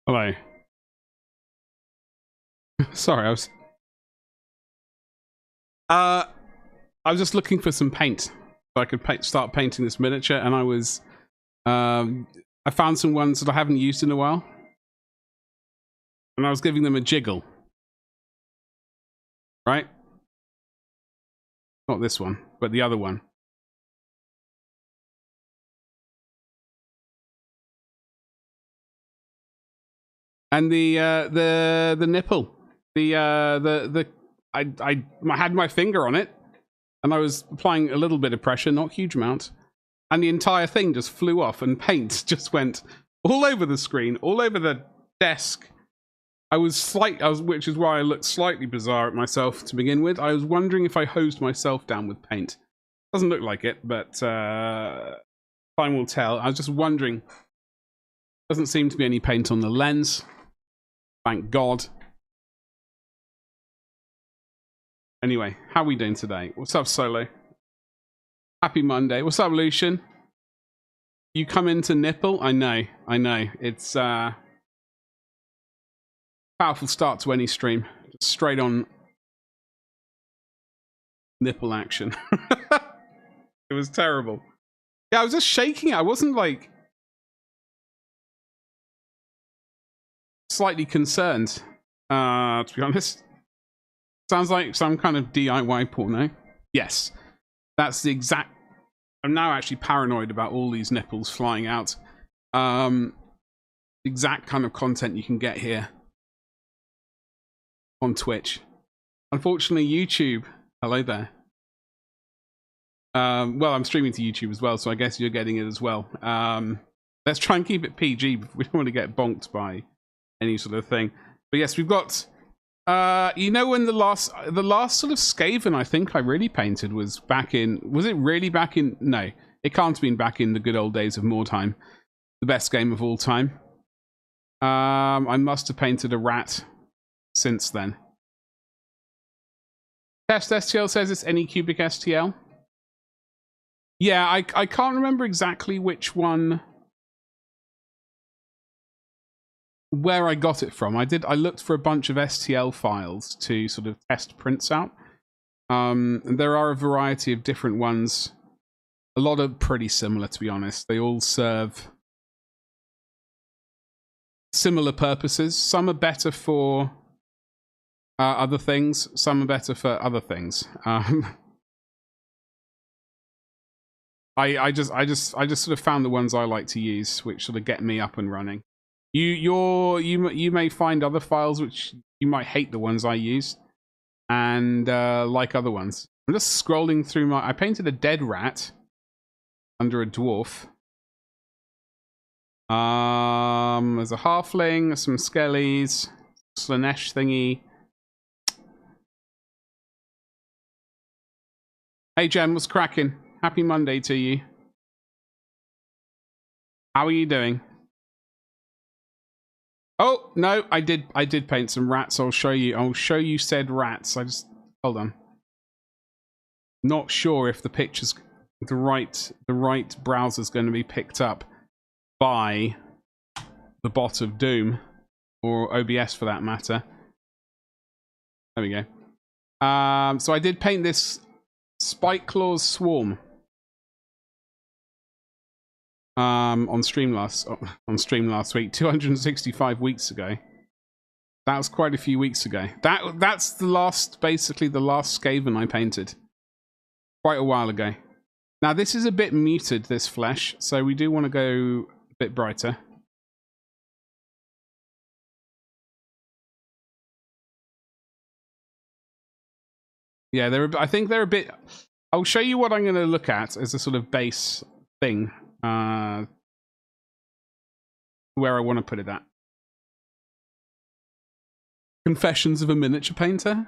Hello. Sorry, I was just looking for some paint so I could start painting this miniature, and I found some ones that I haven't used in a while, and I was giving them a jiggle. Right? Not this one, but the other one. And the nipple, I had my finger on it, and I was applying a little bit of pressure, not a huge amount, and the entire thing just flew off, and paint just went all over the screen, all over the desk. Which is why I looked slightly bizarre at myself to begin with. I was wondering if I hosed myself down with paint. Doesn't look like it, but time will tell. I was just wondering. Doesn't seem to be any paint on the lens. Thank God. Anyway, how are we doing today? What's up, Solo? Happy Monday. What's up, Lucian? You come into nipple? I know. It's powerful start to any stream. Just straight on nipple action. It was terrible. Yeah, I was just shaking it. I wasn't like slightly concerned, to be honest. Sounds like some kind of DIY porno. Yes, that's the exact. I'm now actually paranoid about all these nipples flying out. Exact kind of content you can get here on Twitch. Unfortunately, YouTube. Hello there. Well, I'm streaming to YouTube as well, so I guess you're getting it as well. Let's try and keep it PG. We don't want to get bonked by any sort of thing. But yes, we've got. You know, when the last sort of Skaven I think I really painted was back in. Was it really back in? No, it can't have been back in the good old days of Mordheim, the best game of all time. I must have painted a rat since then. Test STL says it's any cubic STL. Yeah, I can't remember exactly which one, where I got it from. I looked for a bunch of STL files to sort of test prints out. And there are a variety of different ones. A lot are pretty similar, to be honest. They all serve similar purposes. Some are better for other things. Some are better for other things. I just sort of found the ones I like to use, which sort of get me up and running. You may find other files which you might hate the ones I use, and like other ones. I'm just scrolling through I painted a dead rat under a dwarf. There's a halfling, some skellies, Slanesh thingy. Hey Jen, what's cracking? Happy Monday to you. How are you doing? Oh no, I did paint some rats. I'll show you said rats. Hold on. Not sure if the picture's the right browser's going to be picked up by the bot of Doom, or OBS for that matter. There we go. So I did paint this Spike Claws Swarm on stream last week, 265 weeks ago. That was quite a few weeks ago. That's basically the last Skaven I painted quite a while ago. Now this is a bit muted, this flesh, so we do want to go a bit brighter. Yeah, I think they're a bit. I'll show you what I'm going to look at as a sort of base thing, where I want to put it at. Confessions of a Miniature Painter?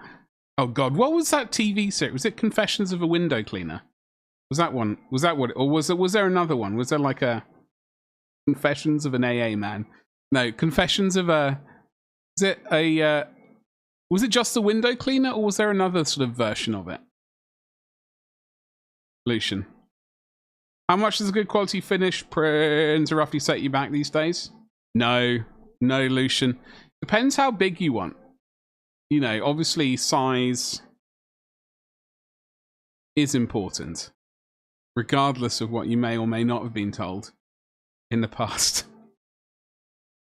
Oh god, what was that TV series? Was it Confessions of a Window Cleaner? Was that one? Was that what? Or was there another one? Was there like a Confessions of an AA Man? No, Confessions of a. Was it just a window cleaner, or was there another sort of version of it? Lucian. How much does a good quality finish printer roughly set you back these days? No, No, Lucian. Depends how big you want. You know, obviously size is important, regardless of what you may or may not have been told in the past.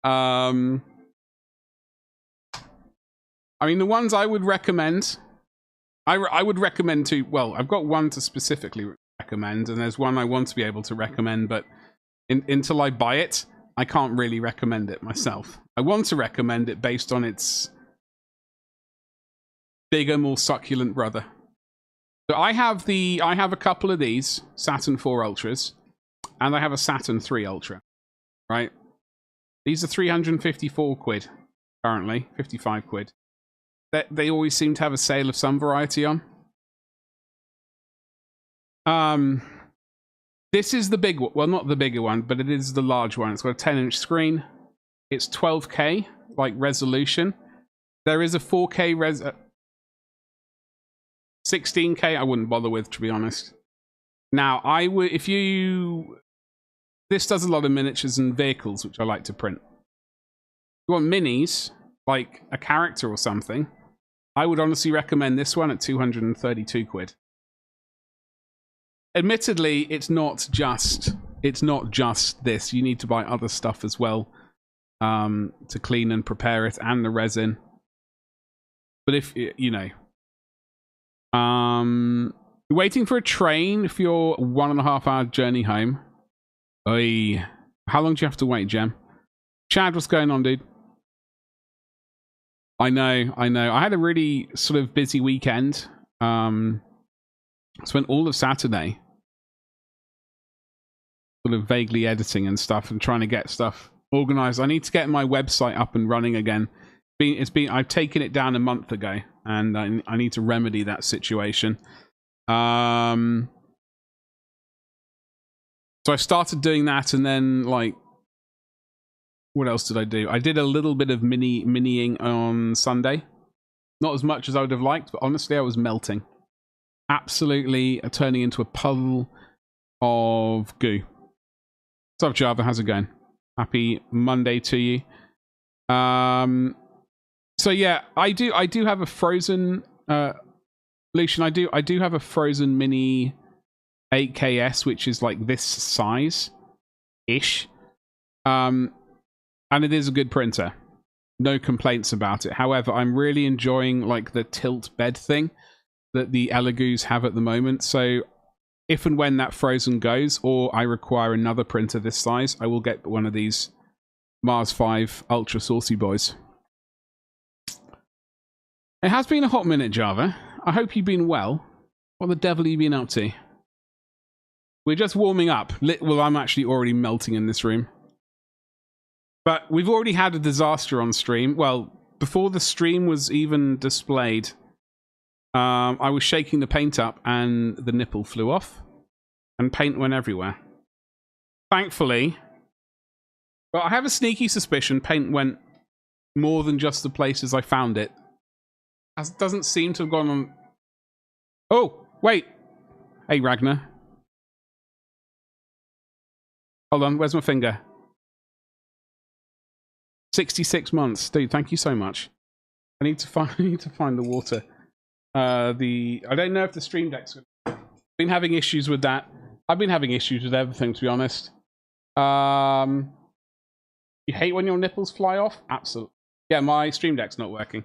I mean, the ones I would recommend, I would recommend to, well, I've got one to specifically recommend, and there's one I want to be able to recommend, but until I buy it, I can't really recommend it myself. I want to recommend it based on its bigger, more succulent brother. So I have a couple of these Saturn 4 Ultras, and I have a Saturn 3 Ultra, right? These are 354 quid currently, 55 quid. They always seem to have a sale of some variety on. This is the big one. Well, not the bigger one, but it is the large one. It's got a 10-inch screen. It's 12K, like, resolution. There is a 4K 16K I wouldn't bother with, to be honest. Now, I would, if you... This does a lot of miniatures and vehicles, which I like to print. If you want minis, like a character or something, I would honestly recommend this one at 232 quid. Admittedly, it's not just this. You need to buy other stuff as well to clean and prepare it, and the resin. But if you know, waiting for a train for your 1.5 hour journey home. Oy. How long do you have to wait, Jem? Chad, what's going on, dude? I know. I had a really sort of busy weekend. Spent all of Saturday sort of vaguely editing and stuff and trying to get stuff organized. I need to get my website up and running again. I've taken it down a month ago, and I need to remedy that situation. So I started doing that, and then, like, what else did I do? I did a little bit of miniing on Sunday. Not as much as I would have liked, but honestly, I was melting. Absolutely turning into a puddle of goo. What's up, Java? How's it going? Happy Monday to you. So yeah, I do have a frozen Lucian, I do have a frozen mini 8KS, which is like this size ish. And it is a good printer. No complaints about it. However, I'm really enjoying like the tilt bed thing that the Elegoo's have at the moment. So if and when that frozen goes, or I require another printer this size, I will get one of these Mars 5 Ultra Saucy Boys. It has been a hot minute, Java. I hope you've been well. What the devil have you been up to? We're just warming up. Well, I'm actually already melting in this room. But we've already had a disaster on stream. Well, before the stream was even displayed, I was shaking the paint up and the nipple flew off. And paint went everywhere. Thankfully, well, I have a sneaky suspicion paint went more than just the places I found it. As it doesn't seem to have gone on... Oh, wait. Hey, Ragnar. Hold on, where's my finger? 66 months. Dude, thank you so much. I need to find the water. I don't know if the Stream Deck's been having issues with that. I've been having issues with everything, to be honest. You hate when your nipples fly off? Absolutely. Yeah, my Stream Deck's not working.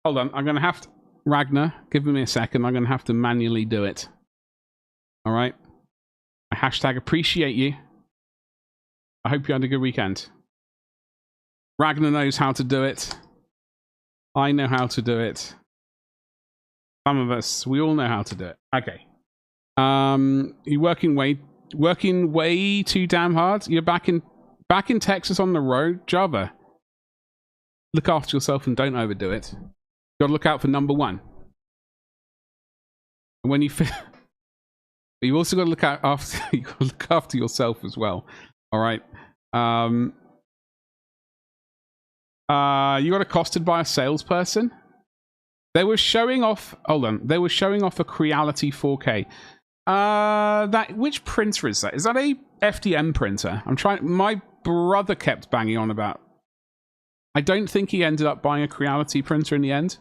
Hold on, I'm going to have to... Ragnar, give me a second. I'm going to have to manually do it. Alright? I hashtag appreciate you. I hope you had a good weekend. Ragnar knows how to do it. I know how to do it. Some of us, we all know how to do it. Okay. You're working way too damn hard. You're back in Texas on the road, Java. Look after yourself and don't overdo it. Got to look out for number one. And when you you also got to look out after you got to look after yourself as well. All right. You got accosted by a salesperson. They were showing off. Hold on. They were showing off a Creality 4K. Which printer is that? Is that a FDM printer? I'm trying. My brother kept banging on about. I don't think he ended up buying a Creality printer in the end.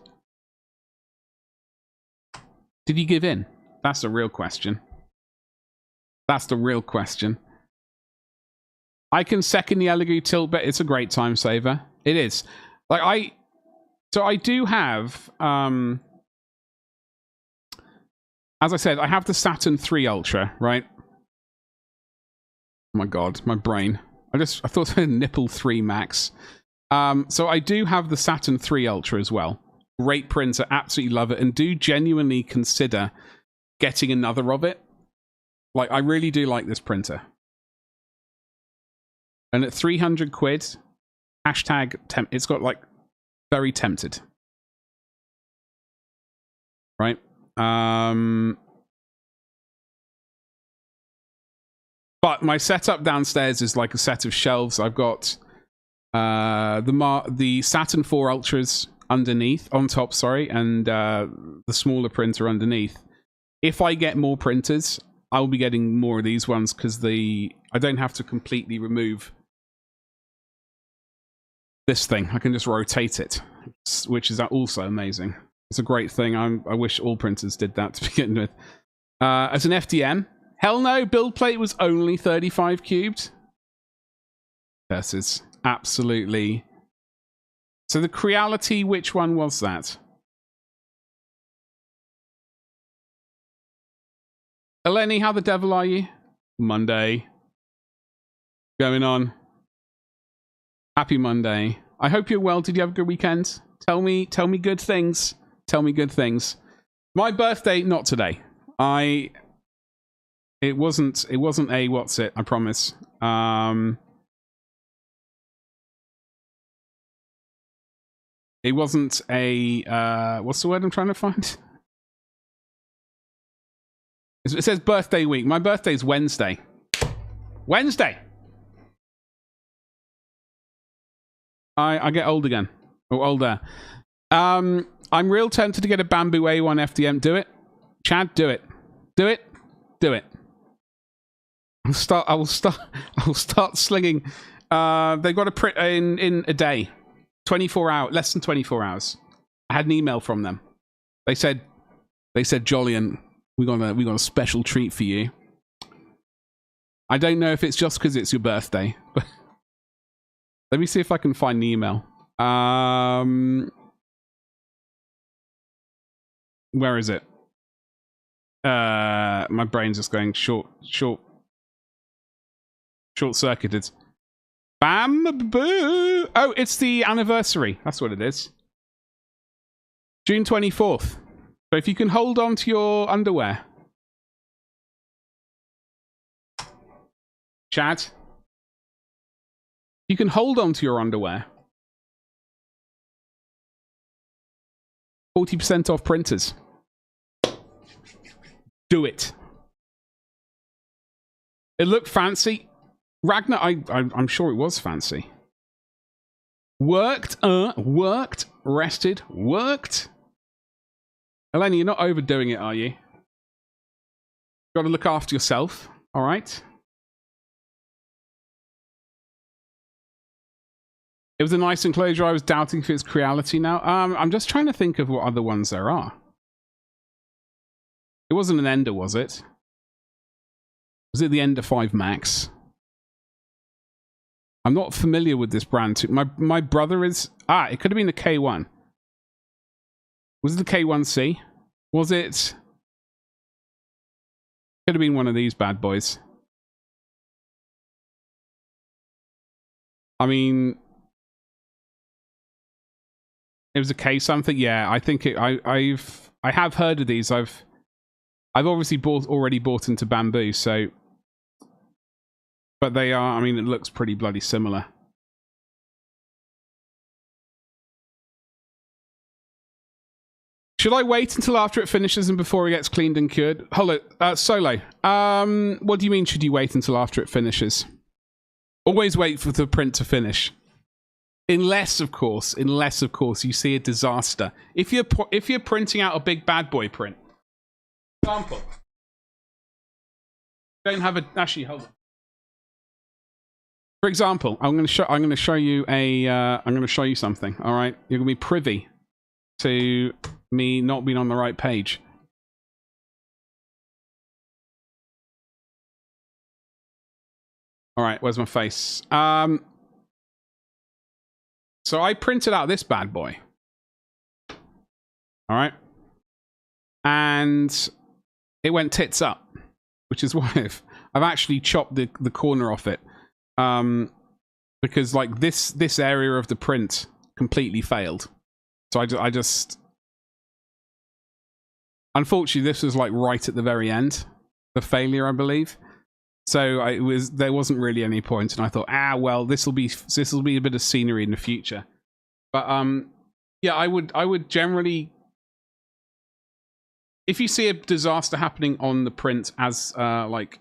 Did he give in? That's the real question. That's the real question. I can second the Elegoo tilt bet. It's a great time saver. It is. Like so I do have, as I said, I have the Saturn 3 Ultra, right? Oh my god, my brain. I thought I had Nipple 3 Max. So I do have the Saturn 3 Ultra as well. Great printer, absolutely love it, and do genuinely consider getting another of it. Like, I really do like this printer. And at 300 quid, hashtag it's got like very tempted. Right? But my setup downstairs is like a set of shelves. I've got the Saturn 4 Ultras on top, and the smaller printer underneath. If I get more printers, I'll be getting more of these ones because I don't have to completely remove this thing. I can just rotate it, which is also amazing. It's a great thing. I wish all printers did that to begin with. As an FDM, hell no, build plate was only 35 cubed. Versus absolutely. So the Creality, which one was that? Eleni, how the devil are you? Monday. Going on. Happy Monday. I hope you're well. Did you have a good weekend? Tell me good things. Tell me good things. My birthday, not today. It wasn't a what's it, I promise. It wasn't a what's the word I'm trying to find? It says birthday week. My birthday's Wednesday. Wednesday. I get old again. Or older. I'm real tempted to get a Bamboo A1 FDM. Do it. Chad, do it. Do it. Do it. I will start slinging. They've got a print in a day. 24 hours, less than 24 hours. I had an email from them. They said, Jolien, we got a special treat for you. I don't know if it's just because it's your birthday, but let me see if I can find the email. Where is it? My brain's just going short-circuited. Bam! Boo! Oh, it's the anniversary. That's what it is. June 24th. So if you can hold on to your underwear. Chad. You can hold on to your underwear. 40% off printers. Do it. It looked fancy. Ragnar, I'm sure it was fancy. Worked, rested, worked. Eleni, you're not overdoing it, are you? Got to look after yourself, all right? It was a nice enclosure. I was doubting if it's Creality now. I'm just trying to think of what other ones there are. It wasn't an Ender, was it? Was it the Ender 5 Max? I'm not familiar with this brand too. My brother is... it could have been the K1. Was it the K1C? Was it... Could have been one of these bad boys. I mean... It was a K something? Yeah, I think it... I have heard of these. I've obviously already bought into Bamboo, so... But they are, I mean, it looks pretty bloody similar. Should I wait until after it finishes and before it gets cleaned and cured? Hold it, Solo. What do you mean, should you wait until after it finishes? Always wait for the print to finish. Unless, of course, you see a disaster. If you're printing out a big bad boy print. Example. Don't have a... Actually, hold on. For example, I'm going to show you something. All right, you're going to be privy to me not being on the right page. All right, where's my face? So I printed out this bad boy. All right, and it went tits up, which is why I've actually chopped the corner off it. Because like this area of the print completely failed. So I just unfortunately this was like right at the very end, the failure, I believe. So there wasn't really any point, and I thought, well, this will be a bit of scenery in the future. But yeah, I would generally, if you see a disaster happening on the print as like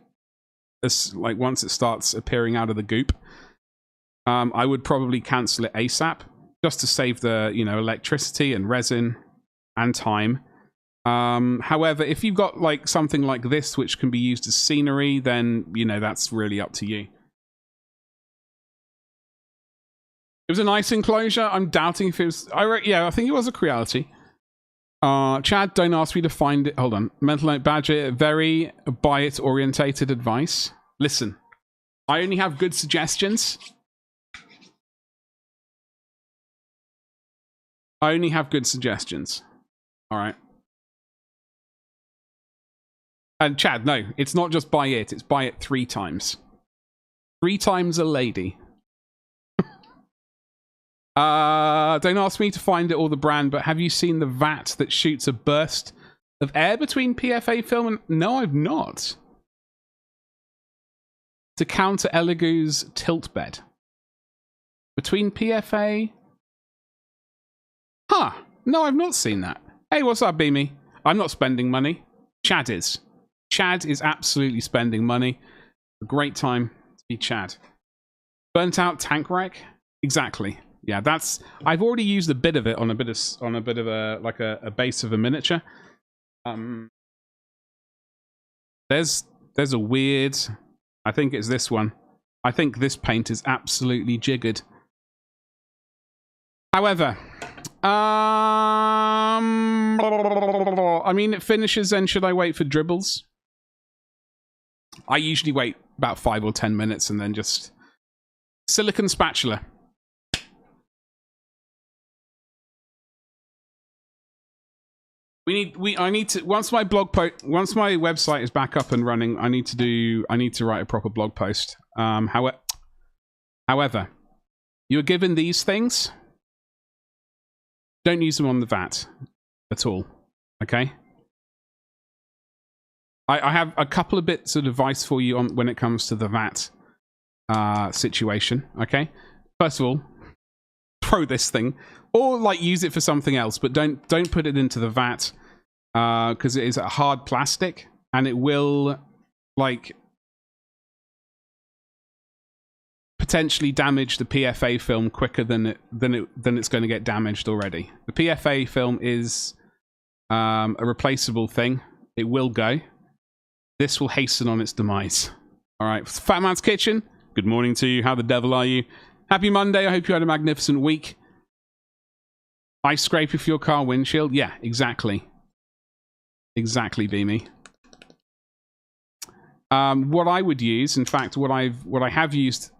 once it starts appearing out of the goop, I would probably cancel it ASAP, just to save the electricity and resin and time. However, if you've got like something like this which can be used as scenery, then that's really up to you. It was a nice enclosure. I'm doubting if it was. I think it was a Creality. Chad, don't ask me to find it. Hold on. Mental Note Badger, very buy it orientated advice. Listen, I only have good suggestions. I only have good suggestions. All right. And Chad, no, it's not just buy it. It's buy it 3 times. 3 times a lady. Don't ask me to find it or the brand, but have you seen the vat that shoots a burst of air between PFA film and... No, I've not. To counter Elegoo's tilt bed. Between PFA... Huh. No, I've not seen that. Hey, what's up, Beamy? I'm not spending money. Chad is. Chad is absolutely spending money. A great time to be Chad. Burnt out tank wreck? Exactly. Yeah, that's... I've already used a bit of it on a bit of a base of a miniature. There's a weird... I think it's this one. I think this paint is absolutely jiggered. However, I mean, it finishes, and should I wait for dribbles? I usually wait about 5 or 10 minutes and then just... Silicon spatula. I need to, once my website is back up and running, I need to write a proper blog post. However, you're given these things, don't use them on the vat at all. Okay? I have a couple of bits of advice for you on when it comes to the vat situation. Okay? First of all, throw this thing, or like use it for something else, but don't put it into the vat. Because it is a hard plastic, and it will like potentially damage the PFA film quicker than it's going to get damaged already. The PFA film is a replaceable thing. It will go. This will hasten on its demise. All right, Fat Man's Kitchen. Good morning to you. How the devil are you? Happy Monday. I hope you had a magnificent week. Ice scraper for your car windshield. Yeah, exactly. Exactly, Beamy. What I would use, in fact, what I have used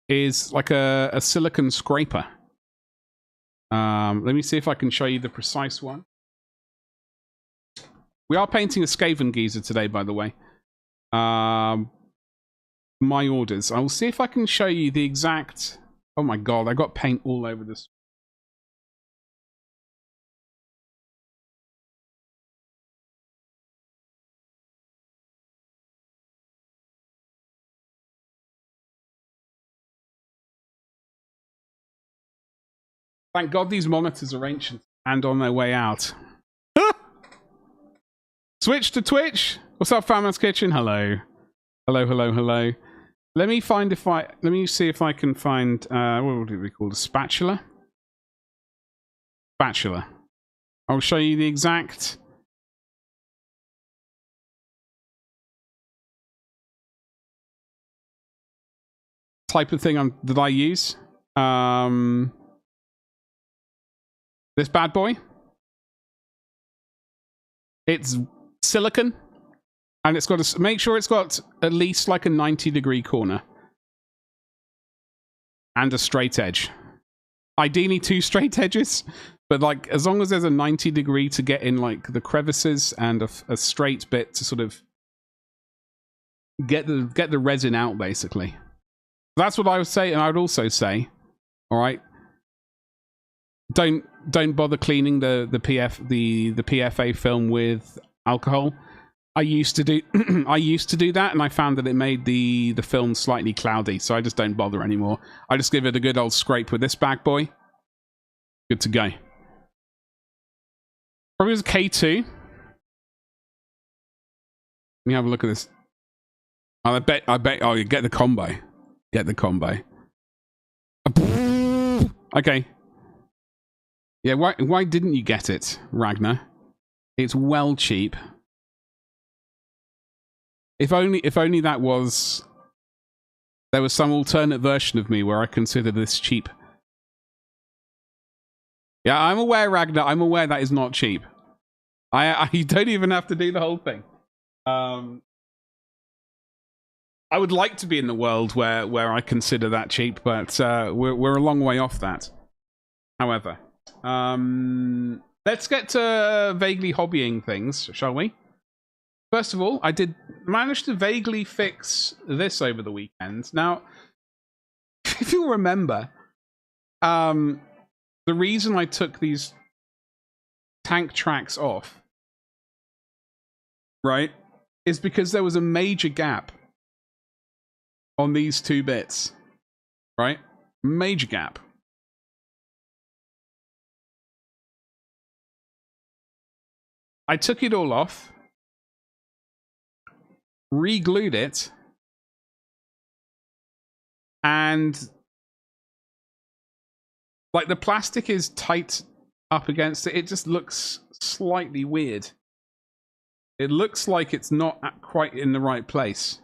is like a silicon scraper. Let me see if I can show you the precise one. We are painting a Skaven geezer today, by the way. My orders. I will see if I can show you the exact... Oh my god, I got paint all over this. Thank God these monitors are ancient and on their way out. Switch to Twitch. What's up, Famous Kitchen? Hello. Hello, hello, hello. Let me see if I can find, what would it be called? A spatula? Spatula. I'll show you the exact... type of thing that I use. This bad boy. It's silicon, and it's got to make sure it's got at least like a 90-degree corner and a straight edge. Ideally 2 straight edges, but like as long as there's a 90-degree to get in like the crevices and a straight bit to sort of get the resin out, basically. That's what I would say, and I would also say, all right, don't bother cleaning the PFA film with alcohol. I used to do that, and I found that it made the film slightly cloudy, so I just don't bother anymore. I just give it a good old scrape with this bad boy. Good to go. Probably was a K2. Let me have a look at this. Oh, I bet. Oh, you get the combo. Get the combo. Okay. Yeah, why didn't you get it, Ragnar? It's well cheap. If only there was some alternate version of me where I consider this cheap. Yeah, I'm aware, Ragnar. I'm aware that is not cheap. You don't even have to do the whole thing. I would like to be in the world where I consider that cheap, but we're a long way off that. However, let's get to vaguely hobbying things, shall we? First of all, I did manage to vaguely fix this over the weekend. Now, if you'll remember, the reason I took these tank tracks off, right, is because there was a major gap on these 2 bits, right? Major gap. I took it all off, re-glued it, and like the plastic is tight up against it. It just looks slightly weird. It looks like it's not quite in the right place.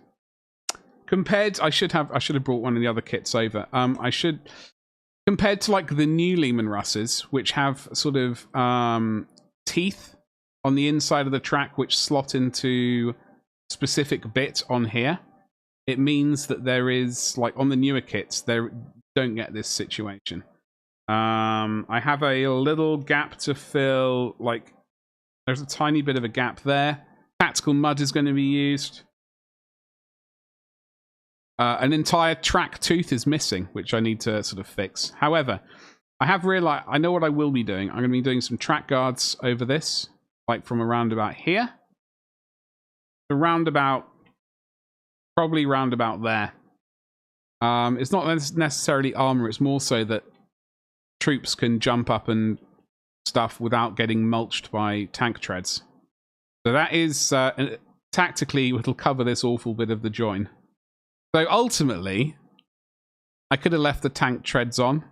Compared, I should have brought one of the other kits over. Compared to like the new Lehman Russes, which have sort of teeth on the inside of the track which slot into specific bit on here, it means that there is, like on the newer kits, there don't get this situation. I have a little gap to fill, like there's a tiny bit of a gap there. Tactical mud is going to be used. An entire track tooth is missing, which I need to sort of fix. However, I have realized, I know what I will be doing. I'm going to be doing some track guards over this, like from around about here. Probably round about there. It's not necessarily armor, it's more so that troops can jump up and stuff without getting mulched by tank treads. So that is, tactically, it'll cover this awful bit of the join. So ultimately, I could have left the tank treads on.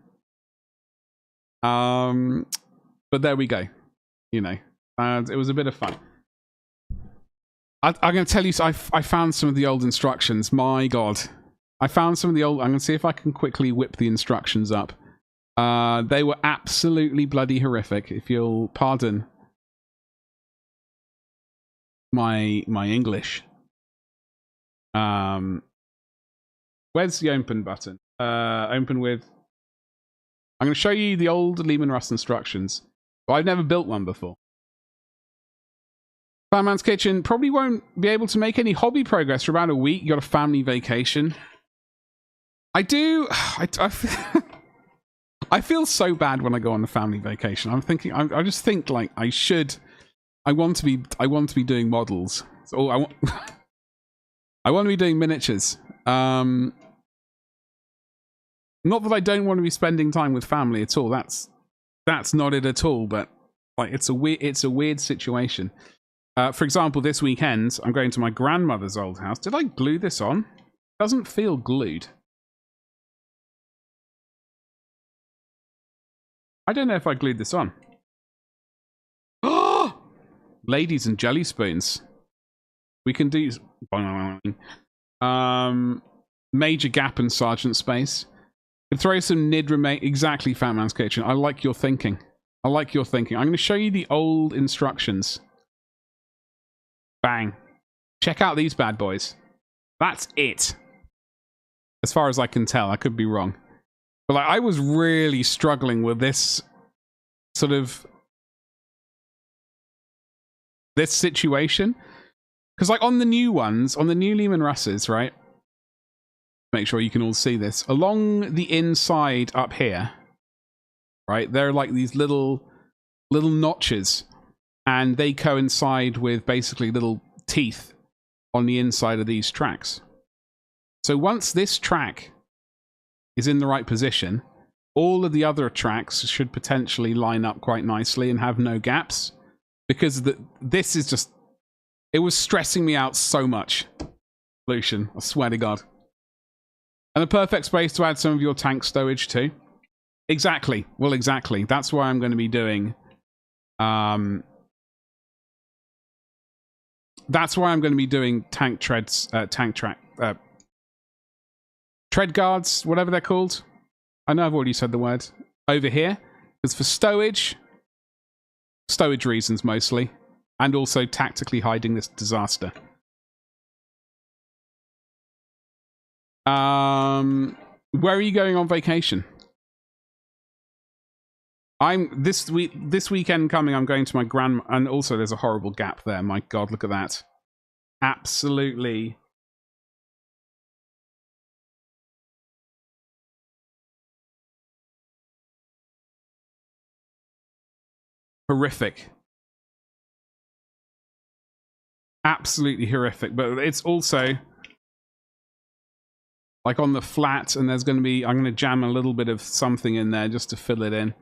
But there we go. You know, it was a bit of fun. I'm going to tell you, so I found some of the old instructions. My God. I found some of the old... I'm going to see if I can quickly whip the instructions up. They were absolutely bloody horrific, if you'll pardon my English. Where's the open button? Open with... I'm going to show you the old Lehman Russ instructions. But I've never built one before. Fireman's Kitchen probably won't be able to make any hobby progress for about a week. You got a family vacation. I do... I feel so bad when I go on a family vacation. I'm thinking... I just think, like, I want to be doing models. So I want... I want to be doing miniatures. Not that I don't want to be spending time with family at all. That's not it at all. But like, it's a weird situation. For example, this weekend I'm going to my grandmother's old house. Did I glue this on? It doesn't feel glued. I don't know if I glued this on. Oh, ladies and jelly spoons. We can do. major gap in Sergeant space. Could throw some Nid remain exactly Fat Man's Kitchen. I like your thinking. I like your thinking. I'm going to show you the old instructions. Bang. Check out these bad boys. That's it. As far as I can tell, I could be wrong. But like, I was really struggling with this sort of this situation. Because like on the new ones, on the new Lehman Russes, right? Make sure you can all see this. Along the inside up here, right? There are like these little notches. And they coincide with basically little teeth on the inside of these tracks. So once this track is in the right position, all of the other tracks should potentially line up quite nicely and have no gaps. Because this is just... It was stressing me out so much. Lucian, I swear to God. And the perfect space to add some of your tank stowage too. Exactly. Well, exactly. That's why I'm going to be doing... That's why I'm going to be doing tank treads, tread guards, whatever they're called. I know I've already said the word. Over here. Because for stowage reasons mostly. And also tactically hiding this disaster. Where are you going on vacation? This weekend coming, I'm going to my grandma, and also there's a horrible gap there. My God, look at that. Absolutely. Horrific. Absolutely horrific. But it's also like on the flat, and there's going to be, I'm going to jam a little bit of something in there just to fill it in.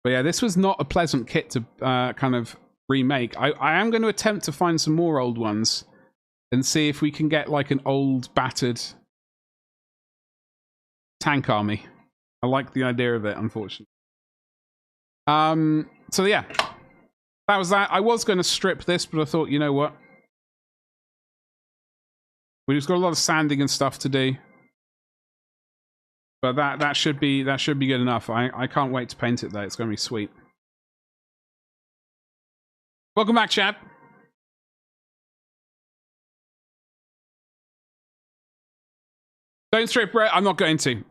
But yeah, this was not a pleasant kit to kind of remake. I am going to attempt to find some more old ones and see if we can get like an old battered tank army. I like the idea of it, unfortunately. So yeah, that was that. I was going to strip this, but I thought, you know what? We just got a lot of sanding and stuff to do. But that should be good enough. I can't wait to paint it though. It's going to be sweet. Welcome back, chat. Don't strip Brett. I'm not going to.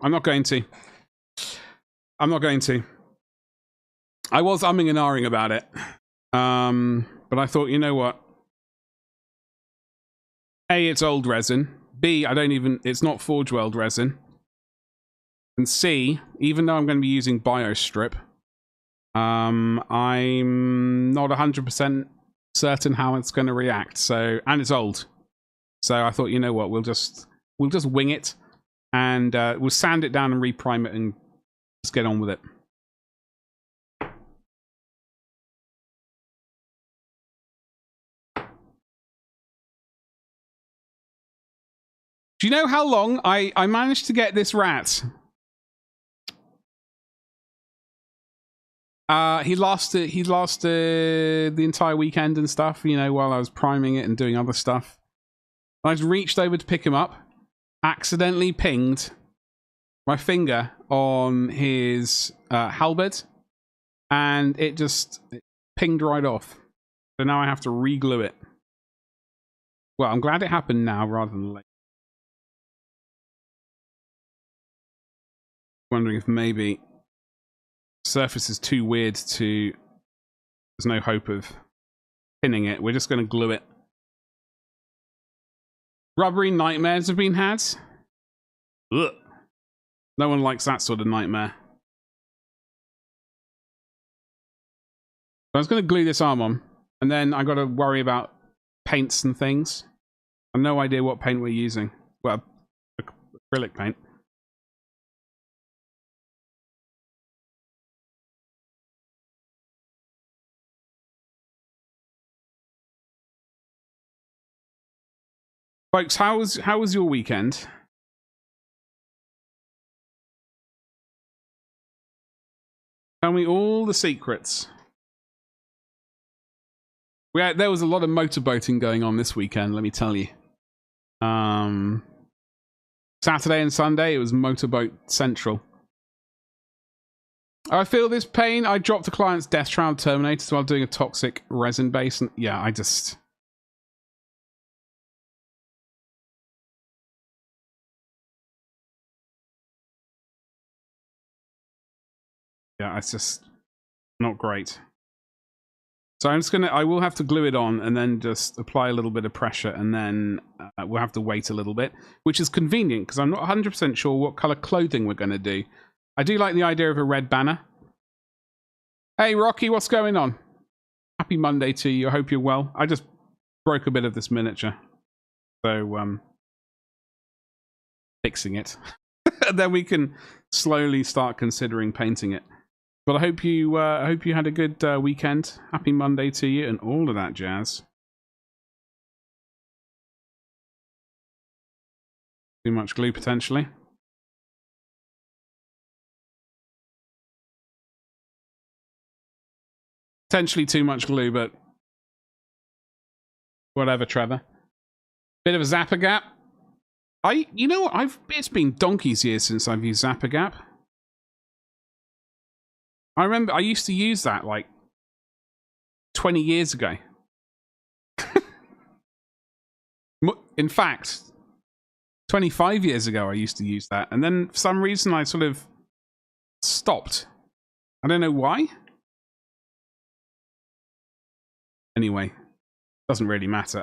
I was umming and ahhing about it. But I thought, you know what? A, it's old resin. B, it's not Forge World resin. And C, even though I'm going to be using BioStrip, I'm not 100% certain how it's going to react. So, and it's old. So I thought, you know what, we'll just wing it, and we'll sand it down and reprime it and just get on with it. Do you know how long I managed to get this rat? He lasted the entire weekend and stuff, you know, while I was priming it and doing other stuff. I just reached over to pick him up, accidentally pinged my finger on his halberd, and it pinged right off. So now I have to re-glue it. Well, I'm glad it happened now rather than later. Wondering if maybe surface is too weird to... There's no hope of pinning it. We're just going to glue it. Rubbery nightmares have been had. Ugh. No one likes that sort of nightmare. I was going to glue this arm on, and then I got to worry about paints and things. I have no idea what paint we're using. Well, acrylic paint. Folks, how was your weekend? Tell me all the secrets. There was a lot of motorboating going on this weekend, let me tell you. Saturday and Sunday, it was Motorboat Central. I feel this pain. I dropped a client's death shroud terminators while doing a toxic resin base. And yeah, I just... Yeah, it's just not great. So I'm just gonna, I will have to glue it on and then just apply a little bit of pressure, and then we'll have to wait a little bit, which is convenient because I'm not 100% sure what color clothing we're going to do. I do like the idea of a red banner. Hey Rocky, what's going on? Happy Monday to you. I hope you're well. I just broke a bit of this miniature, so fixing it. And then we can slowly start considering painting it. But I hope you had a good weekend. Happy Monday to you and all of that jazz. Too much glue potentially. Potentially too much glue, but whatever, Trevor. Bit of a Zapper Gap. You know what? It's been donkey's years since I've used Zapper Gap. I remember I used to use that like 20 years ago. In fact, 25 years ago I used to use that, and then for some reason I sort of stopped. I don't know why. Anyway, doesn't really matter.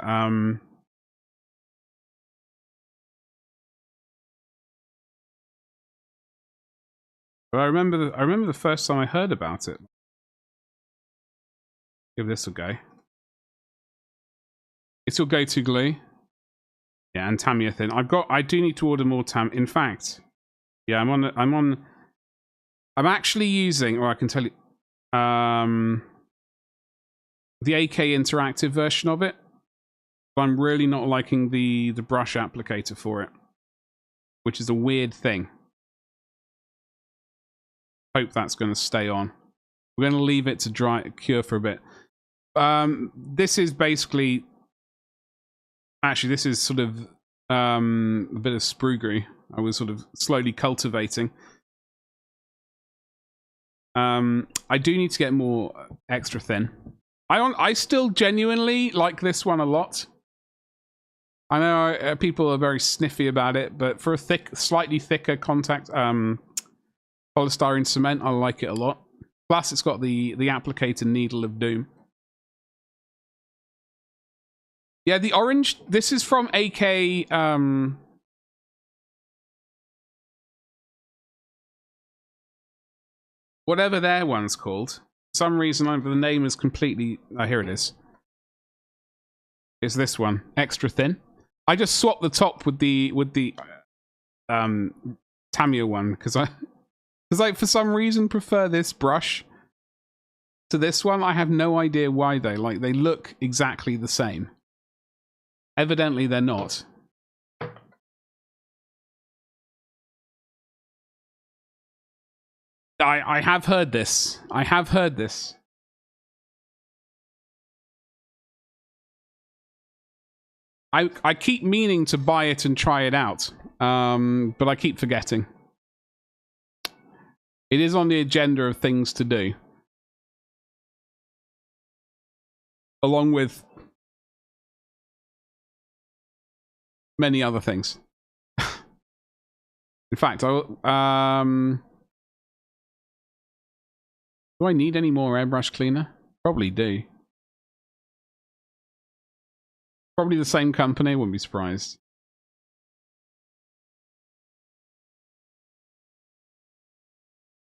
But I remember the first time I heard about it. Give this a go. It's your go-to glue. Yeah, and Tamiya thin. I do need to order more In fact, yeah, I'm actually using, or I can tell you, the AK interactive version of it. But I'm really not liking the brush applicator for it, which is a weird thing. Hope that's going to stay on. We're going to leave it to cure for a bit. This is basically, actually, this is sort of a bit of sprue I was sort of slowly cultivating. I do need to get more extra thin. I still genuinely like this one a lot. I know people are very sniffy about it, but for a slightly thicker contact polystyrene cement, I like it a lot. Plus, it's got the applicator needle of doom. Yeah, the orange. This is from AK. Whatever their one's called. For some reason, the name is completely. Oh, here it is. It's this one, extra thin. I just swapped the top with the Tamiya one because I for some reason prefer this brush to this one. I have no idea why though. Like, they look exactly the same. Evidently they're not. I have heard this. I have heard this. I keep meaning to buy it and try it out, but I keep forgetting. It is on the agenda of things to do. Along with many other things. In fact, do I need any more airbrush cleaner? Probably do. Probably the same company, wouldn't be surprised.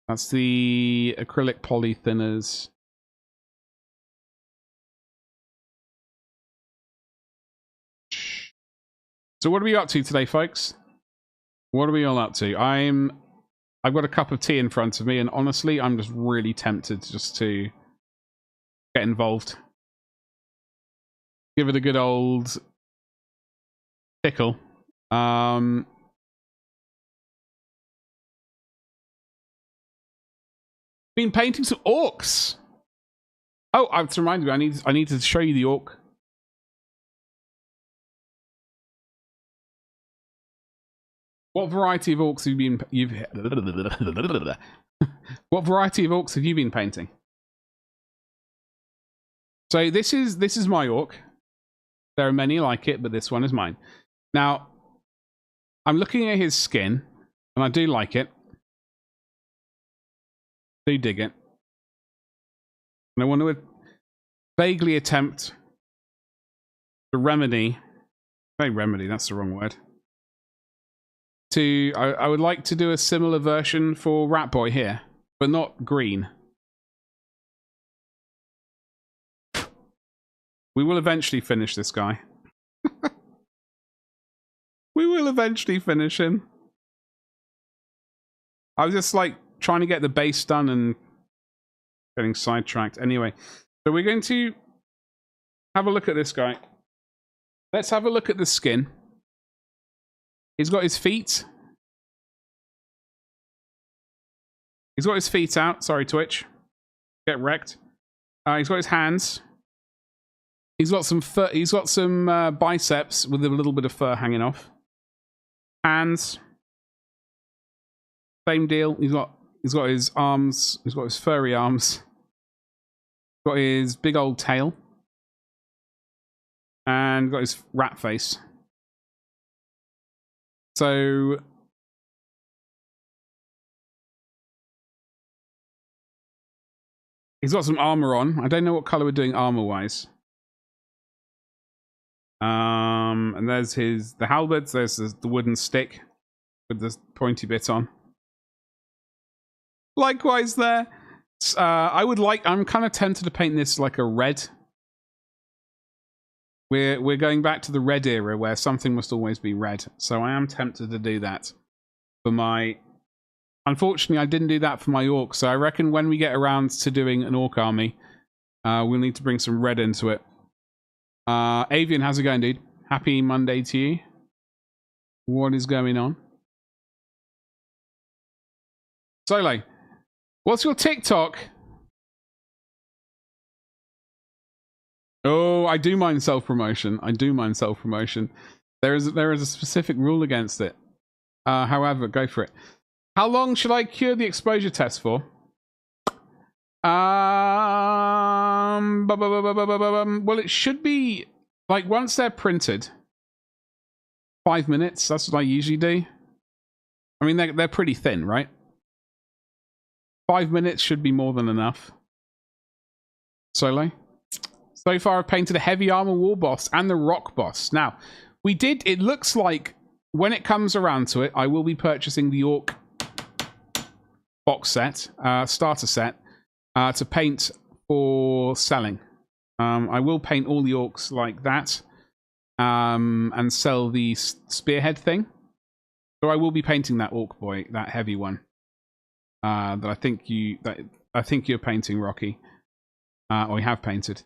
That's the acrylic poly thinners. So what are we up to today, folks? What are we all up to? I've got a cup of tea in front of me, and honestly, I'm just really tempted just to get involved. Give it a good old pickle. Been painting some orcs. Oh, I have to remind you, I need to show you the orc. What variety of orcs have you been? What variety of orcs have you been painting? So this is my orc. There are many like it, but this one is mine. Now, I'm looking at his skin, and I do like it. Do dig it. And I want to vaguely attempt to remedy. Say remedy, that's the wrong word. I would like to do a similar version for Rat Boy here, but not green. We will eventually finish this guy. We will eventually finish him. I was just like trying to get the base done and getting sidetracked. Anyway, so we're going to have a look at this guy. Let's have a look at the skin. He's got his feet. He's got his feet out. Sorry, Twitch. Get wrecked. He's got his hands. He's got some fur. He's got some biceps with a little bit of fur hanging off. Hands. Same deal. He's got his arms. He's got his furry arms. Got his big old tail. And got his rat face. So he's got some armor on. I don't know what color we're doing armor-wise. And there's the halberds. There's the wooden stick with the pointy bit on. Likewise there. I'm kind of tempted to paint this like a red. We're going back to the red era where something must always be red. So I am tempted to do that for my... Unfortunately, I didn't do that for my orc. So I reckon when we get around to doing an orc army, we'll need to bring some red into it. Avian, how's it going, dude? Happy Monday to you. What is going on? Solo, what's your TikTok? Oh, I do mind self-promotion. I do mind self-promotion. There is a specific rule against it. However, go for it. How long should I cure the exposure test for? Well, it should be like once they're printed, 5 minutes. That's what I usually do. I mean, they're pretty thin, right? 5 minutes should be more than enough. Solo. So far, I've painted a heavy armor war boss and the rock boss. Now, it looks like when it comes around to it, I will be purchasing the orc box set, starter set, to paint for selling. I will paint all the orcs like that, and sell the spearhead thing. So I will be painting that orc boy, that heavy one, that I think you're painting, Rocky, or you have painted.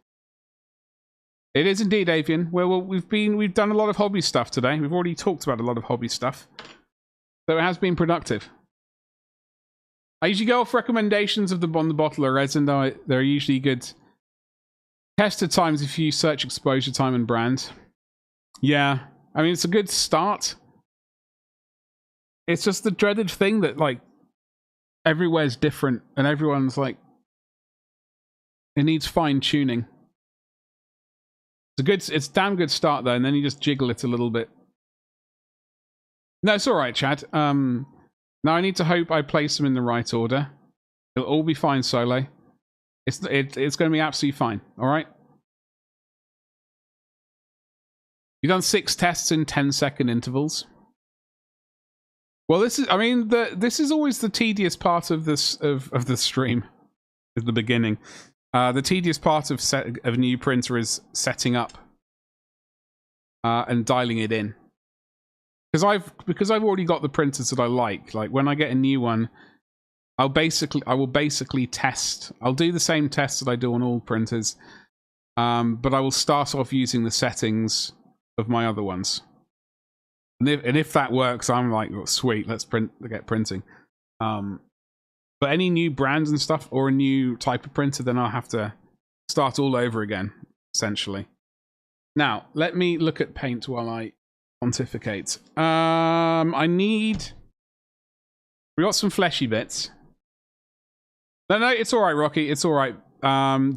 It is indeed, Avian. Well, we've done a lot of hobby stuff today. We've already talked about a lot of hobby stuff, so it has been productive. I usually go off recommendations of the bottle of resin, though they're usually good tested times if you search exposure time and brand. Yeah, I mean, it's a good start. It's just the dreaded thing that, like, everywhere's different and everyone's like, it needs fine tuning. It's a damn good start though, and then you just jiggle it a little bit. No, it's all right, Chad. Now I need to hope I place them in the right order. It'll all be fine, Solo. It's going to be absolutely fine. All right. You've done 6 tests in 10-second intervals. Well, this is always the tedious part of this of the stream, is the beginning. The tedious part of a new printer is setting up and dialing it in. Because I've already got the printers that I like. Like when I get a new one, I will basically test. I'll do the same tests that I do on all printers, but I will start off using the settings of my other ones. And if that works, I'm like, oh, sweet, let's get printing. But any new brands and stuff, or a new type of printer, then I'll have to start all over again, essentially. Now, let me look at paint while pontificate. I need... We got some fleshy bits. No, it's all right, Rocky. It's all right.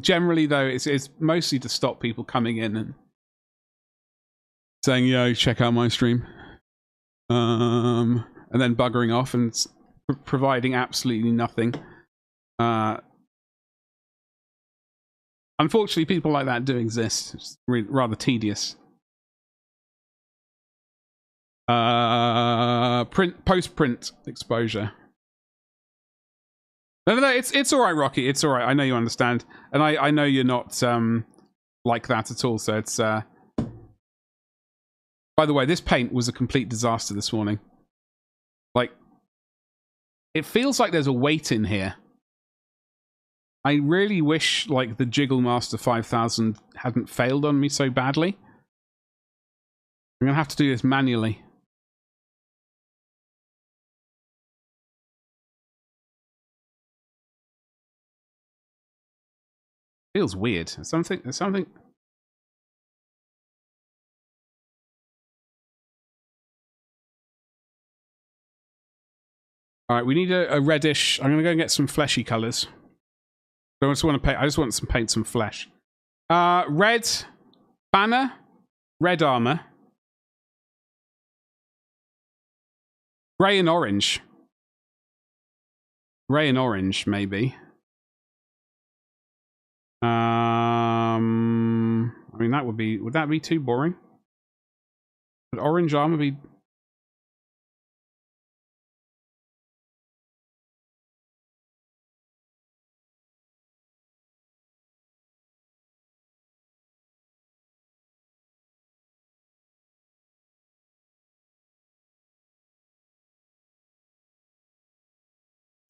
Generally, though, it's mostly to stop people coming in and saying, "Yo, check out my stream," and then buggering off and providing absolutely nothing. Unfortunately, people like that do exist. It's rather tedious. Post-print exposure. No, it's all right, Rocky. It's all right. I know you understand, and I know you're not like that at all. So it's. By the way, this paint was a complete disaster this morning. Like, it feels like there's a weight in here. I really wish, like, the Jiggle Master 5000 hadn't failed on me so badly. I'm gonna have to do this manually. Feels weird. Something. All right, we need a reddish. I'm gonna go and get some fleshy colors. I just want to paint. I just want some paint some flesh. Red banner, red armor, gray and orange. Gray and orange, maybe. I mean, that would be. Would that be too boring? Would orange armor be?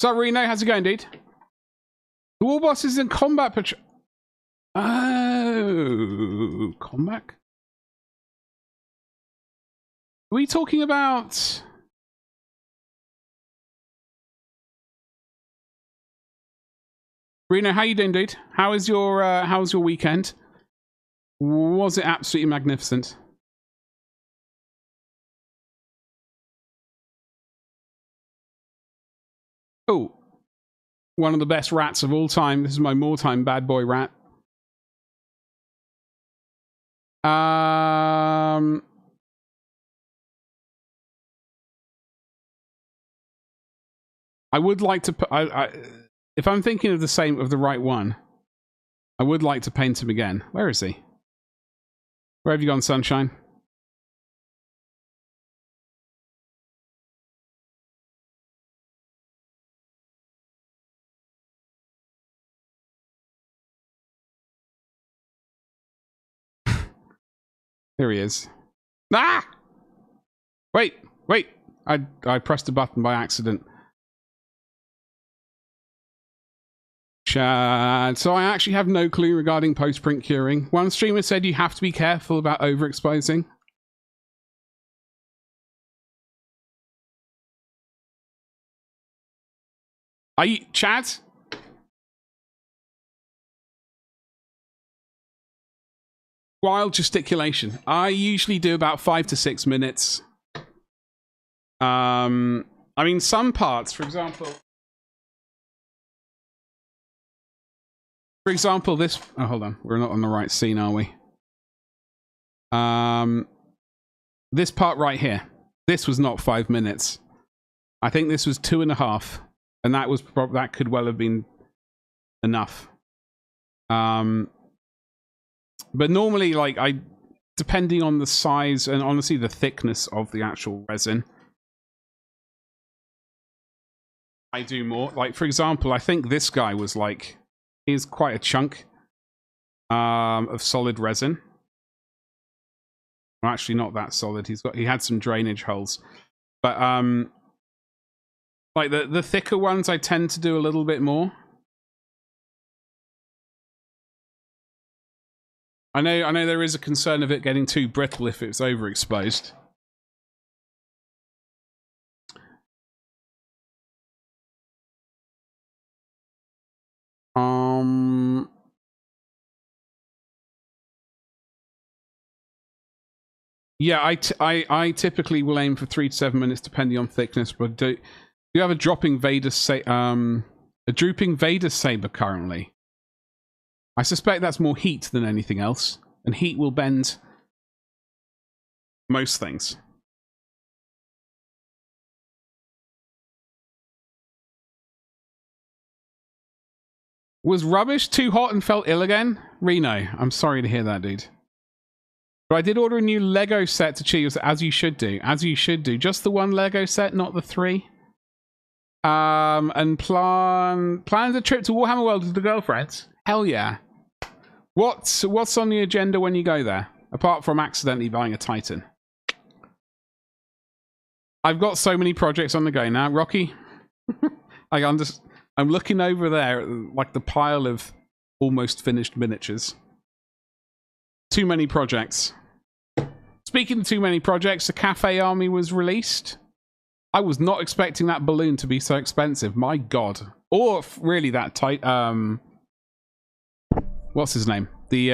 What's up, Reno? How's it going, dude? The war boss is in combat patrol. Oh, combat? Are we talking about? Reno, how you doing, dude? How's your weekend? Was it absolutely magnificent? Oh, one of the best rats of all time. This is my more-time bad boy rat. I would like to put. If I'm thinking of the right one, I would like to paint him again. Where is he? Where have you gone, Sunshine? There he is. Ah! Wait. I pressed a button by accident. Chad. So I actually have no clue regarding post-print curing. One streamer said you have to be careful about overexposing. Chad? Wild gesticulation. I usually do about 5 to 6 minutes. I mean, some parts, for example, this. Oh, hold on. We're not on the right scene, are we? This part right here. This was not 5 minutes. I think this was 2.5, and that could well have been enough. But normally, like, depending on the size and honestly the thickness of the actual resin, I do more. Like, for example, I think this guy was like, he's quite a chunk of solid resin. Well, actually, not that solid. He had some drainage holes, but like the thicker ones, I tend to do a little bit more. I know there is a concern of it getting too brittle if it's overexposed. Yeah, I typically will aim for 3 to 7 minutes depending on thickness, but do you have a dropping Vader a drooping Vader saber currently? I suspect that's more heat than anything else, and heat will bend most things. Was rubbish too hot and felt ill again? Reno, I'm sorry to hear that, dude. But I did order a new Lego set to choose, as you should do. As you should do. Just the one Lego set, not the 3. And planned a trip to Warhammer World with the girlfriends. Hell yeah. What's on the agenda when you go there? Apart from accidentally buying a Titan. I've got so many projects on the go now. Rocky, I'm looking over there at like the pile of almost finished miniatures. Too many projects. Speaking of too many projects, the Cafe Army was released. I was not expecting that balloon to be so expensive. My God. Or really that tight. What's his name? The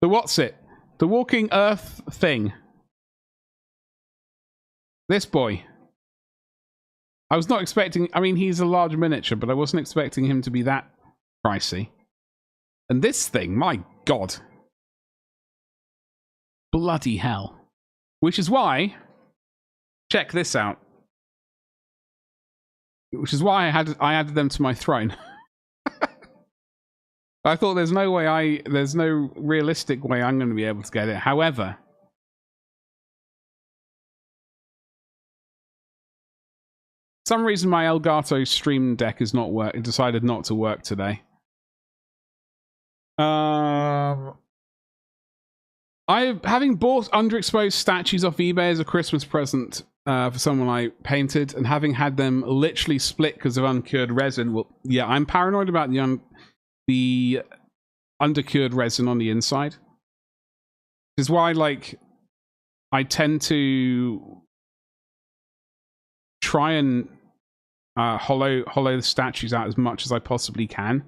what's it? The Walking Earth thing. This boy. I was not expecting... I mean, he's a large miniature, but I wasn't expecting him to be that pricey. And this thing, my God. Bloody hell. Which is why... Check this out. Which is why I added them to my throne. I thought there's no realistic way I'm going to be able to get it. However... For some reason, my Elgato Stream Deck is not work. It decided not to work today. Having bought underexposed statues off eBay as a Christmas present for someone I painted, and having had them literally split because of uncured resin. Well, yeah, I'm paranoid about the undercured resin on the inside. This is why, like, I tend to try and hollow the statues out as much as I possibly can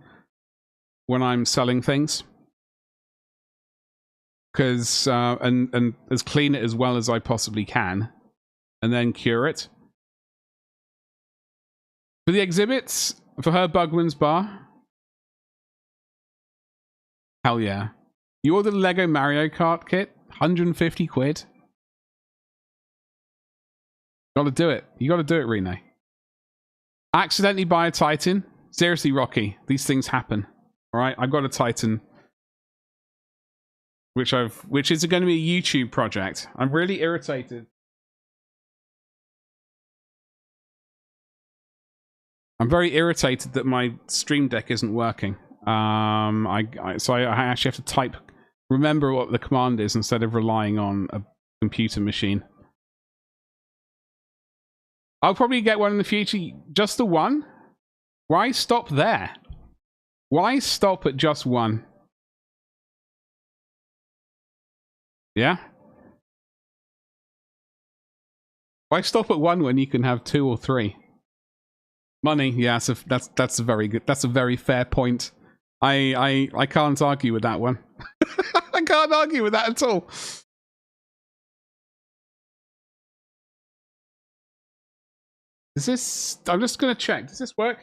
when I'm selling things, because and as clean it as well as I possibly can, and then cure it. For the exhibits, for her Bugman's bar, hell yeah! You ordered a Lego Mario Kart kit, 150 quid. Gotta do it. You gotta do it, Rene. Accidentally buy a Titan? Seriously, Rocky. These things happen. Alright, I've got a Titan. Which is going to be a YouTube project. I'm really irritated. I'm very irritated that my Stream Deck isn't working. So I actually have to remember what the command is instead of relying on a computer machine. I'll probably get one in the future. Just the one? Why stop there? Why stop at just one? Yeah? Why stop at one when you can have 2 or 3? Money, yeah, so that's a very good. That's a very fair point. I can't argue with that one. I can't argue with that at all. Is this... I'm just going to check. Does this work?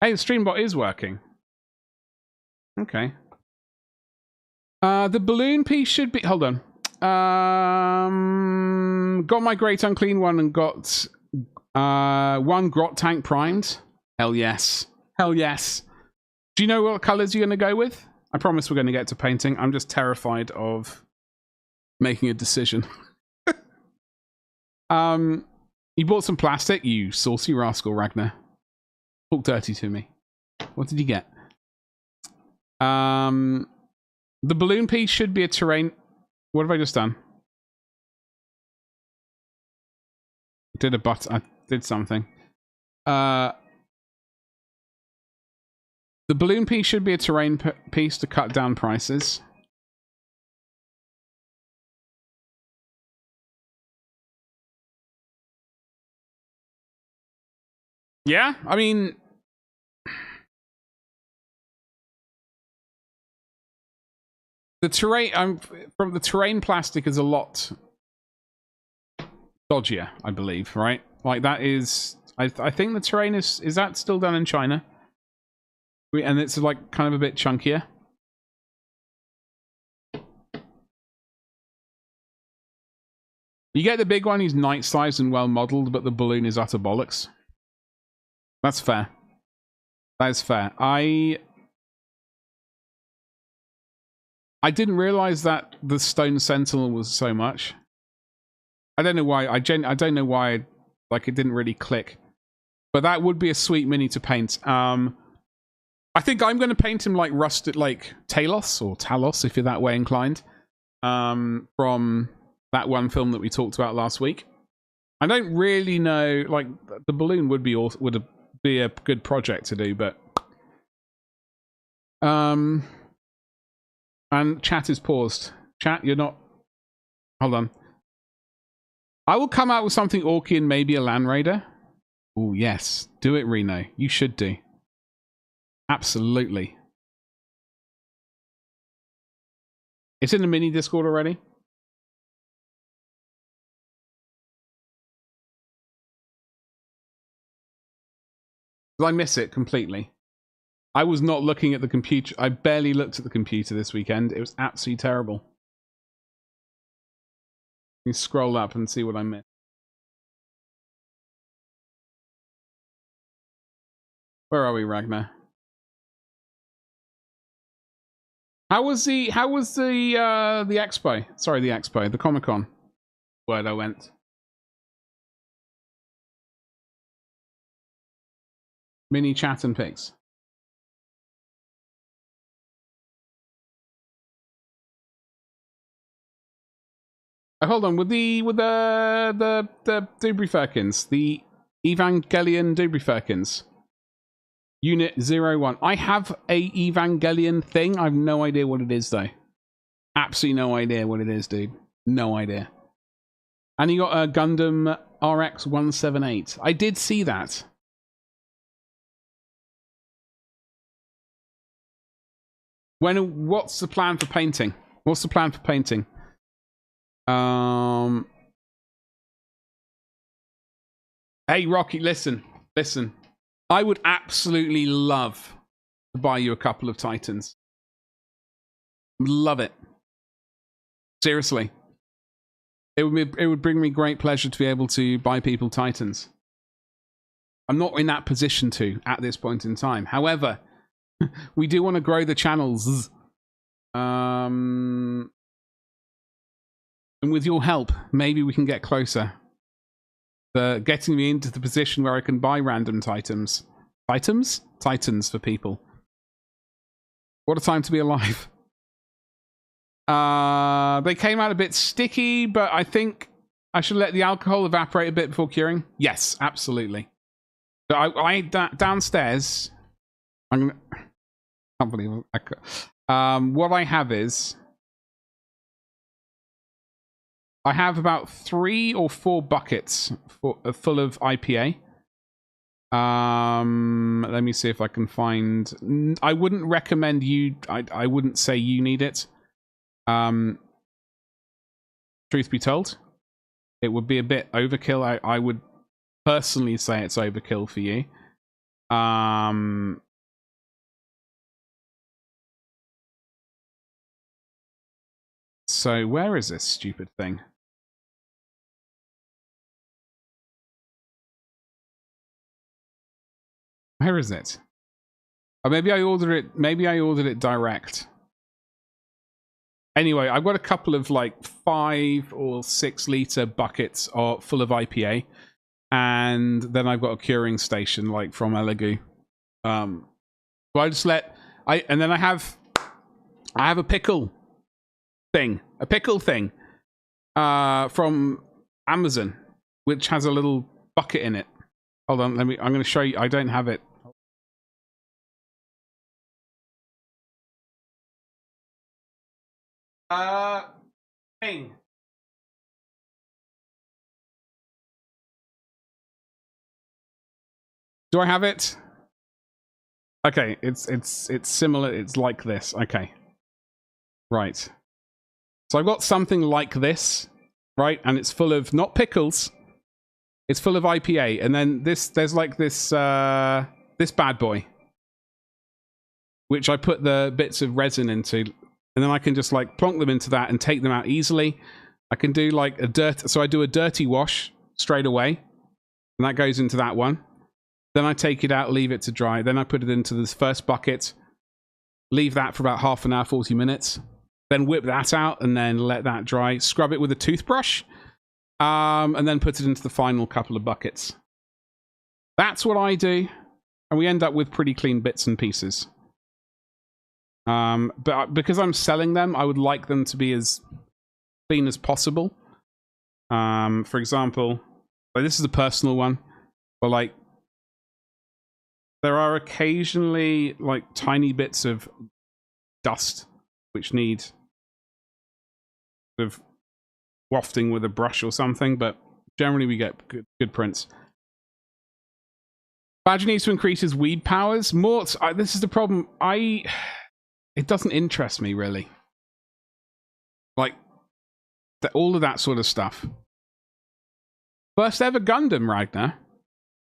Hey, the Streambot is working. Okay. The balloon piece should be... Hold on. Got my Great Unclean one and got one Grot Tank primed. Hell yes. Hell yes. Do you know what colors you're going to go with? I promise we're going to get to painting. I'm just terrified of making a decision. You bought some plastic, you saucy rascal, Ragnar. Talk dirty to me. What did you get? The balloon piece should be a terrain. What have I just done? I did something. The balloon piece should be a terrain piece to cut down prices. Yeah, I mean, the terrain. From the terrain plastic is a lot dodgier, I believe. Right? Like that is. I think the terrain is that still done in China? And it's like kind of a bit chunkier. You get the big one, he's night-sized and well-modeled, but the balloon is utter bollocks. That's fair. That is fair. I didn't realize that the Stone Sentinel was so much. I don't know why. I don't know why. Like, it didn't really click. But that would be a sweet mini to paint. I think I'm going to paint him like rusted, like Talos or Talos, if you're that way inclined. From that one film that we talked about last week. I don't really know. Like, the balloon would be a good project to do, but and chat is paused. Chat, you're not. Hold on. I will come out with something orky and maybe a Land Raider. Oh yes, do it, Reno. You should do. Absolutely. It's in the mini Discord already. I miss it completely. I was not looking at the computer. I barely looked at the computer this weekend. It was absolutely terrible. Let me scroll up and see what I missed. Where are we, Ragnar? How was the expo? Sorry, the expo, the Comic-Con. Word I went. Mini chat and pics. Hold on, with the Dubry Firkins, the Evangelion Dubry Firkins. Unit 01. I have a Evangelion thing. I have no idea what it is, though. Absolutely no idea what it is, dude. No idea. And you got a Gundam RX 178. I did see that. What's the plan for painting? What's the plan for painting? Hey, Rocky, listen. I would absolutely love to buy you a couple of Titans. Love it. Seriously. It would bring me great pleasure to be able to buy people Titans. I'm not in that position to at this point in time. However, we do want to grow the channels. And with your help, maybe we can get closer. Getting me into the position where I can buy random Titans. Titans for people. What a time to be alive. They came out a bit sticky, but I think I should let the alcohol evaporate a bit before curing. Yes, absolutely. So downstairs. I can't believe what I have is I have about 3 or 4 buckets full of IPA. Let me see if I can find. I wouldn't recommend you. I wouldn't say you need it. Truth be told, it would be a bit overkill. I would personally say it's overkill for you. So where is this stupid thing? Where is it? Or maybe I ordered it. Maybe I ordered it direct. Anyway, I've got a couple of like 5 or 6 liter buckets full of IPA, and then I've got a curing station like from Elegoo. So I just and then I have a pickle thing, from Amazon, which has a little bucket in it. Hold on, I'm going to show you. I don't have it. Thing. Do I have it? Okay, it's similar. It's like this. Okay. Right. So I've got something like this, right? And it's full of, not pickles, it's full of IPA. And then there's like this this bad boy, which I put the bits of resin into, and then I can just like plonk them into that and take them out easily. I can do like so I do a dirty wash straight away, and that goes into that one. Then I take it out, leave it to dry. Then I put it into this first bucket, leave that for about half an hour, 40 minutes. Then whip that out and then let that dry. Scrub it with a toothbrush, and then put it into the final couple of buckets. That's what I do, and we end up with pretty clean bits and pieces. But because I'm selling them, I would like them to be as clean as possible. For example, like this is a personal one, but like there are occasionally like tiny bits of dust which need sort of wafting with a brush or something, but generally we get good prints. Badger needs to increase his weed powers. Mort, this is the problem. It doesn't interest me really. Like all of that sort of stuff. First ever Gundam, Ragnar.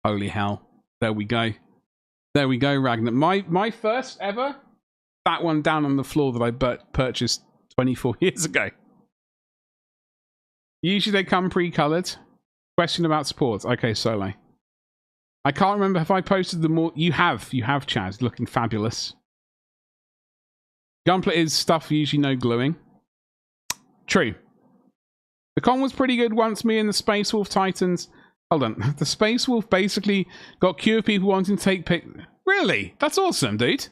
Holy hell! There we go. There we go, Ragnar. My first ever. That one down on the floor that I purchased 24 years ago. Usually they come pre-colored. Question about supports. Okay, Solo. I can't remember if I posted them more. You have, Chaz. Looking fabulous. Gunpla is stuff usually no gluing. True. The con was pretty good once me and the Space Wolf Titans... Hold on. The Space Wolf basically got queue of people wanting to take pic... Really? That's awesome, dude.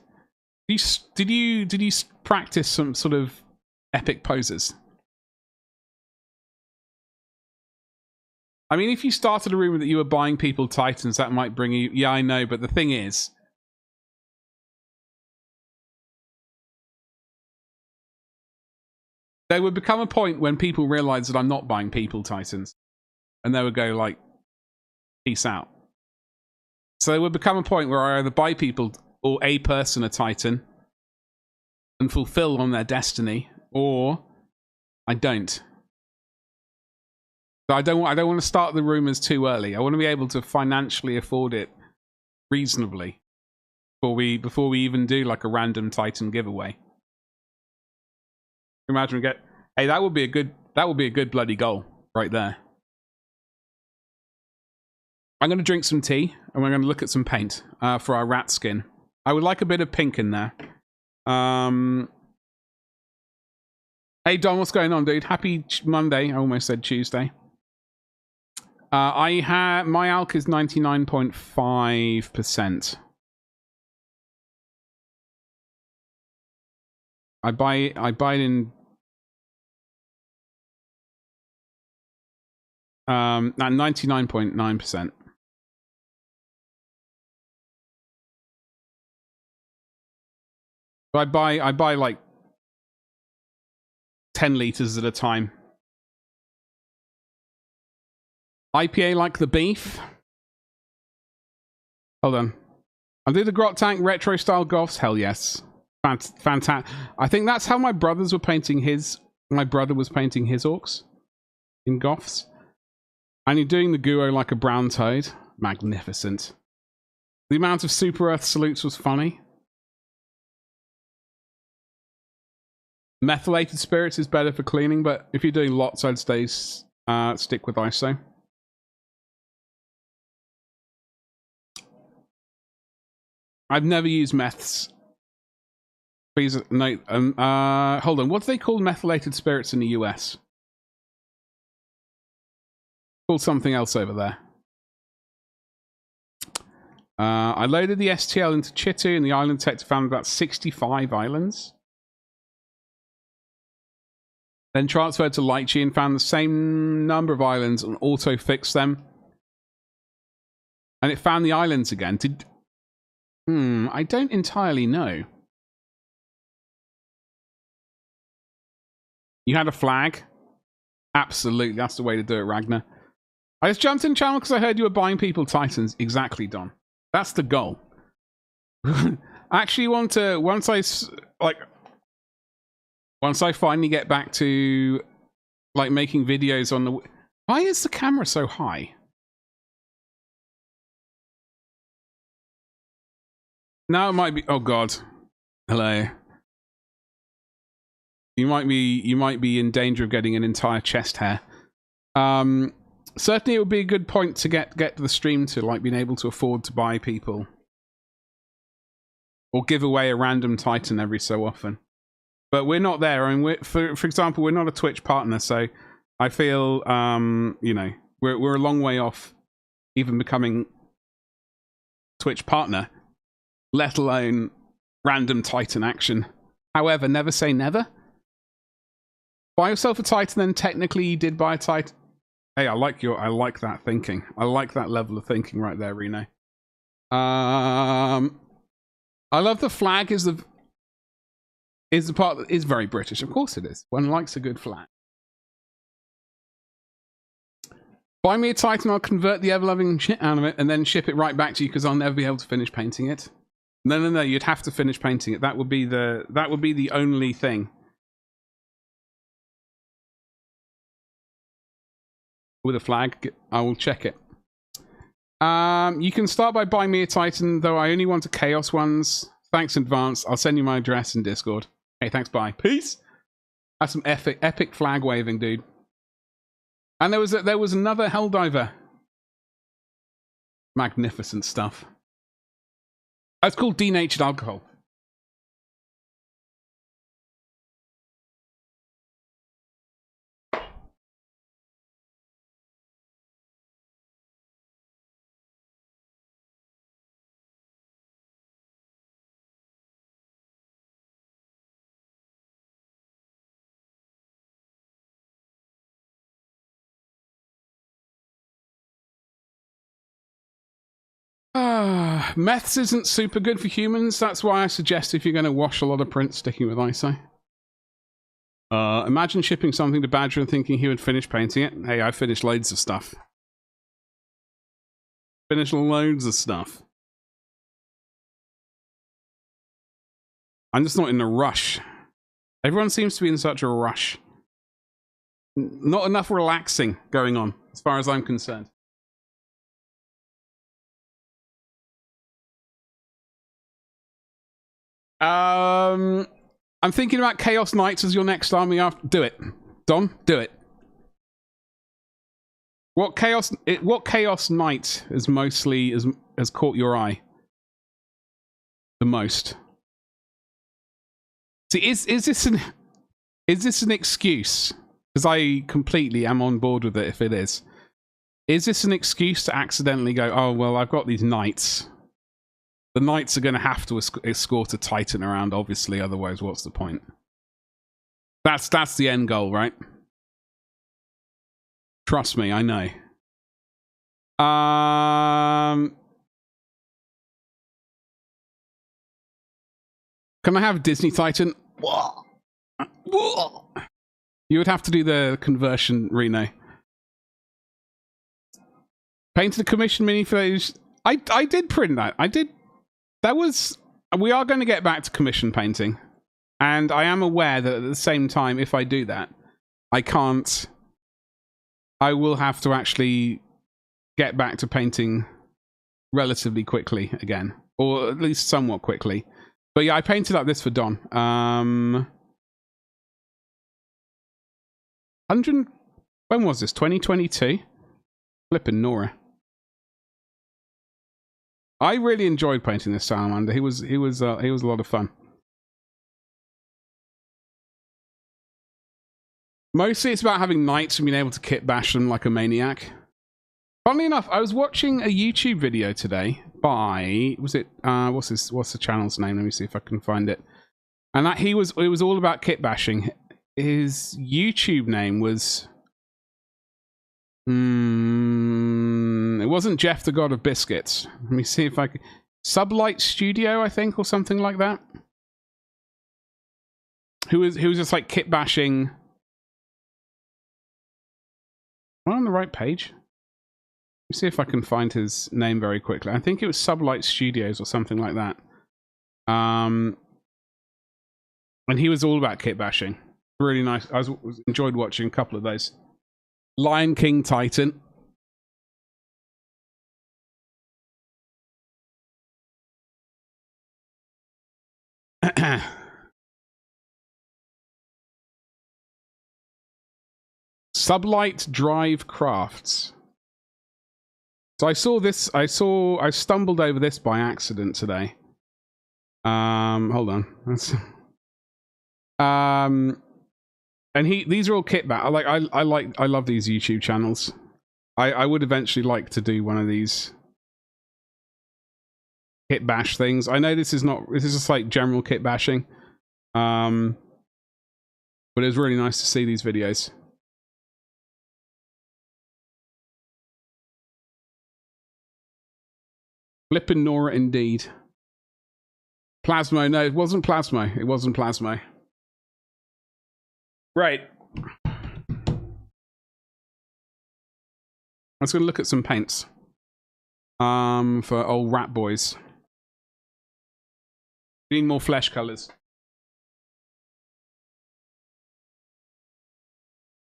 Did you practice some sort of epic poses? I mean, if you started a rumor that you were buying people Titans, that might bring you... Yeah, I know, but the thing is... There would become a point when people realize that I'm not buying people Titans. And they would go like, peace out. So there would become a point where I either buy people or a person a Titan and fulfill on their destiny, or I don't. So I don't want to start the rumors too early. I want to be able to financially afford it reasonably before we even do like a random Titan giveaway. Imagine we get, hey, that would be a good bloody goal right there. I'm going to drink some tea and we're going to look at some paint for our rat skin. I would like a bit of pink in there. Hey Don, what's going on, dude? Happy Monday. I almost said Tuesday. My alk is 99.5%. I buy it in 99.9%. I buy like 10 liters at a time. IPA like the beef. Hold on. I did the Grot Tank retro style goths. Hell yes. Fantastic. I think that's how my brothers were painting his. My brother was painting his orcs in goths. And you're doing the Guo like a brown toad. Magnificent. The amount of Super Earth salutes was funny. Methylated spirits is better for cleaning, but if you're doing lots, I'd stick with ISO. I've never used meths. Please note. Hold on. What do they call methylated spirits in the US? Called something else over there. I loaded the STL into Chitu, and the island detector found about 65 islands. Then transferred to Lychee and found the same number of islands and auto-fixed them. And it found the islands again. I don't entirely know. You had a flag? Absolutely, that's the way to do it, Ragnar. I just jumped in channel because I heard you were buying people Titans. Exactly, Don. That's the goal. I actually want to, once I finally get back to like making videos on the... Why is the camera so high? Now it might be... Oh God. Hello. You might be in danger of getting an entire chest hair. Certainly it would be a good point to get the stream to, like, being able to afford to buy people. Or give away a random Titan every so often. But we're not there. I mean, for example, we're not a Twitch partner, so I feel, you know, we're a long way off even becoming Twitch partner, let alone random Titan action. However, never say never. Buy yourself a Titan, then technically you did buy a Titan. Hey, I like that thinking. I like that level of thinking right there, Reno. I love the flag is the part that is very British. Of course it is. One likes a good flag. Buy me a Titan, I'll convert the ever-loving shit out of it and then ship it right back to you because I'll never be able to finish painting it. No, you'd have to finish painting it. That would be the only thing. With a flag, I will check it. You can start by buying me a Titan, though I only want the Chaos ones. Thanks in advance. I'll send you my address in Discord. Hey, thanks, bye. Peace! That's some epic flag waving, dude. And there was another Helldiver. Magnificent stuff. It's called denatured alcohol. Meths isn't super good for humans. That's why I suggest if you're going to wash a lot of prints, sticking with ISO. Imagine shipping something to Badger and thinking he would finish painting it. Hey, I finished loads of stuff. Finished loads of stuff. I'm just not in a rush. Everyone seems to be in such a rush. Not enough relaxing going on, as far as I'm concerned. I'm thinking about Chaos Knights as your next army after. Do it. Don, do it. What Chaos Knight has mostly has caught your eye the most? See, is this an excuse? Because I completely am on board with it if it is. Is this an excuse to accidentally go, oh, well, I've got these knights. The knights are going to have to escort a Titan around, obviously, otherwise what's the point? That's the end goal, right? Trust me, I know. Can I have a Disney Titan? You would have to do the conversion, Reno. Painted a commission mini for those. I did print that. I did. That was. We are going to get back to commission painting, and I am aware that at the same time, if I do that, I can't. I will have to actually get back to painting relatively quickly again, or at least somewhat quickly. But yeah, I painted up this for Don. 100. When was this? 2022. Flippin' Nora. I really enjoyed painting this salamander. He was a lot of fun. Mostly it's about having knights and being able to kit bash them like a maniac. Funnily enough, I was watching a YouTube video today by, was it, what's the channel's name? Let me see if I can find it. And that it was all about kit bashing. His YouTube name was, it wasn't Jeff the God of Biscuits. Let me see if I can, Sublight Studio, I think, or something like that. Who was just like kit bashing. Am I on the right page? See if I can find his name very quickly. I think it was Sublight Studios or something like that. And he was all about kit bashing. Really nice. I enjoyed watching a couple of those. Lion King Titan. Sublight Drive Crafts. So I saw this. I stumbled over this by accident today. Hold on. And these are all kit bash. I love these YouTube channels. I would eventually like to do one of these kit bash things. I know this is just like general kit bashing. But it was really nice to see these videos. Flippin' Nora indeed. Plasmo, no, it wasn't Plasmo. It wasn't Plasmo. Right. Let's go look at some paints. For old rat boys. Need more flesh colors.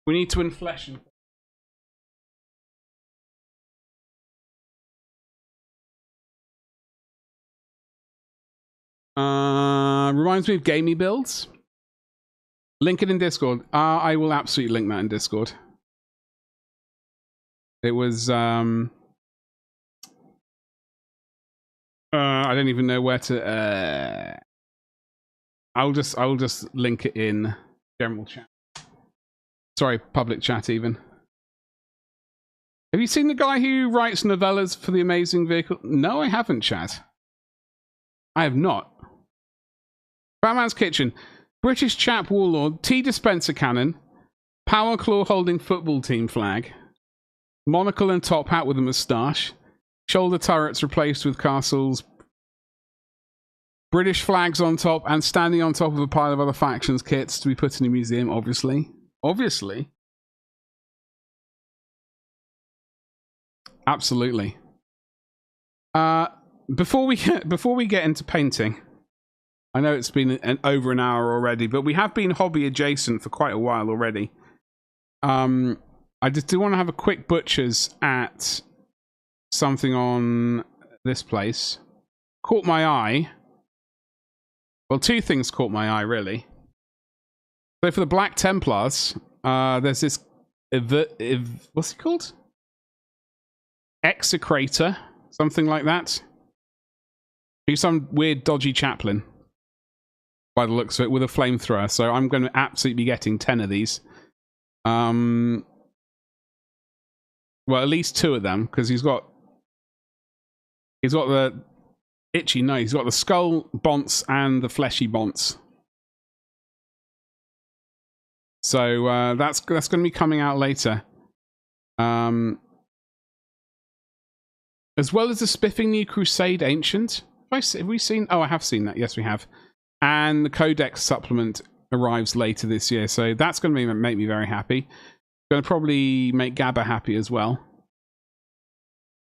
We need to inflesh. Reminds me of gamey builds. Link it in Discord. I will absolutely link that in Discord. It was I don't even know where to I'll just link it in general chat. Sorry, public chat even. Have you seen the guy who writes novellas for the Amazing Vehicle? No, I haven't, chat. I have not. Batman's Kitchen. British chap warlord. Tea dispenser cannon. Power claw holding football team flag. Monocle and top hat with a moustache. Shoulder turrets replaced with castles. British flags on top and standing on top of a pile of other factions kits to be put in a museum, obviously. Obviously. Absolutely. Before we get into painting, I know it's been over an hour already, but we have been hobby adjacent for quite a while already. I just do want to have a quick butcher's at something on this place. Caught my eye. Well, two things caught my eye, really. So for the Black Templars, there's this... what's it called? Execrator. Something like that. He's some weird, dodgy chaplain. By the looks of it, with a flamethrower. So I'm going to absolutely be getting 10 of these. Well, at least 2 of them, because he's got the itchy nose. He's got the skull bonts and the fleshy bonts. So that's going to be coming out later. As well as the spiffing new Crusade Ancient. Have we seen? Oh, I have seen that. Yes, we have. And the Codex supplement arrives later this year, so that's going to make me very happy. Going to probably make Gabba happy as well.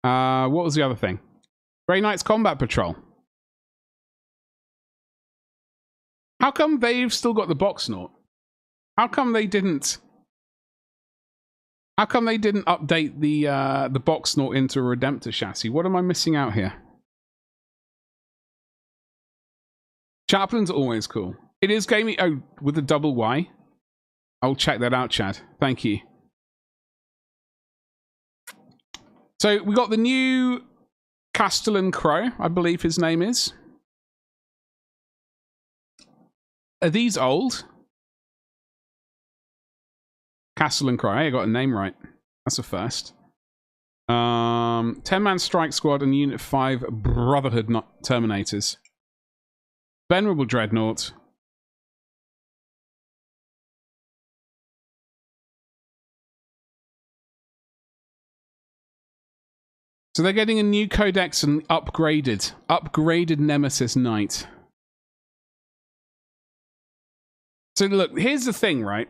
What was the other thing? Grey Knights Combat Patrol. How come they've still got the box knot? How come they didn't? How come they didn't update the box knot into a Redemptor chassis? What am I missing out here? Chaplain's always cool. It is gamey. Oh, with a double Y. I'll check that out, Chad. Thank you. So we got the new Castellan Crow, I believe his name is. Are these old? Castellan Crow. I got a name right. That's a first. 10-man strike squad and Unit 5 Brotherhood Terminators. Venerable Dreadnought. So they're getting a new codex and upgraded Nemesis Knight. So look, here's the thing, right?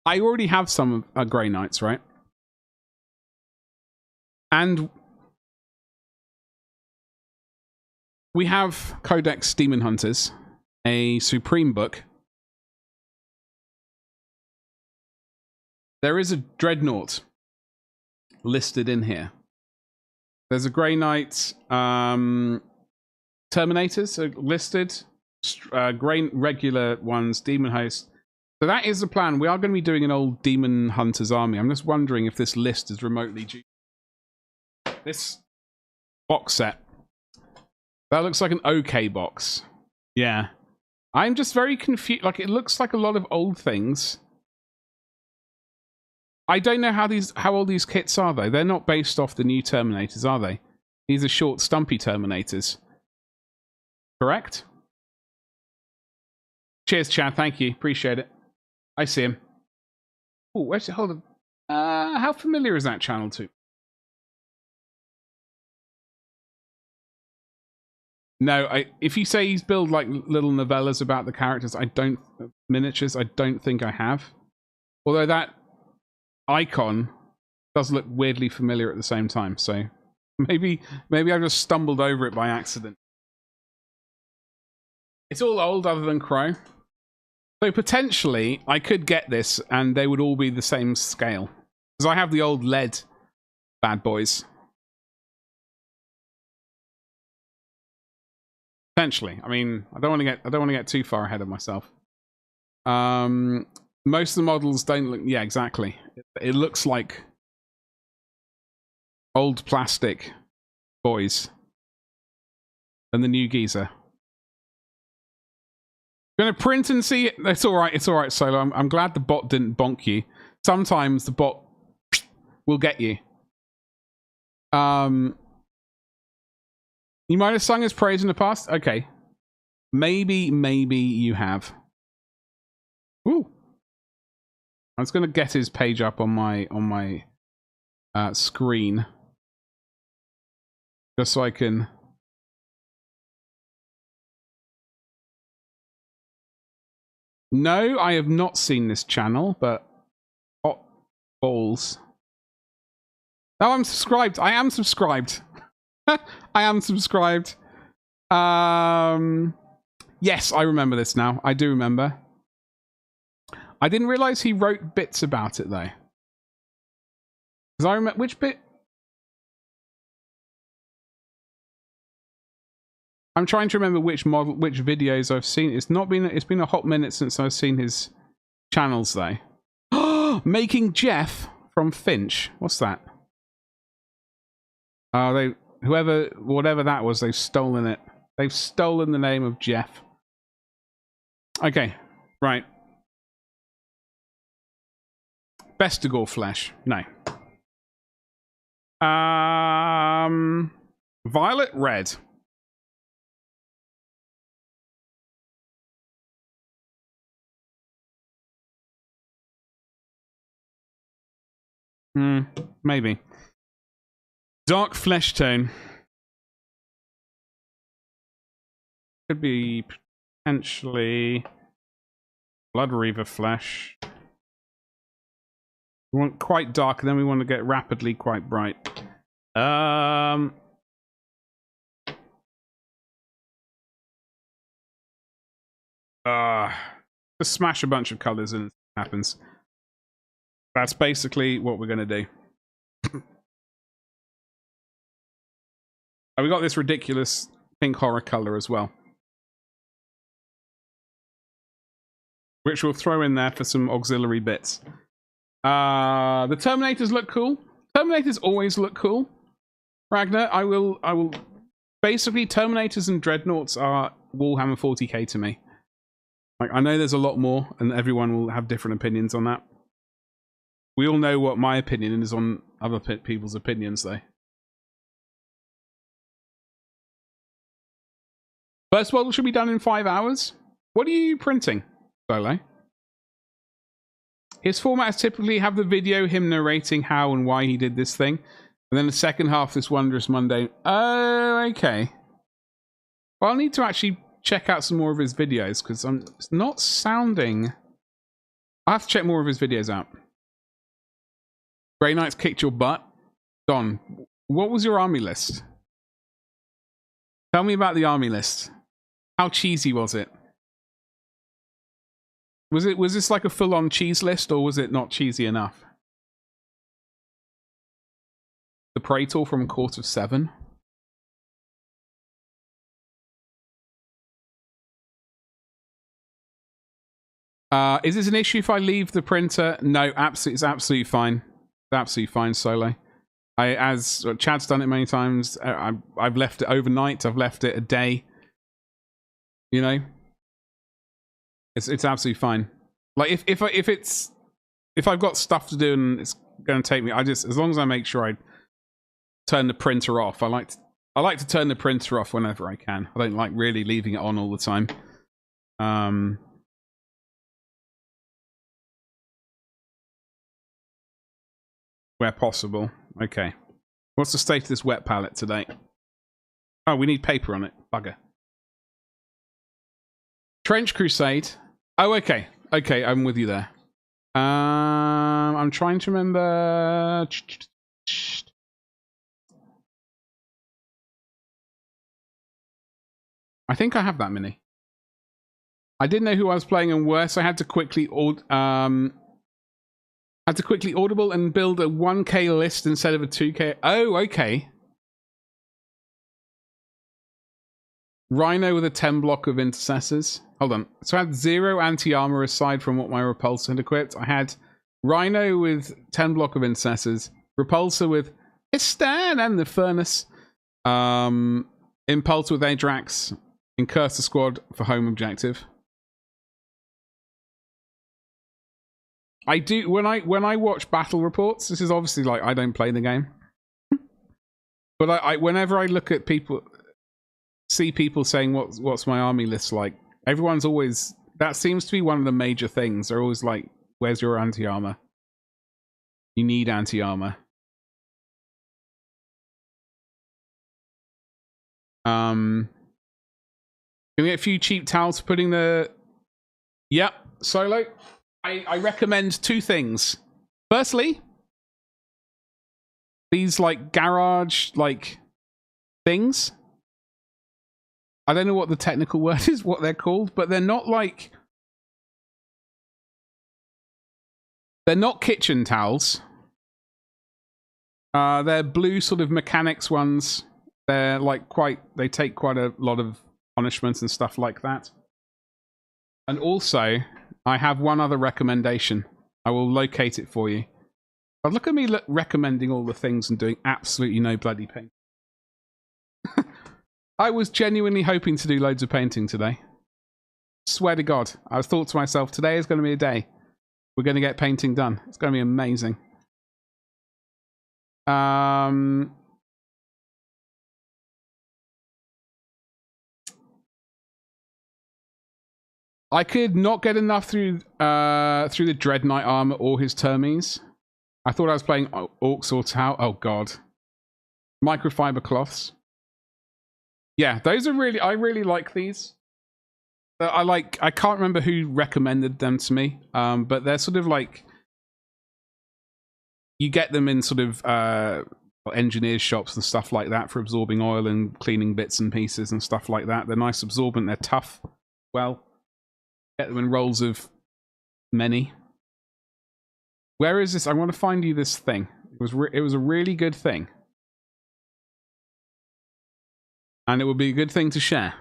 I already have some Grey Knights, right? And we have Codex Demon Hunters, a Supreme book. There is a Dreadnought listed in here. There's a Grey Knight, Terminators are listed, Grey regular ones, Demon Host. So that is the plan. We are going to be doing an old Demon Hunters army. I'm just wondering if this list is remotely due. This box set. That looks like an okay box. Yeah. I'm just very confused. Like, it looks like a lot of old things. I don't know how old these kits are, though. They're not based off the new Terminators, are they? These are short, stumpy Terminators. Correct? Cheers, Chad. Thank you. Appreciate it. I see him. Oh, where's it? Hold on. How familiar is that channel to? No, if you say he's built like little novellas about the characters, miniatures, I don't think I have. Although that icon does look weirdly familiar at the same time, so maybe I just stumbled over it by accident. It's all old other than Crow. So potentially I could get this and they would all be the same scale. Because I have the old lead bad boys. Potentially. I mean, I don't want to get too far ahead of myself. Most of the models don't look... Yeah, exactly. It looks like old plastic boys. And the new geezer. Gonna print and see it. It's all right. It's all right, Solo. I'm glad the bot didn't bonk you. Sometimes the bot will get you. You might have sung his praise in the past. Okay, maybe you have. Ooh, I was gonna get his page up on my screen just so I can. No, I have not seen this channel, but hot balls. Oh, I'm subscribed. I am subscribed. I am subscribed. Yes, I remember this now. I do remember. I didn't realize he wrote bits about it though. Because I remember which bit. I'm trying to remember which videos I've seen. It's been a hot minute since I've seen his channels though. Making Jeff from Finch. What's that? Whatever that was, they've stolen it. They've stolen the name of Jeff. Okay, right. Bestigor flesh. No. Violet red. Maybe. Dark flesh tone. Could be potentially Blood Reaver flesh. We want quite dark, and then we want to get rapidly quite bright. Just smash a bunch of colors and it happens. That's basically what we're going to do. We got this ridiculous pink horror color as well, which we'll throw in there for some auxiliary bits. The Terminators look cool. Terminators always look cool. Ragnar, I will. Basically, Terminators and Dreadnoughts are Warhammer 40k to me. Like, I know there's a lot more, and everyone will have different opinions on that. We all know what my opinion is on other people's opinions, though. First model should be done in 5 hours. What are you printing, Solo? His formats typically have the video, him narrating how and why he did this thing, and then the second half, this wondrous mundane. Oh, okay. Well, I'll need to actually check out some more of his videos because it's not sounding. I have to check more of his videos out. Grey Knights kicked your butt, Don. What was your army list? Tell me about the army list. How cheesy was it? Was this like a full-on cheese list, or was it not cheesy enough? The Praetor from Court of Seven. Is this an issue if I leave the printer? No, it's absolutely fine. It's absolutely fine, Solo. As Chad's done it many times, I've left it overnight. I've left it a day. You know, it's absolutely fine. Like if I've got stuff to do and it's going to take me, as long as I make sure I turn the printer off. I like to turn the printer off whenever I can. I don't like really leaving it on all the time. Where possible. Okay. What's the state of this wet palette today? Oh, we need paper on it. Bugger. Trench Crusade. Oh, okay. Okay, I'm with you there. I'm trying to remember. I think I have that many. I didn't know who I was playing and where, so I had to quickly audible and build a 1k list instead of a 2k. Oh, okay. Rhino with a 10 block of intercessors. Hold on. So I had 0 anti-armor aside from what my repulsor had equipped. I had Rhino with 10 block of intercessors. Repulsor with Istan and the Furnace. Impulse with Adrax. Incurse the squad for home objective. I do when I watch battle reports. This is obviously like I don't play the game, but I whenever I look at people, see people saying what's my army list like. Everyone's always, that seems to be one of the major things. They're always like, "Where's your anti-armor? You need anti-armor." Can we get a few cheap towels for putting the? Yep, Solo. I recommend 2 things. Firstly, these like garage like things. I don't know what the technical word is, what they're called, but they're not like, they're not kitchen towels. They're blue sort of mechanics ones. They're like they take quite a lot of punishments and stuff like that. And also, I have one other recommendation. I will locate it for you. But look at me recommending all the things and doing absolutely no bloody paint. I was genuinely hoping to do loads of painting today. Swear to God. I thought to myself, today is going to be a day. We're going to get painting done. It's going to be amazing. I could not get enough through the Dread Knight armor or his Termes. I thought I was playing Orcs or Tau. Oh God. Microfiber cloths. Yeah, those are really, I really like these. I can't remember who recommended them to me, but they're sort of like, you get them in sort of engineers shops and stuff like that for absorbing oil and cleaning bits and pieces and stuff like that. They're nice absorbent, they're tough. Well, get them in rolls of many. Where is this? I want to find you this thing. It was a really good thing. And it would be a good thing to share.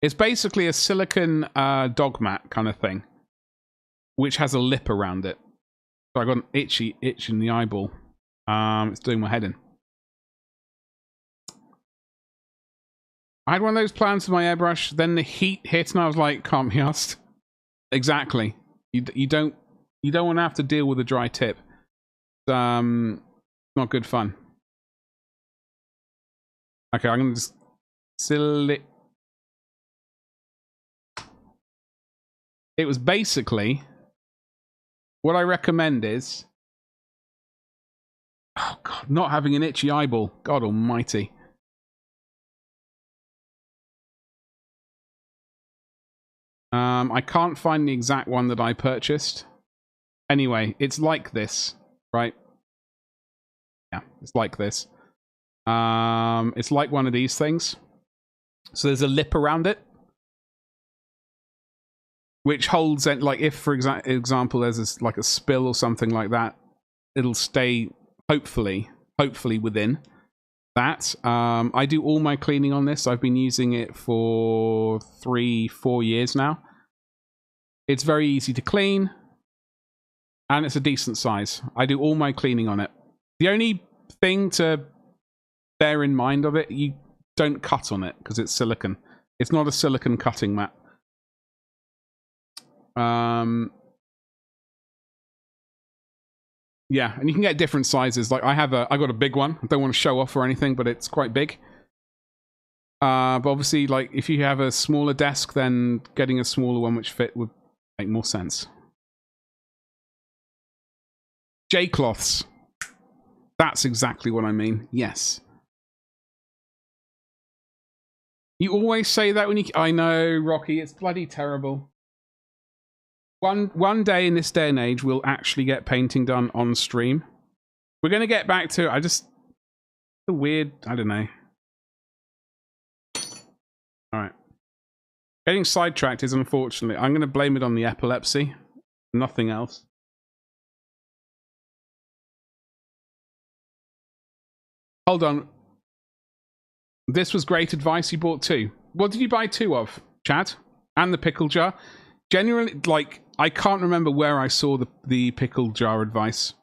It's basically a silicon dog mat kind of thing, which has a lip around it. So I got an itch in the eyeball. It's doing my head in. I had one of those plans for my airbrush, then the heat hit and I was like, can't be asked. Exactly. You don't want to have to deal with a dry tip. It's not good fun. Okay, I'm gonna just silly. It was basically what I recommend is, oh God, not having an itchy eyeball. God almighty. I can't find the exact one that I purchased. Anyway, it's like this, right? Yeah, it's like this. It's like one of these things. So there's a lip around it, which holds it, like if, for example, there's like a spill or something like that, it'll stay, hopefully within that. I do all my cleaning on this. I've been using it for 3-4 years now. It's very easy to clean, and it's a decent size. I do all my cleaning on it. The only thing to bear in mind of it, you don't cut on it because it's silicone. It's not a silicone cutting mat. Yeah, and you can get different sizes. Like I got a big one. I don't want to show off or anything, but it's quite big. But obviously, like if you have a smaller desk, then getting a smaller one which fit would make more sense. J-cloths. That's exactly what I mean. Yes. You always say that when you... I know, Rocky. It's bloody terrible. One day in this day and age, we'll actually get painting done on stream. We're going to get back to... I just... The weird... I don't know. Alright. Getting sidetracked is unfortunately... I'm going to blame it on the epilepsy. Nothing else. Hold on. This was great advice. You bought 2. What did you buy 2 of, Chad? And the pickle jar? Genuinely, like, I can't remember where I saw the pickle jar advice.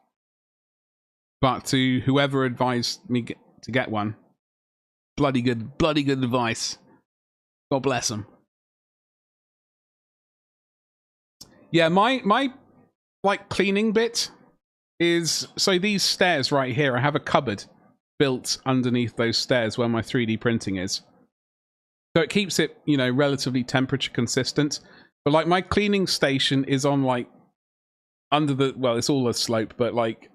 But to whoever advised me to get one, bloody good advice. God bless them. Yeah, my like cleaning bit is, so these stairs right here, I have a cupboard built underneath those stairs where my 3D printing is. So it keeps it, you know, relatively temperature consistent. But like my cleaning station is on like under the, well, it's all a slope, but like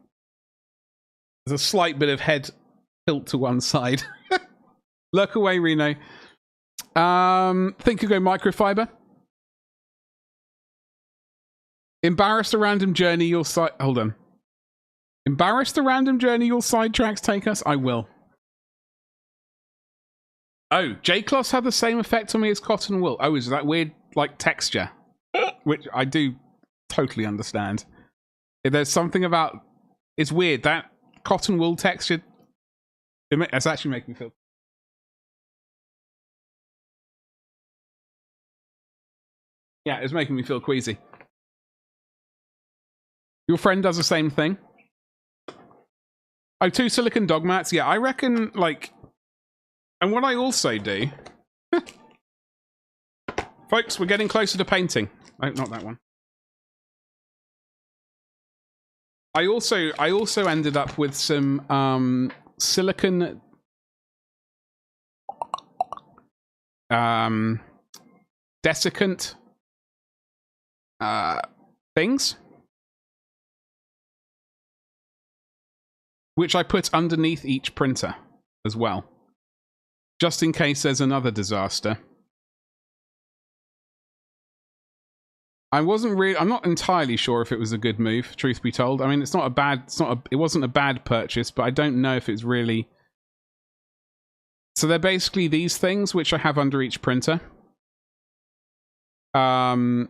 there's a slight bit of head tilt to one side. Look away, Reno. Think you go microfiber. Embarrassed a random journey you'll hold on. Embarrassed a random journey you'll sidetracks take us? I will. Oh, J-cloths have the same effect on me as cotton wool. Oh, is that weird, like, texture? Which I do totally understand. If there's something about... It's weird, that cotton wool texture... It's actually making me feel... Yeah, it's making me feel queasy. Your friend does the same thing? Oh, 2 silicone dog mats? Yeah, I reckon, like... And what I also do... Folks, we're getting closer to painting. Oh, not that one. I also ended up with some silicone desiccant things, which I put underneath each printer as well, just in case there's another disaster. I'm not entirely sure if it was a good move, truth be told. I mean, it wasn't a bad purchase, but I don't know if it's really... So they're basically these things, which I have under each printer. Oh,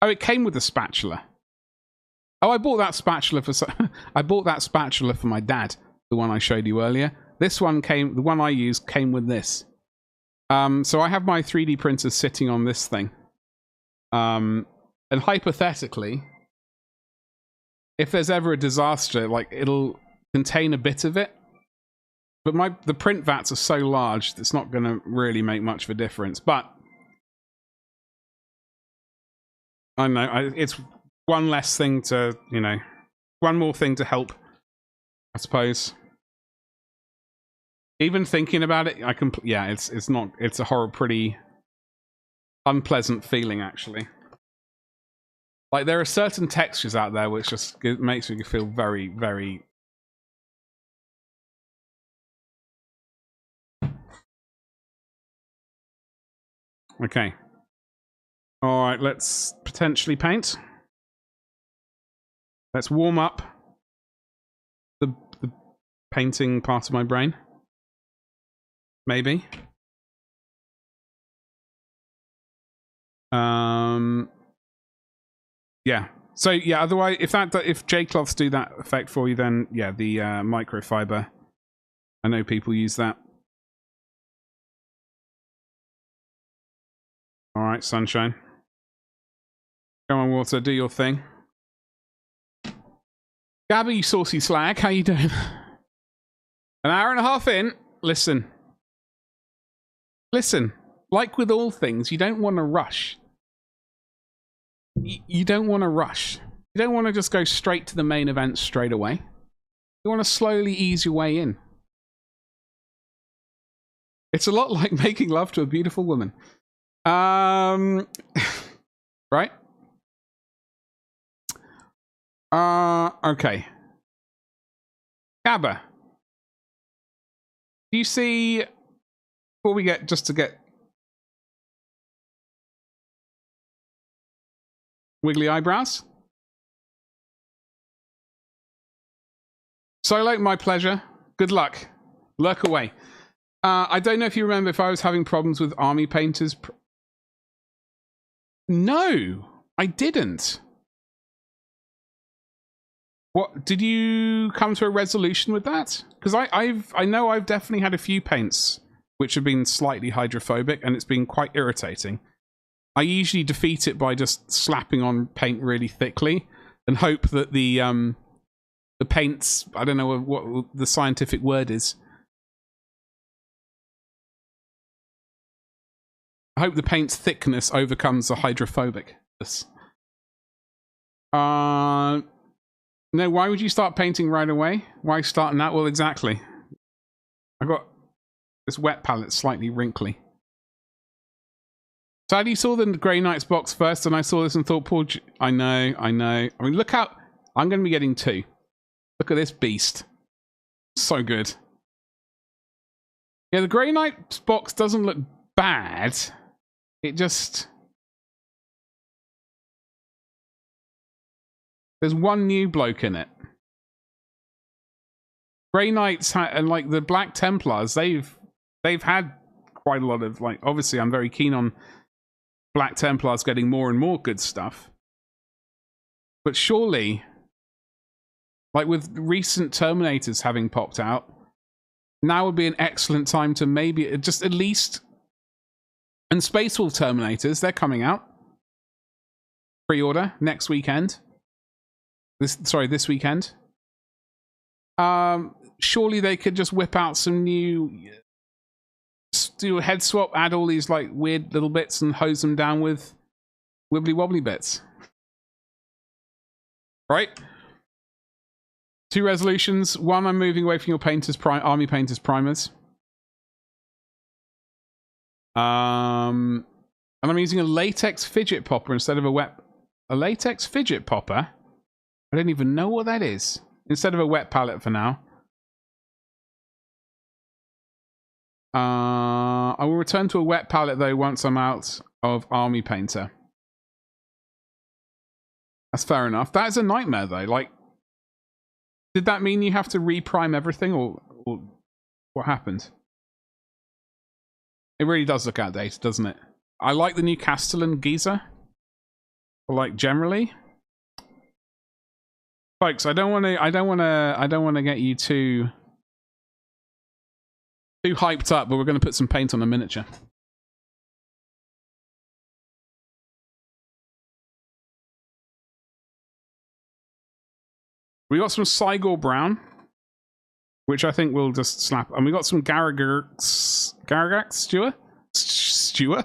it came with a spatula. Oh, I bought that spatula for... I bought that spatula for my dad, the one I showed you earlier. This one came... The one I used came with this. So I have my 3D printer sitting on this thing. And hypothetically, if there's ever a disaster, like, it'll contain a bit of it. But the print vats are so large, it's not going to really make much of a difference. But I don't know, it's one less thing to, you know, one more thing to help, I suppose. Even thinking about it, yeah, it's a horrible, pretty unpleasant feeling, actually. Like, there are certain textures out there which just it makes me feel very, very... Okay. Alright, let's potentially paint. Let's warm up. painting part of my brain. Maybe. Yeah. So yeah, otherwise, if J-cloths do that effect for you, then yeah, the microfiber. I know people use that. All right, sunshine. Come on, water, do your thing. Gabby, you saucy slag, how you doing? An hour and a half in. Listen. Like with all things, you don't want to rush. You don't want to rush. You don't want to just go straight to the main event straight away. You want to slowly ease your way in. It's a lot like making love to a beautiful woman. Right? Okay. Gabba. Do you see... Before we get... Just to get... Wiggly eyebrows? Solo, my pleasure. Good luck. Lurk away. I don't know if you remember if I was having problems with army painters. No, I didn't. What, did you come to a resolution with that? Because I know I've definitely had a few paints which have been slightly hydrophobic, and it's been quite irritating. I usually defeat it by just slapping on paint really thickly and hope that the paints, I don't know what the scientific word is. I hope the paint's thickness overcomes the hydrophobicness. No, why would you start painting right away? Why start that? Well, exactly. I got this wet palette slightly wrinkly. Sadly, you saw the Grey Knights box first, and I saw this and thought, poor... I know. I mean, look out. I'm going to be getting 2. Look at this beast. So good. Yeah, the Grey Knights box doesn't look bad. It just... There's one new bloke in it. Grey Knights and like the Black Templars, they've had quite a lot of, like, obviously I'm very keen on Black Templars getting more and more good stuff. But surely, like with recent Terminators having popped out, now would be an excellent time to maybe just at least... And Space Wolf Terminators, they're coming out. Pre-order next weekend. This weekend. Surely they could just whip out some new... Do a head swap, add all these like weird little bits and hose them down with wibbly wobbly bits. Right? 2 resolutions. 1, I'm moving away from your army painters primers. And I'm using a latex fidget popper instead of a latex fidget popper? I don't even know what that is. Instead of a wet palette for now. I will return to a wet palette though once I'm out of Army Painter. That's fair enough. That is a nightmare though. Like, did that mean you have to reprime everything, or what happened? It really does look outdated, doesn't it? I like the new Castellan Giza. Or like generally. Folks, I don't want to get you too hyped up, but we're going to put some paint on a miniature. We got some Cygor Brown, which I think we'll just slap. And we got some Garagax Stewer.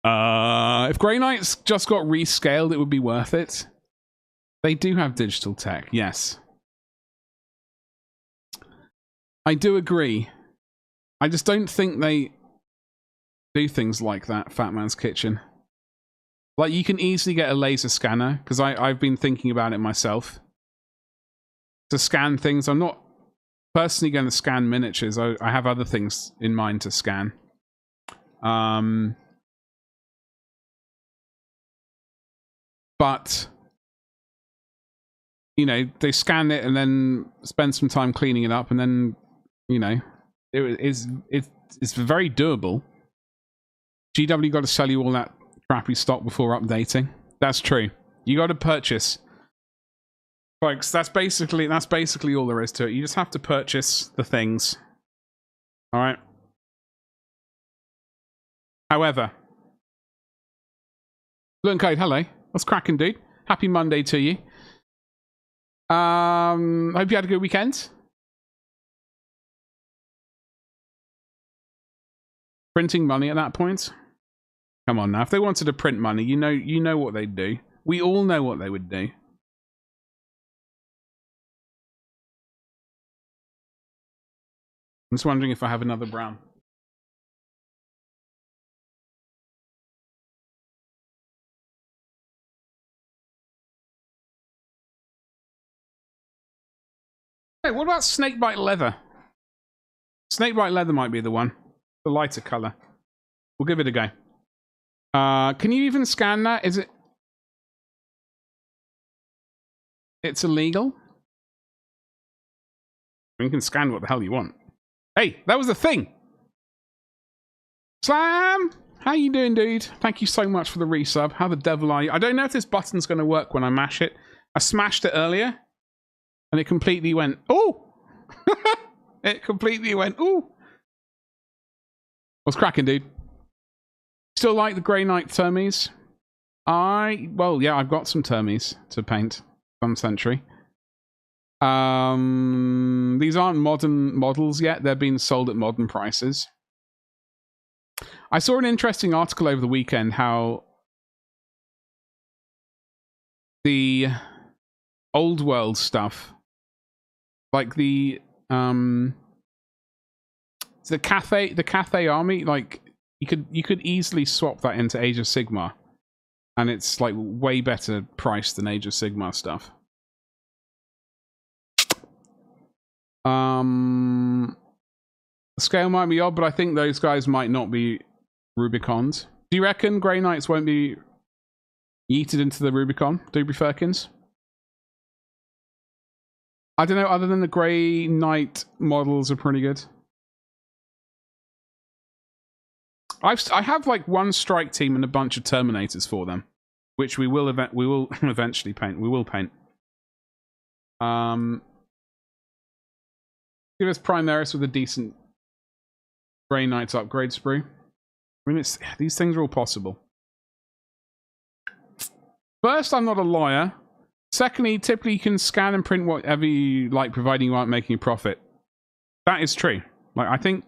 If Grey Knights just got rescaled, it would be worth it. They do have digital tech, yes. I do agree. I just don't think they do things like that, Fat Man's Kitchen. Like, you can easily get a laser scanner, because I've been thinking about it myself. To scan things. I'm not personally going to scan miniatures. I have other things in mind to scan. But you know, they scan it and then spend some time cleaning it up, and then, you know, it's very doable. GW got to sell you all that crappy stock before updating. That's true. You got to purchase, folks. That's basically all there is to it. You just have to purchase the things. All right. However, Learn Code, hello. What's cracking, dude? Happy Monday to you. Hope you had a good weekend. Printing money at that point. Come on now. If they wanted to print money, you know what they'd do. We all know what they would do. I'm just wondering if I have another brown. Hey, what about snakebite leather? Snakebite leather might be the one. The lighter color. We'll give it a go. Can you even scan that? Is it? It's illegal? You can scan what the hell you want. Hey, that was a thing! Slam! How you doing, dude? Thank you so much for the resub. How the devil are you? I don't know if this button's going to work when I mash it. I smashed it earlier, and it completely went, ooh! It completely went, ooh! What's cracking, dude? Still like the Grey Knight Termes? Well, yeah, I've got some Termes to paint. Some Century. These aren't modern models yet. They're being sold at modern prices. I saw an interesting article over the weekend how the old world stuff, like the Cathay army, like you could easily swap that into Age of Sigmar, and it's like way better priced than Age of Sigmar stuff. The scale might be odd, but I think those guys might not be Rubicons. Do you reckon Grey Knights won't be yeeted into the Rubicon, Doobie Firkins? I don't know, other than the Grey Knight models are pretty good. I have like one strike team and a bunch of Terminators for them, which we will eventually paint. We will paint. Give us Primaris with a decent Grey Knights upgrade sprue. I mean, these things are all possible. First, I'm not a lawyer. Secondly, typically you can scan and print whatever you like, providing you aren't making a profit. That is true. Like, I think,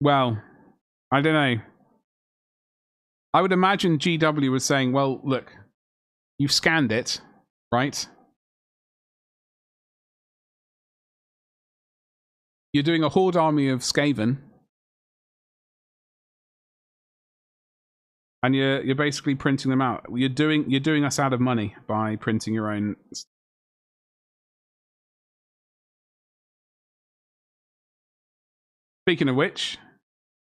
well, I don't know. I would imagine GW was saying, well, look, you've scanned it, right? You're doing a horde army of Skaven. And you're basically printing them out. You're doing us out of money by printing your own. Speaking of which,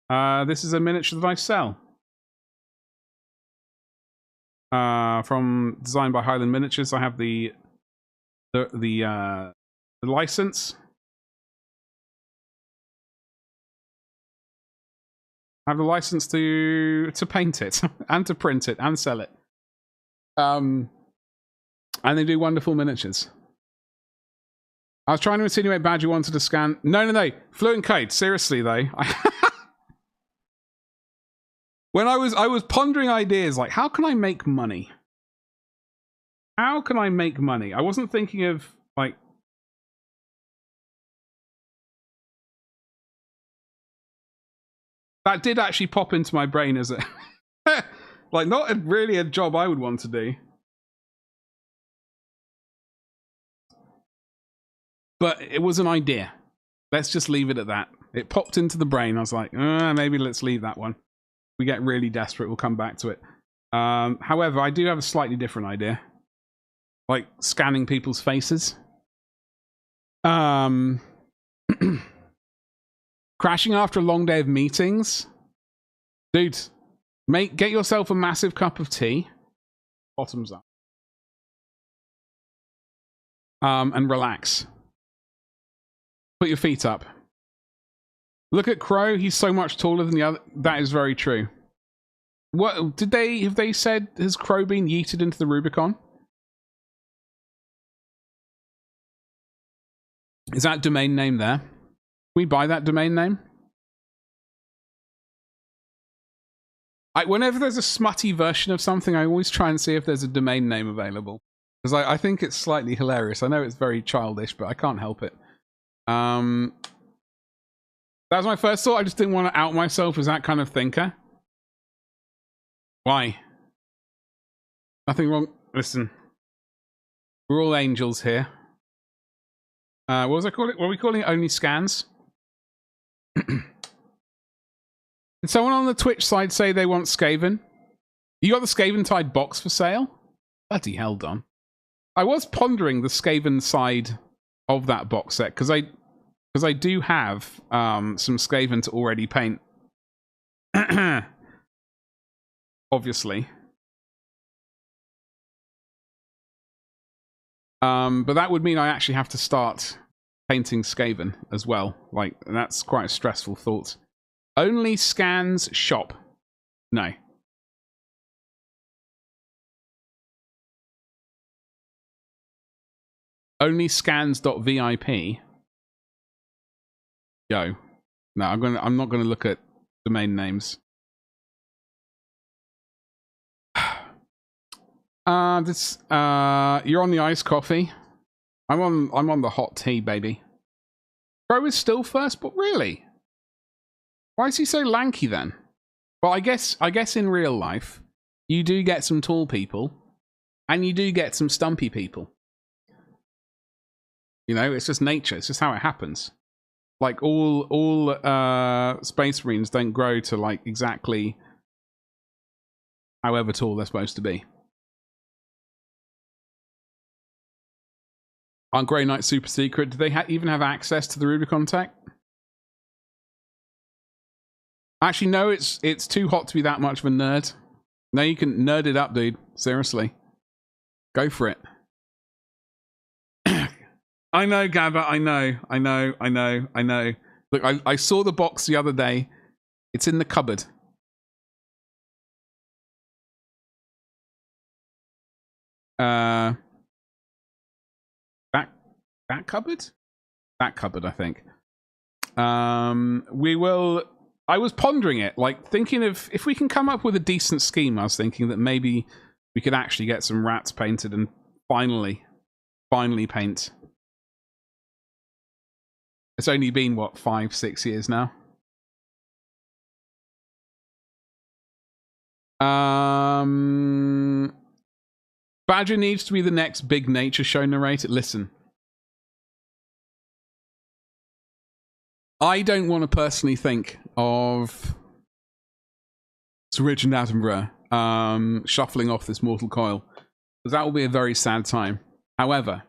this is a miniature that I sell. From designed by Highland Miniatures. I have the license. I have the license to paint it and to print it and sell it. And they do wonderful miniatures. I was trying to insinuate Badger wanted to scan. No. Fluent Code. Seriously though. When I was pondering ideas like, how can I make money? How can I make money? I wasn't thinking of like. That did actually pop into my brain as a like not really a job I would want to do. But it was an idea. Let's just leave it at that. It popped into the brain. I was like, maybe let's leave that one. We get really desperate, we'll come back to it. However, I do have a slightly different idea. Like scanning people's faces. Crashing after a long day of meetings. Dude, get yourself a massive cup of tea. Bottoms up. and relax. Put your feet up. Look at Crow. He's so much taller than the other. That is very true. What have they said? Has Crow been yeeted into the Rubicon? Is that domain name there? Can we buy that domain name? Whenever there's a smutty version of something, I always try and see if there's a domain name available. Because I think it's slightly hilarious. I know it's very childish, but I can't help it. That was my first thought. I just didn't want to out myself as that kind of thinker. Why? Nothing wrong. Listen. We're all angels here. What was I calling it? What are we calling it? Only scans? Did someone on the Twitch side say they want Skaven? You got the Skaven tide box for sale? Bloody hell, Don. I was pondering the Skaven side of that box set because I do have some Skaven to already paint. Obviously. But that would mean I actually have to start painting Skaven as well. Like, and that's quite a stressful thought. Only scans shop. No. Only scans.vip. Yo. No, I'm not gonna look at domain names. You're on the iced coffee. I'm on the hot tea, baby. Bro is still first, but really? Why is he so lanky then? Well, I guess in real life, you do get some tall people, and you do get some stumpy people. You know, it's just nature. It's just how it happens. Like all Space Marines don't grow to like exactly however tall they're supposed to be. Aren't Grey Knights super secret? Do they even have access to the Rubicon tech? Actually, no, it's too hot to be that much of a nerd. No, you can nerd it up, dude. Seriously. Go for it. I know, Gabba, I know. Look, I saw the box the other day. It's in the cupboard. That cupboard? That cupboard, I think. We will... I was pondering it, like thinking of if we can come up with a decent scheme. I was thinking that maybe we could actually get some rats painted and finally paint. It's only been, what, 5-6 years now? Badger needs to be the next big nature show narrator. Listen. I don't want to personally think of Sir Richard Attenborough shuffling off this mortal coil, because that will be a very sad time. However,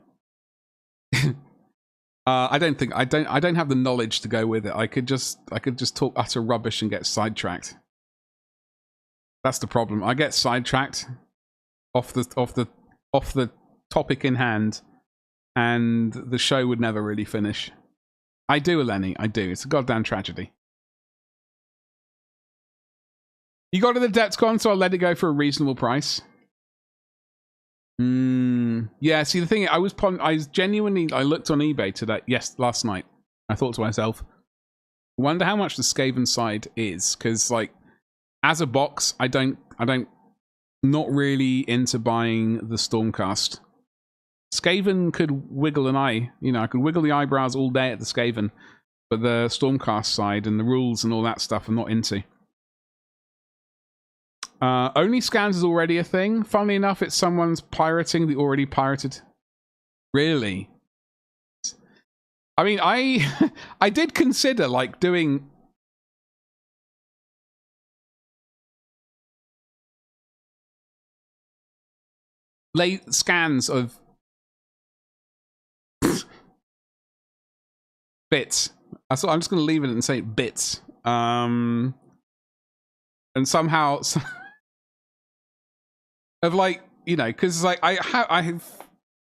I don't have the knowledge to go with it. I could just talk utter rubbish and get sidetracked. That's the problem. I get sidetracked off the topic in hand, and the show would never really finish. I do, Eleni. I do. It's a goddamn tragedy. You got to the Depthcon, so I'll let it go for a reasonable price. Yeah, see, the thing, I looked on eBay today, last night. I thought to myself, I wonder how much the Skaven side is, because, like, as a box, not really into buying the Stormcast. Skaven could wiggle an eye. You know, I could wiggle the eyebrows all day at the Skaven, but the Stormcast side and the rules and all that stuff I'm not into. Only scans is already a thing. Funnily enough, it's someone's pirating the already pirated. Really? I mean, I did consider, like, doing... late scans of bits. I'm just going to leave it and say bits. And somehow of, like, you know, because, like, I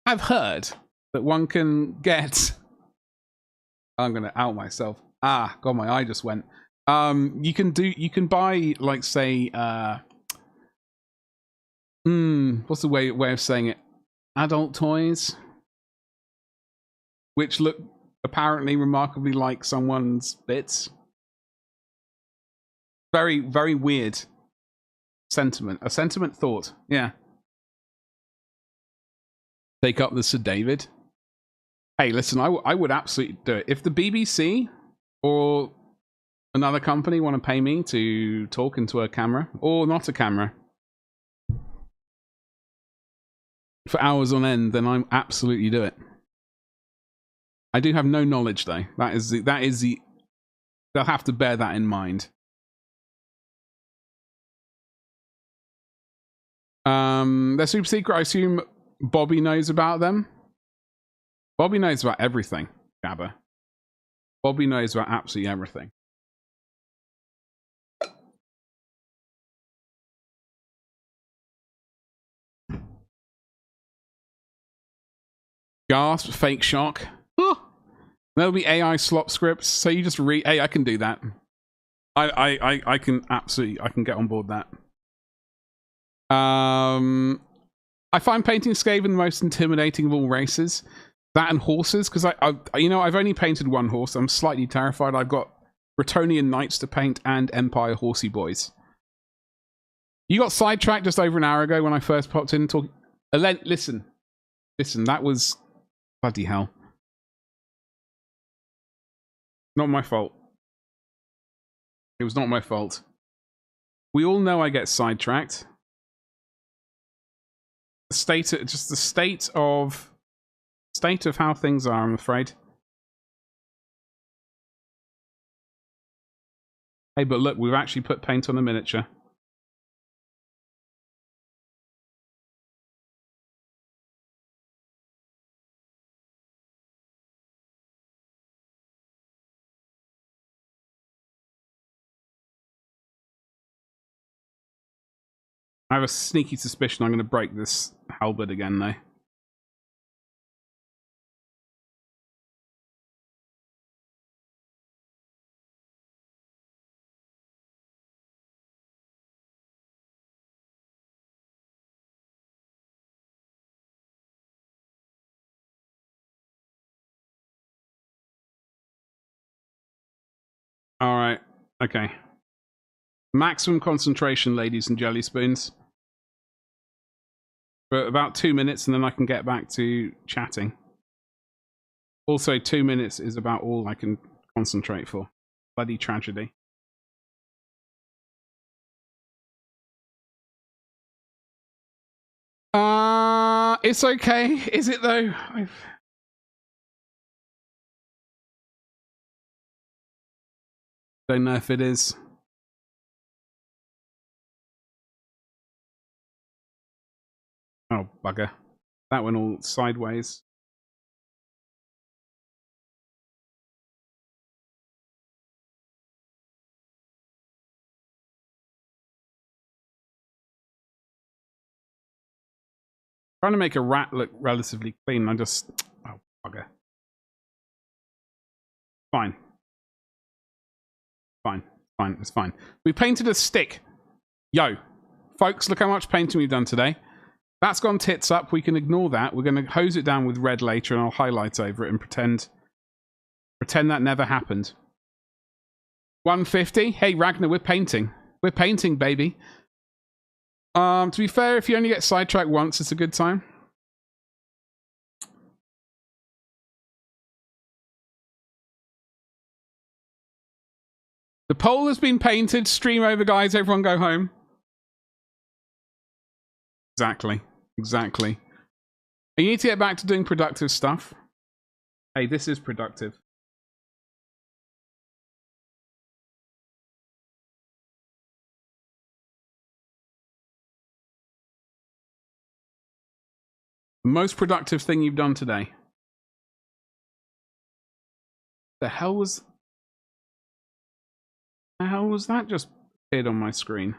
have heard that one can get. I'm gonna out myself. Ah, God, my eye just went. You can buy, like, say, what's the way of saying it? Adult toys, which look apparently remarkably like someone's bits. Very, very weird sentiment. A sentiment thought. Yeah. Take up the Sir David. Hey, listen, I would absolutely do it. If the BBC or another company want to pay me to talk into a camera, or not a camera, for hours on end, then I'm absolutely do it. I do have no knowledge, though. That is the. They'll have to bear that in mind. They're super secret. I assume Bobby knows about them. Bobby knows about everything, Gabba. Bobby knows about absolutely everything. Gasp, fake shock. There'll be AI slop scripts, so you just read. Hey, I can do that. I can absolutely, I can get on board that. I find painting Skaven the most intimidating of all races. That and horses, because you know, I've only painted one horse. I'm slightly terrified. I've got Bretonnian Knights to paint and Empire Horsey Boys. You got sidetracked just over an hour ago when I first popped in and talking. Listen, that was bloody hell. Not my fault. It was not my fault. We all know I get sidetracked. The state of how things are, I'm afraid. Hey, but look, we've actually put paint on the miniature. I have a sneaky suspicion I'm going to break this halberd again, though. All right. Okay. Maximum concentration, ladies and jelly spoons. For about 2 minutes, and then I can get back to chatting. Also, 2 minutes is about all I can concentrate for. Bloody tragedy. It's okay. Is it though? Don't know if it is. Oh, bugger. That went all sideways. Trying to make a rat look relatively clean. I just... Oh, bugger. Fine. Fine. Fine. It's fine. We painted a stick. Yo. Folks, look how much painting we've done today. That's gone tits up. We can ignore that. We're going to hose it down with red later, and I'll highlight over it and pretend that never happened. 150. Hey, Ragnar, we're painting. We're painting, baby. To be fair, if you only get sidetracked once, it's a good time. The pole has been painted. Stream over, guys. Everyone go home. Exactly. Exactly. You need to get back to doing productive stuff. Hey, this is productive. The most productive thing you've done today. The hell was that just appeared on my screen?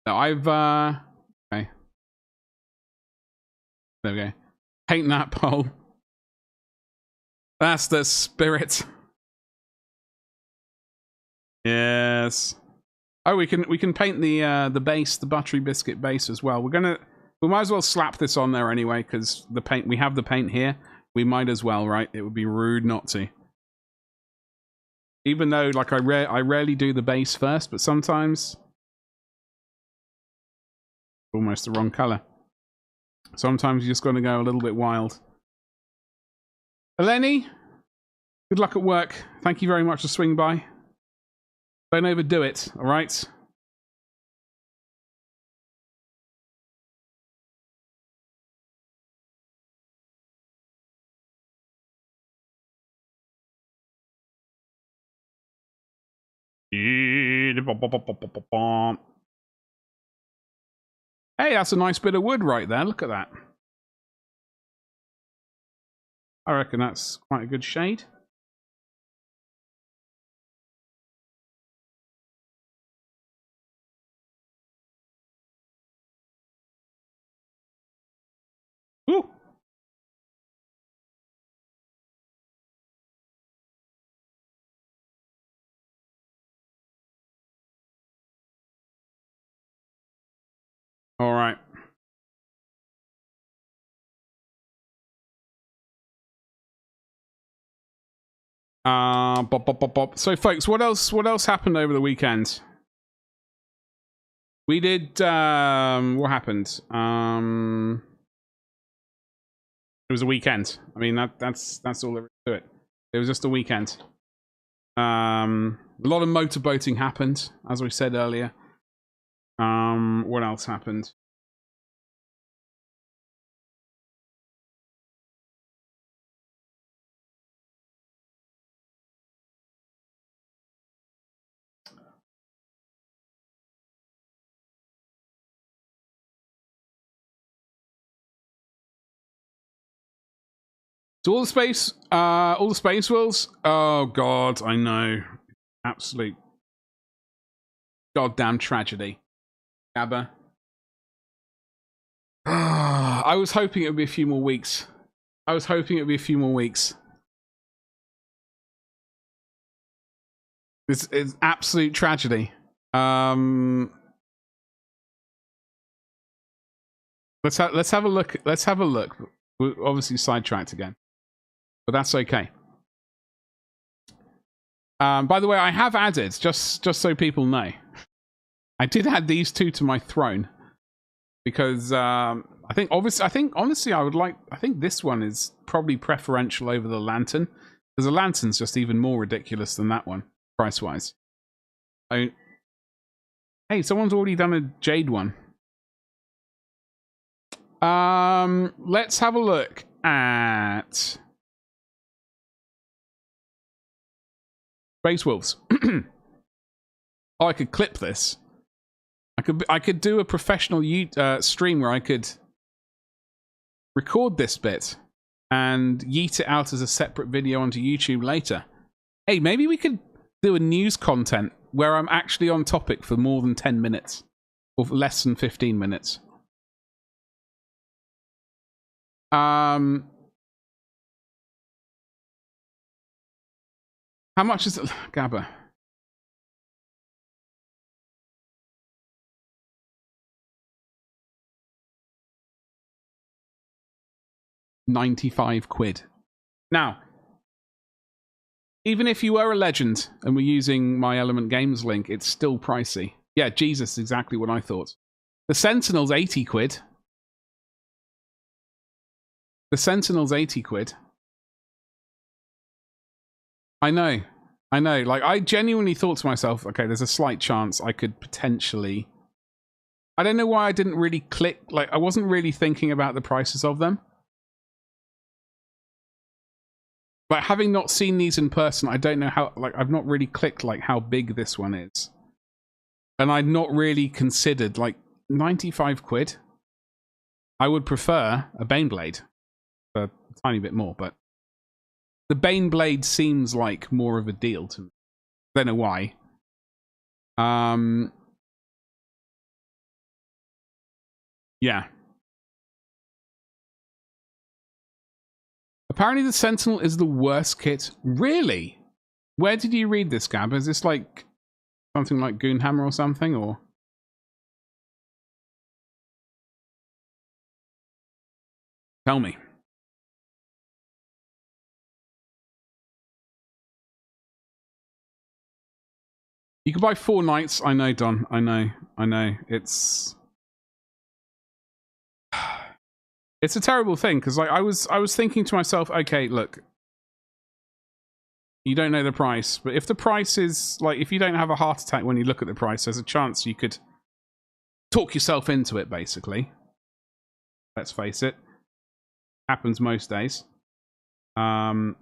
No, I've There we go. Paint that pole. That's the spirit. Yes. Oh, we can paint the base, the buttery biscuit base as well. We might as well slap this on there anyway, because the paint, we have the paint here. We might as well, right? It would be rude not to. Even though, like, I rarely do the base first, but sometimes almost the wrong color. Sometimes you just got to go a little bit wild. Eleni, good luck at work. Thank you very much for swinging by. Don't overdo it, all right? Hey, that's a nice bit of wood right there. Look at that. I reckon that's quite a good shade. Ooh. All right. So, folks, what else happened over the weekend? We did. What happened? It was a weekend. I mean, that's all there is to it. It was just a weekend. A lot of motorboating happened, as we said earlier. What else happened? So all the space wolves. Oh God, I know. Absolute goddamn tragedy. Gabba. I was hoping it would be a few more weeks. It's absolute tragedy. Let's have a look. We're obviously sidetracked again, but that's okay. By the way, I have added, just so people know, I did add these two to my throne because I think honestly I think this one is probably preferential over the lantern, because the lantern's just even more ridiculous than that one price wise. Hey, someone's already done a jade one. Let's have a look at Space Wolves. Oh, I could clip this. I could do a professional stream where I could record this bit and yeet it out as a separate video onto YouTube later. Hey, maybe we could do a news content where I'm actually on topic for more than 10 minutes or less than 15 minutes. How much is it, Gabba? £95. Now, even if you were a legend and were using my Element Games link, it's still pricey. Yeah, Jesus, exactly what I thought. The Sentinel's £80. The Sentinel's £80. I know. Like, I genuinely thought to myself, okay, there's a slight chance I could potentially... I don't know why I didn't really click. Like, I wasn't really thinking about the prices of them. But having not seen these in person, I don't know how... Like, I've not really clicked, like, how big this one is. And I'd not really considered, like, £95. I would prefer a Baneblade for a tiny bit more, but... The Baneblade seems like more of a deal to me. I don't know why. Yeah. Apparently the Sentinel is the worst kit. Really? Where did you read this, Gab? Is this like something like Goonhammer or something, or? Tell me. You can buy 4 knights. I know, Don. I know. It's a terrible thing, because like I was thinking to myself, okay, look, you don't know the price, but if the price is like, if you don't have a heart attack when you look at the price, there's a chance you could talk yourself into it, basically. Let's face it. Happens most days. But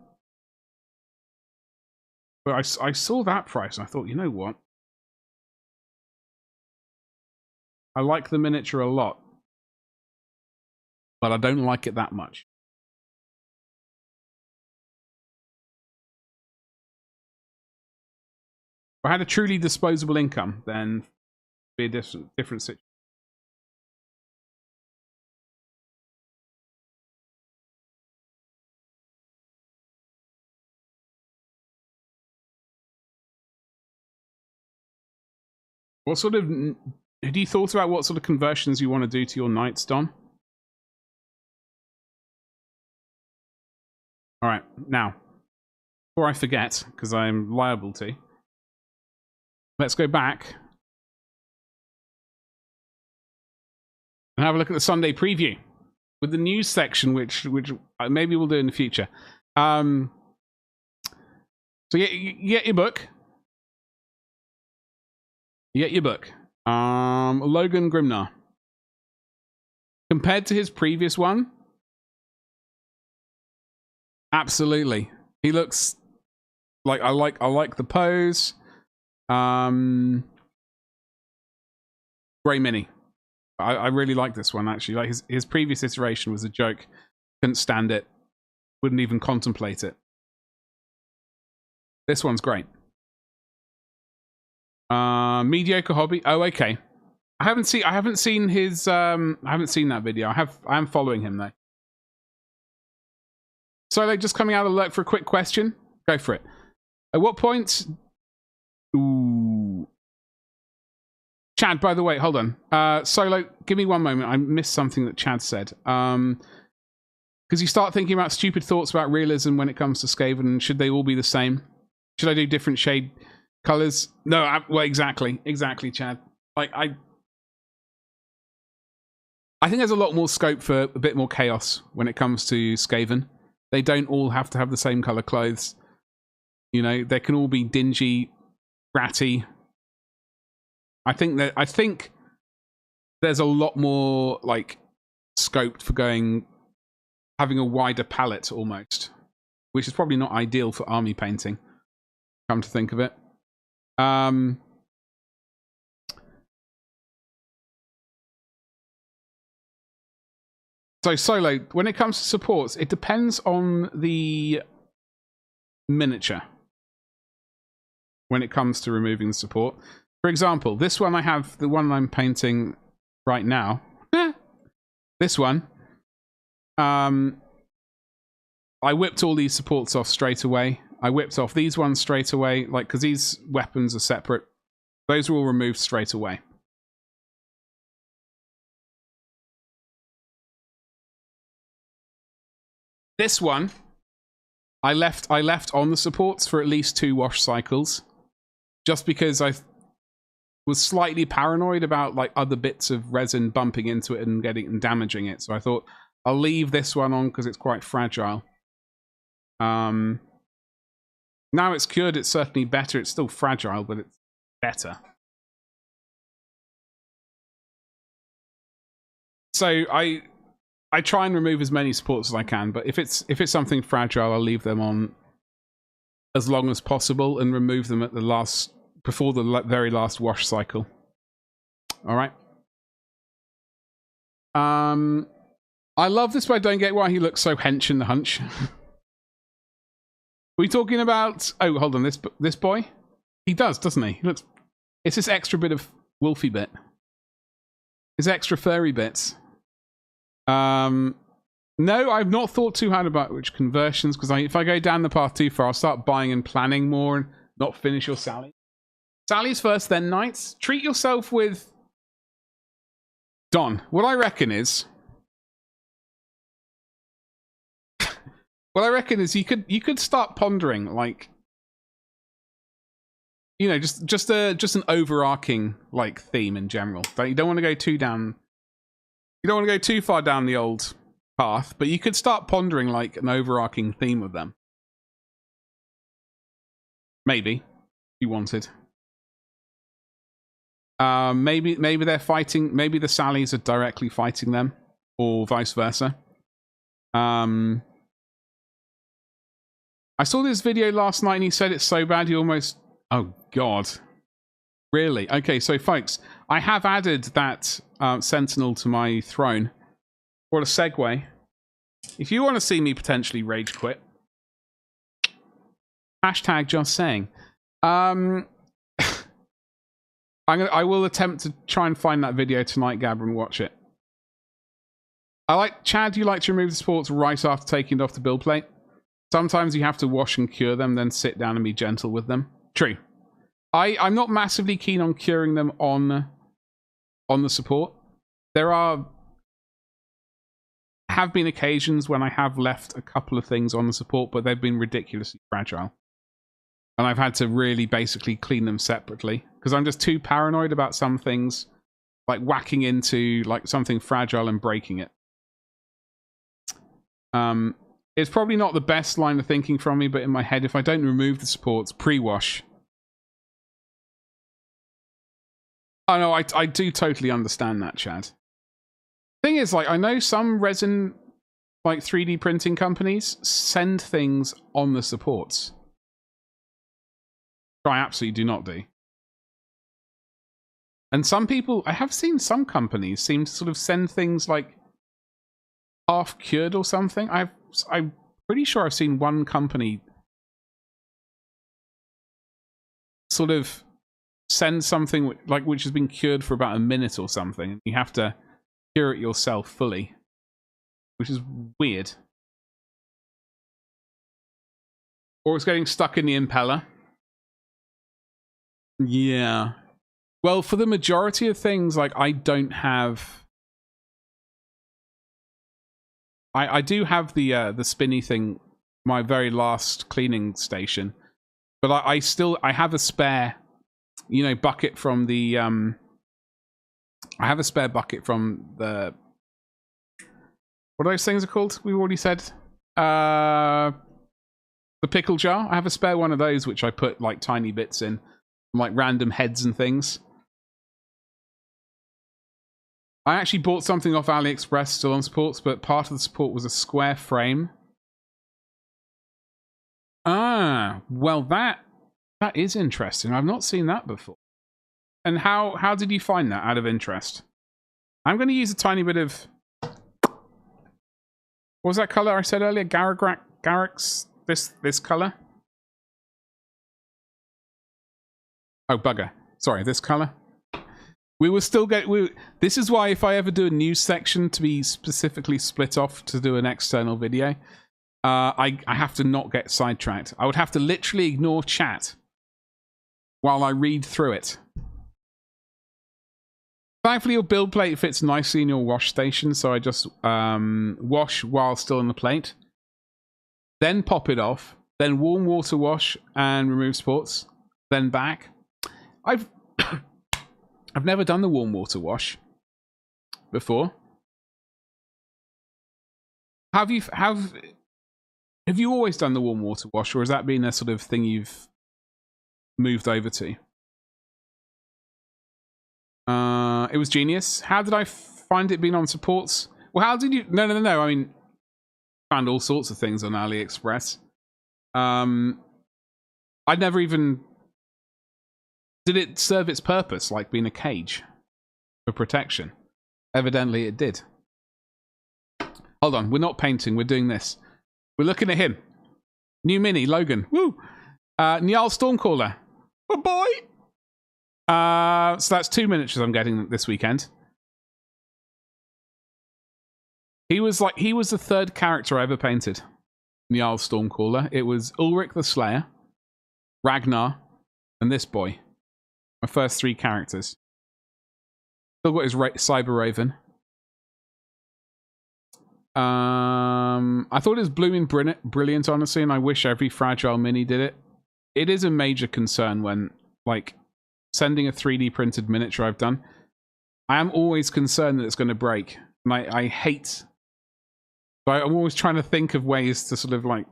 I saw that price and I thought, you know what? I like the miniature a lot, but I don't like it that much. If I had a truly disposable income, then it'd be a different situation. What sort of... Have you thought about what sort of conversions you want to do to your knights, Don? Alright, now, before I forget, because I'm liable to, let's go back and have a look at the Sunday preview with the news section, which maybe we'll do in the future. So you get your book. You get your book. Logan Grimnar. Compared to his previous one, absolutely. He looks like I like the pose. Grey Mini. I really like this one, actually. Like his previous iteration was a joke. Couldn't stand it. Wouldn't even contemplate it. This one's great. Mediocre hobby. Oh, okay. I haven't seen his I haven't seen that video. I am following him though. So like just coming out of the lurk for a quick question. Go for it. At what point? Ooh. Chad, by the way, hold on. Solo, give me one moment. I missed something that Chad said. Because you start thinking about stupid thoughts about realism when it comes to Skaven. Should they all be the same? Should I do different shade colors? No, well, exactly, Chad. Like I think there's a lot more scope for a bit more chaos when it comes to Skaven. They don't all have to have the same color clothes. You know, they can all be dingy, ratty. I think there's a lot more like scope for having a wider palette almost, which is probably not ideal for army painting. Come to think of it. So Solo, when it comes to supports, it depends on the miniature. When it comes to removing the support. For example, this one I have, the one I'm painting right now. This one. I whipped all these supports off straight away. I whipped off these ones straight away, like, because these weapons are separate. Those are all removed straight away. This one, I left on the supports for at least 2 wash cycles, just because I was slightly paranoid about like other bits of resin bumping into it and damaging it. So I thought I'll leave this one on because it's quite fragile. Now it's cured, it's certainly better. It's still fragile, but it's better. So I try and remove as many supports as I can, but if it's something fragile, I'll leave them on as long as possible and remove them at before the very last wash cycle. All right. I love this, but I don't get why he looks so hench in the hunch. Are we talking about? Oh, hold on. This boy. He does, doesn't he? He looks. It's this extra bit of wolfy bit. His extra furry bits. No, I've not thought too hard about which conversions, because if I go down the path too far, I'll start buying and planning more and not finish your Sally. Sally's first, then Knights. Treat yourself with... Don, what I reckon is... what I reckon is you could start pondering, like... You know, just an overarching, like, theme in general. You don't want to go too down... You don't want to go too far down the old path, but you could start pondering, like, an overarching theme of them. Maybe, if you wanted. Maybe they're fighting. Maybe the Sallys are directly fighting them, or vice versa. I saw this video last night, and he said it's so bad he almost. Oh God, really? Okay, so folks, I have added that Sentinel to my throne. What a segue! If you want to see me potentially rage quit, hashtag just saying. I will attempt to try and find that video tonight, Gabba, and watch it. Chad, you like to remove the supports right after taking it off the build plate? Sometimes you have to wash and cure them, then sit down and be gentle with them. True. I'm not massively keen on curing them on the support. There have been occasions when I have left a couple of things on the support, but they've been ridiculously fragile. And I've had to really basically clean them separately. Because I'm just too paranoid about some things, like whacking into like something fragile and breaking it. It's probably not the best line of thinking from me, but in my head, if I don't remove the supports, pre-wash. Oh no, I do totally understand that, Chad. Thing is, like, I know some resin, like 3D printing companies send things on the supports. I absolutely do not do. And some people, I have seen some companies seem to sort of send things like half cured or something. I'm pretty sure I've seen one company sort of send something like which has been cured for about a minute or something. You have to cure it yourself fully, which is weird. Or it's getting stuck in the impeller. Yeah. Well, for the majority of things, like, I don't have... I do have the spinny thing, my very last cleaning station. But I have a spare, you know, bucket from the... I have a spare bucket from the... What are those things are called? We've already said. The pickle jar. I have a spare one of those, which I put, like, tiny bits in. Like random heads and things. I actually bought something off AliExpress still on supports, but part of the support was a square frame. Ah, well that is interesting. I've not seen that before. And how did you find that out of interest? I'm going to use a tiny bit of... What was that color I said earlier? Garrick's this color? Oh, bugger. Sorry, this color. We will still get... This is why if I ever do a news section to be specifically split off to do an external video, I have to not get sidetracked. I would have to literally ignore chat while I read through it. Thankfully, your build plate fits nicely in your wash station, so I just wash while still on the plate. Then pop it off. Then warm water wash and remove sports. Then back. I've never done the warm water wash before. Have you always done the warm water wash, or has that been a sort of thing you've moved over to? It was genius. How did I find it being on supports? Well, how did you... No. I mean, found all sorts of things on AliExpress. I'd never even... Did it serve its purpose, like being a cage for protection? Evidently it did. Hold on, we're not painting, we're doing this. We're looking at him. New mini, Logan. Woo! Niall Stormcaller. Oh boy! So that's 2 miniatures I'm getting this weekend. He was the third character I ever painted. Njal Stormcaller. It was Ulrich the Slayer, Ragnar, and this boy. My first 3 characters. Still got his Cyber Raven. I thought it was blooming brilliant, honestly, and I wish every Fragile Mini did it. It is a major concern when, like, sending a 3D printed miniature I've done. I am always concerned that it's going to break. And I hate... But I'm always trying to think of ways to sort of, like,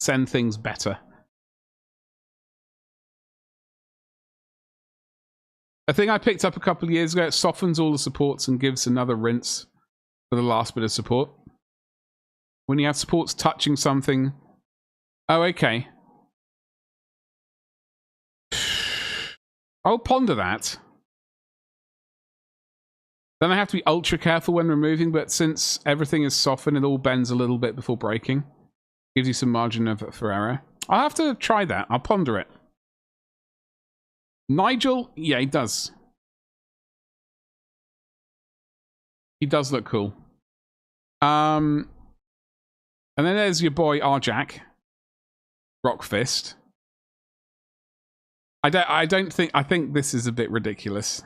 send things better. A thing I picked up a couple of years ago, it softens all the supports and gives another rinse for the last bit of support. When you have supports touching something... Oh, okay. I'll ponder that. Then I have to be ultra careful when removing, but since everything is softened, it all bends a little bit before breaking. Gives you some margin for error. I'll have to try that. I'll ponder it. Nigel? Yeah, he does. He does look cool. And then there's your boy Arjak. Rockfist. I think this is a bit ridiculous.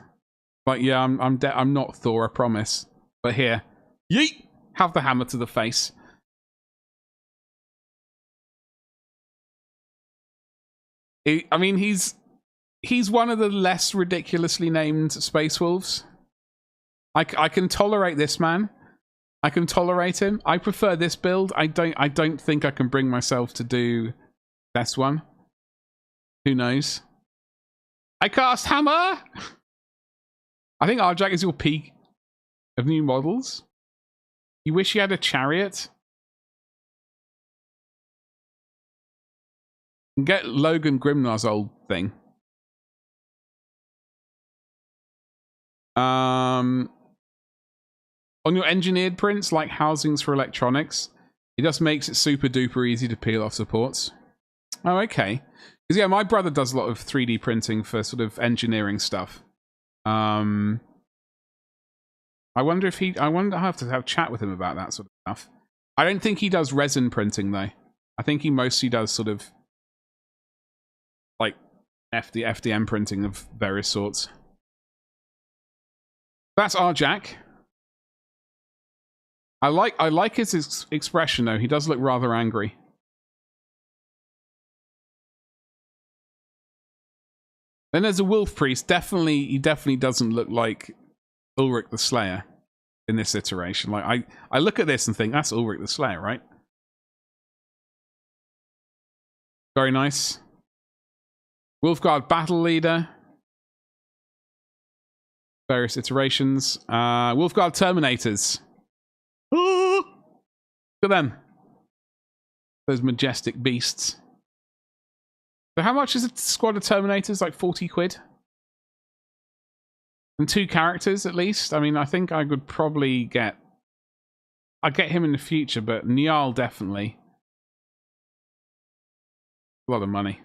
Like, yeah, I'm not Thor, I promise. But here, yeet! Have the hammer to the face. I mean, he's one of the less ridiculously named Space Wolves. I can tolerate this man. I can tolerate him. I prefer this build. I don't think I can bring myself to do this one. Who knows? I cast hammer! I think Arjak is your peak of new models. You wish you had a chariot? And get Logan Grimnar's old thing. On your engineered prints, like housings for electronics, it just makes it super duper easy to peel off supports. Oh, okay. Because yeah, my brother does a lot of 3D printing for sort of engineering stuff. I wonder if I have to have a chat with him about that sort of stuff. I don't think he does resin printing though. I think he mostly does sort of like FDM printing of various sorts. That's Arjak. I like his expression though. He does look rather angry. Then there's a Wolf Priest. He definitely doesn't look like Ulrich the Slayer in this iteration. Like I look at this and think that's Ulrich the Slayer, right? Very nice. Wolfguard Battle Leader. Various iterations. Wolfguard Terminators. Look at them. Those majestic beasts. So how much is a squad of Terminators? Like 40 quid? And 2 characters at least? I mean, I think I could probably get... I'd get him in the future, but Njal definitely. A lot of money.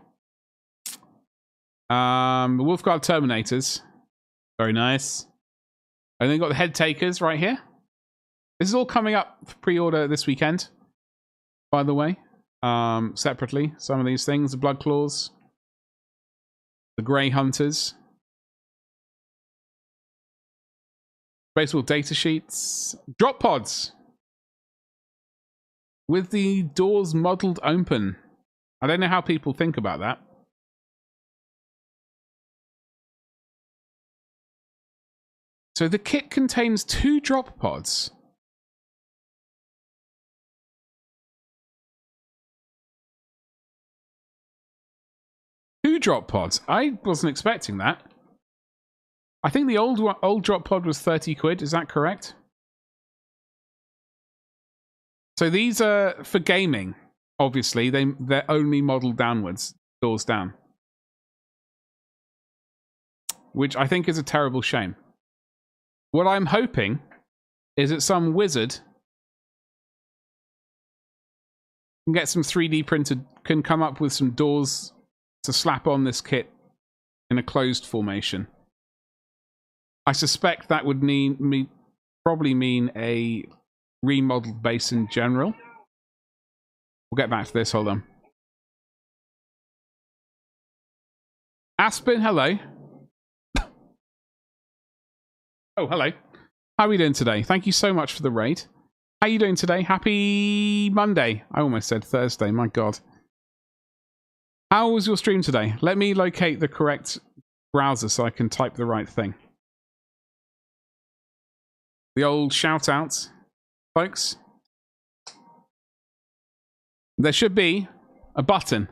The Wolfguard Terminators. Very nice. And then got the Head Takers right here. This is all coming up for pre-order this weekend, by the way. Separately, some of these things. The Blood Claws. The Grey Hunters. Baseball data sheets. Drop pods. With the doors modelled open. I don't know how people think about that. So the kit contains 2 drop pods. Two drop pods. I wasn't expecting that. I think the old drop pod was 30 quid. Is that correct? So these are for gaming. Obviously, they're only modelled downwards, doors down, which I think is a terrible shame. What I'm hoping is that some wizard can get some 3D printed, can come up with some doors to slap on this kit in a closed formation. I suspect that would need me. probably mean a remodeled base in general. We'll get back to this. Hold on. Aspen, hello. Oh, hello. How are we doing today? Thank you so much for the raid. How are you doing today? Happy Monday. I almost said Thursday. My God. How was your stream today? Let me locate the correct browser so I can type the right thing. The old shout outs, folks. There should be a button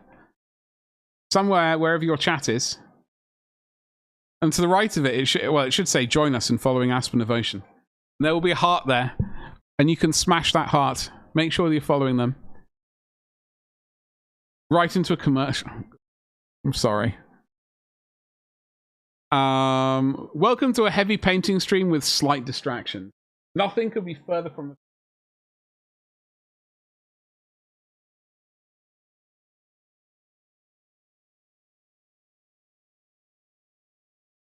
somewhere, wherever your chat is. And to the right of it, it should say join us in following Aspen Devotion. And there will be a heart there. And you can smash that heart. Make sure that you're following them. Right into a commercial. I'm sorry. Welcome to a heavy painting stream with slight distraction. Nothing could be further from the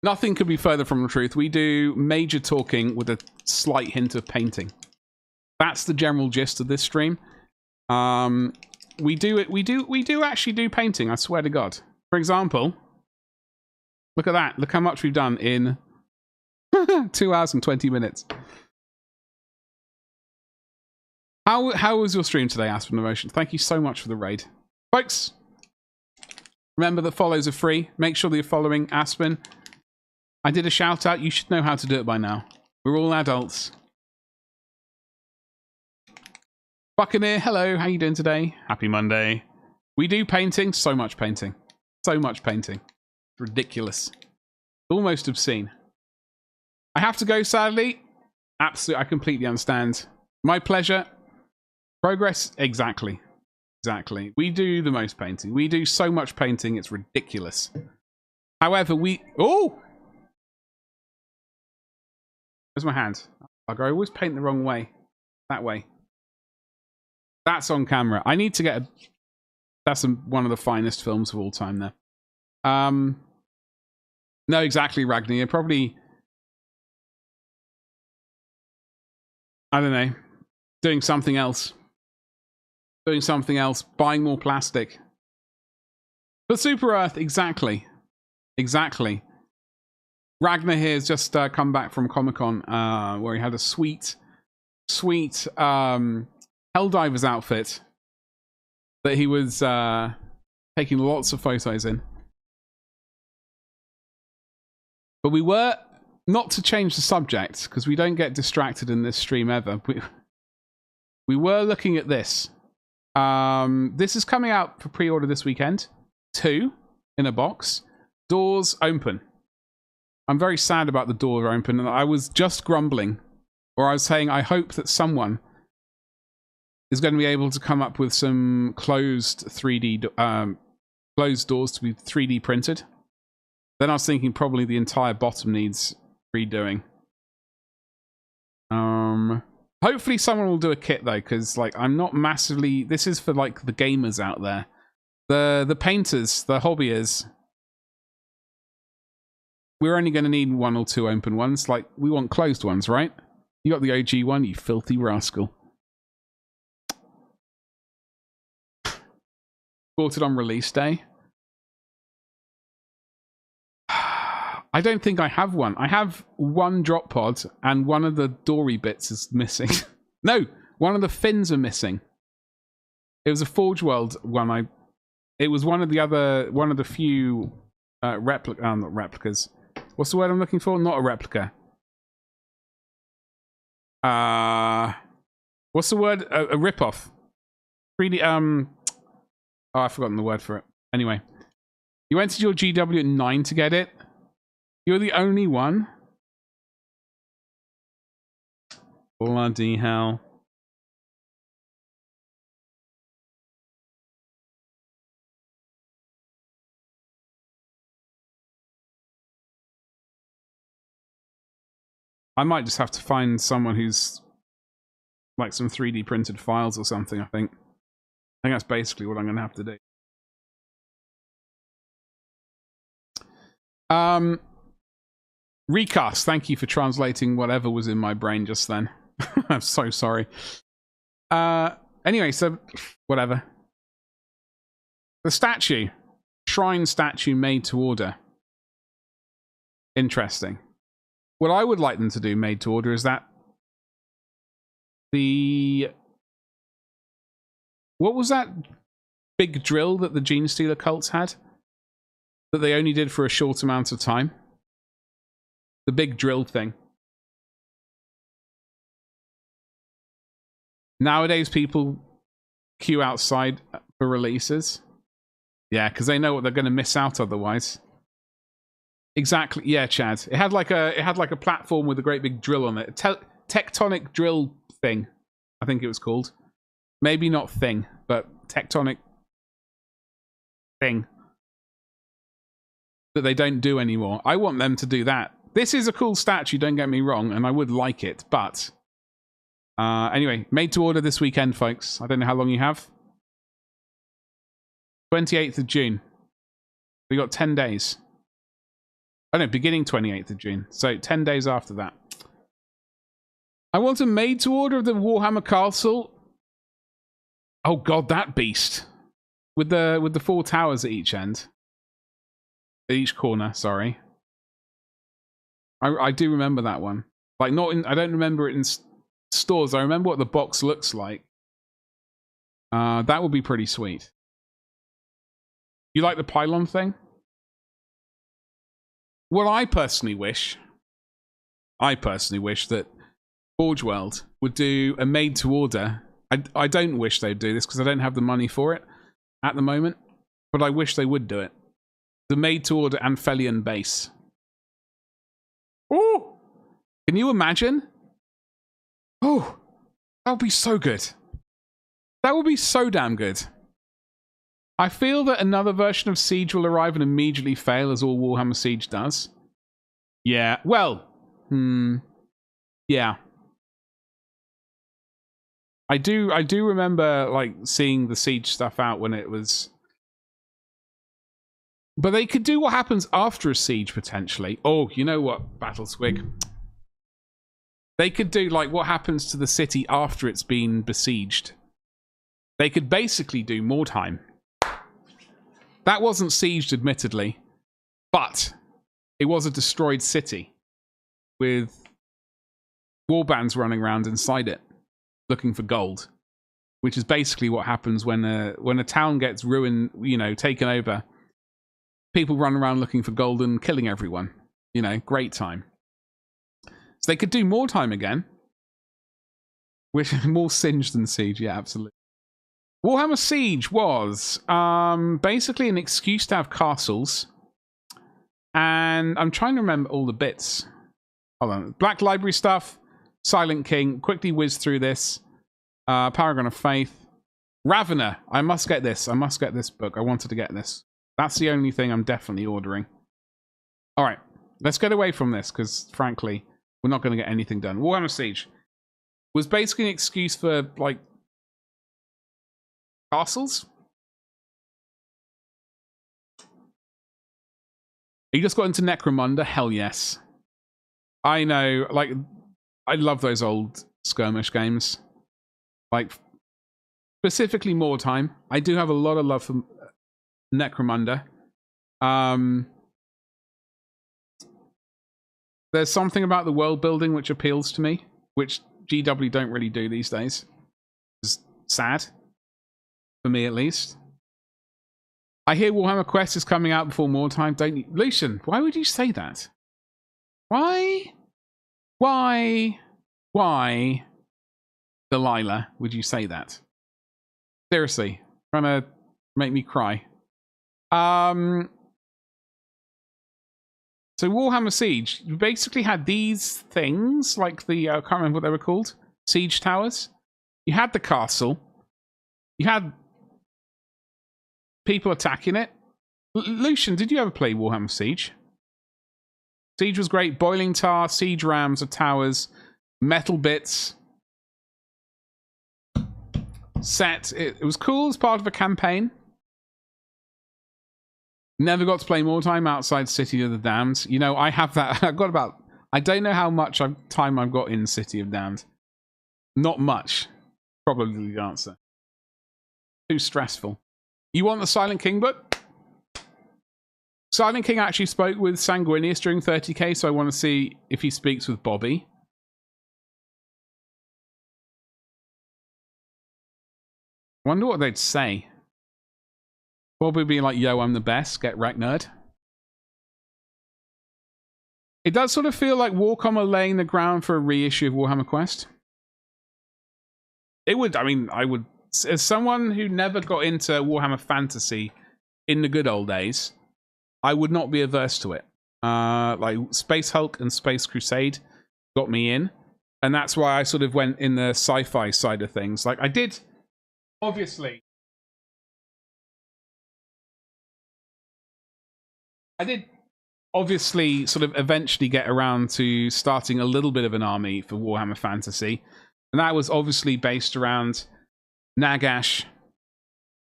Nothing could be further from the truth. We do major talking with a slight hint of painting. That's the general gist of this stream. We do actually do painting, I swear to God. For example, look at that. Look how much we've done in 2 hours and 20 minutes. How was your stream today, Aspen Emotion? Thank you so much for the raid. Folks, remember that follows are free. Make sure that you're following Aspen. I did a shout out. You should know how to do it by now. We're all adults. Buccaneer, hello. How you doing today? Happy Monday. We do painting. So much painting. So much painting. Ridiculous. Almost obscene. I have to go, sadly. Absolutely. I completely understand. My pleasure. Progress. Exactly. Exactly. We do the most painting. We do so much painting. It's ridiculous. However, oh! Where's my hand? I always paint the wrong way. That way. That's on camera. I need to get a... That's one of the finest films of all time there. No, exactly, Ragnar. You're probably... I don't know. Doing something else. Doing something else. Buying more plastic. But Super Earth, exactly. Exactly. Ragnar here has just come back from Comic-Con where he had a sweet Helldivers outfit that he was taking lots of photos in. But we were, not to change the subject, because we don't get distracted in this stream ever, we were looking at this. This is coming out for pre-order this weekend. 2 in a box. Doors open. I'm very sad about the door open, and I was just grumbling, or I was saying I hope that someone is going to be able to come up with some closed 3D, closed doors to be 3D printed. Then I was thinking probably the entire bottom needs redoing. Hopefully someone will do a kit though, because like I'm not massively. This is for like the gamers out there, the painters, the hobbyers. We're only going to need 1 or 2 open ones. Like, we want closed ones, right? You got the OG one, you filthy rascal. Bought it on release day. I don't think I have one. I have 1 drop pod, and one of the dory bits is missing. No, one of the fins are missing. It was a Forge World one. It was one of the few not replicas. What's the word I'm looking for? Not a replica. What's the word? A rip-off. 3D, oh, I've forgotten the word for it. Anyway. You entered your GW at 9 to get it. You're the only one. Bloody hell. I might just have to find someone who's like some 3D printed files or something, I think. I think that's basically what I'm going to have to do. Recast, thank you for translating whatever was in my brain just then. I'm so sorry. Anyway, so whatever. The statue. Shrine statue made to order. Interesting. What I would like them to do made to order is that what was that big drill that the Gene Stealer cults had? That they only did for a short amount of time? The big drill thing. Nowadays, people queue outside for releases. Yeah, because they know what they're going to miss out otherwise. Exactly. Yeah, Chad. It had like a platform with a great big drill on it. Tectonic drill thing, I think it was called. Maybe not thing, but tectonic thing that they don't do anymore. I want them to do that. This is a cool statue, don't get me wrong, and I would like it, but anyway, made to order this weekend, folks. I don't know how long you have. 28th of June. We got 10 days. Oh no, beginning 28th of June. So 10 days after that. I want a made to order of the Warhammer Castle. Oh god, that beast. With the 4 towers at each end. At each corner, sorry. I do remember that one. Like, not in, I don't remember it in stores. I remember what the box looks like. That would be pretty sweet. You like the pylon thing? What I personally wish that Forge World would do a made to order. I don't wish they'd do this because I don't have the money for it at the moment, but I wish they would do it. The made to order Anphelion base. Oh, can you imagine? Oh, that would be so good. That would be so damn good. I feel that another version of Siege will arrive and immediately fail, as all Warhammer Siege does. Yeah, well, yeah. I do remember like seeing the Siege stuff out when it was. But they could do what happens after a siege, potentially. Oh, you know what, Battle Squig? They could do, like, what happens to the city after it's been besieged. They could basically do Mordheim. That wasn't sieged, admittedly. But it was a destroyed city. With warbands running around inside it. Looking for gold. Which is basically what happens when a town gets ruined, you know, taken over. People run around looking for gold and killing everyone. You know, great time. So they could do more time again. Which is more Siege than Siege, yeah, absolutely. Warhammer Siege was basically an excuse to have castles. And I'm trying to remember all the bits. Hold on. Black Library stuff. Silent King. Quickly whiz through this. Paragon of Faith. Ravener. I must get this. I must get this book. I wanted to get this. That's the only thing I'm definitely ordering. Alright, let's get away from this, because, frankly, we're not going to get anything done. Warhammer Siege was basically an excuse for, like, castles? You just got into Necromunda? Hell yes. I know, like, I love those old skirmish games. Like, specifically Mordheim. I do have a lot of love for Necromunda. There's something about the world building which appeals to me, which GW don't really do these days. It's sad. For me, at least. I hear Warhammer Quest is coming out before Mordheim, don't you? Lucian, why would you say that? Why? Delilah, would you say that? Seriously, trying to make me cry. So Warhammer Siege, you basically had these things, like the, I can't remember what they were called, siege towers. You had the castle. You had people attacking it. Lucian, did you ever play Warhammer Siege? Siege was great. Boiling tar, siege rams of towers, metal bits. Set. It was cool as part of a campaign. Never got to play more time outside City of the Damned. You know, I have that. I've got about... I don't know how much time I've got in City of Damned. Not much. Probably the answer. Too stressful. You want the Silent King book? Silent King actually spoke with Sanguinius during 30k, so I want to see if he speaks with Bobby. Wonder what they'd say. Bobby would be like, yo, I'm the best, get wrecked, nerd. It does sort of feel like Warcom are laying the ground for a reissue of Warhammer Quest. It would, I mean, I would, as someone who never got into Warhammer Fantasy in the good old days, I would not be averse to it. Like Space Hulk and Space Crusade got me in, and that's why I sort of went in the sci-fi side of things. Like I did, obviously. I did obviously sort of eventually get around to starting a little bit of an army for Warhammer Fantasy. And that was obviously based around Nagash,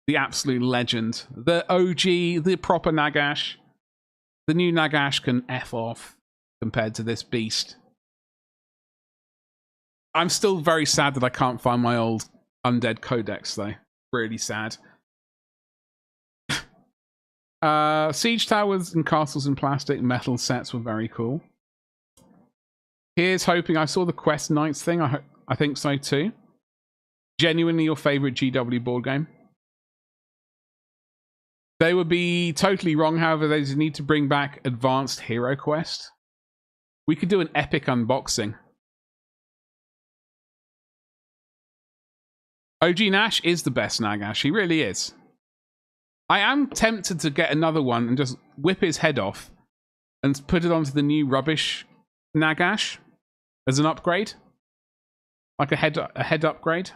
the absolute legend. The OG, the proper Nagash. The new Nagash can F off compared to this beast. I'm still very sad that I can't find my old Undead Codex, though. Really sad. Siege towers and castles in plastic metal sets were very cool. Here's hoping. I saw the Quest Knights thing. I think so too. Genuinely your favorite GW board game? They would be totally wrong, however, they need to bring back Advanced Hero Quest. We could do an epic unboxing. OG Nash is the best Nagash. He really is. I am tempted to get another one and just whip his head off and put it onto the new rubbish Nagash as an upgrade. Like a head upgrade.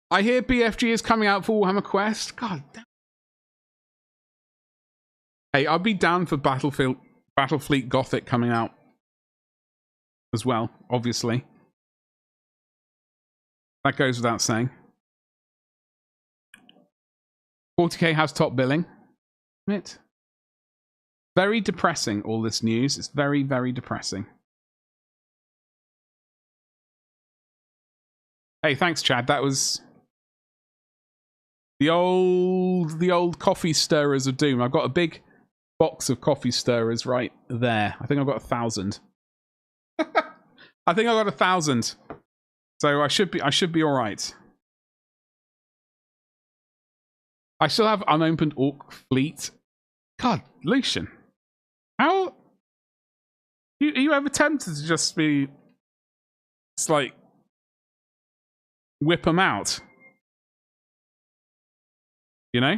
I hear BFG is coming out for Warhammer Quest. God damn. Hey, I'd be down for Battlefleet Gothic coming out as well, obviously. That goes without saying. 40k has top billing. Admit. Very depressing, all this news. It's very, very depressing. Hey, thanks, Chad. That was the old coffee stirrers of doom. I've got a big box of coffee stirrers right there. I think I've got 1,000. I think I've got 1,000. So I should be all right. I still have unopened Orc Fleet. God, Lucian. How are you ever tempted to just be it's like whip them out? You know?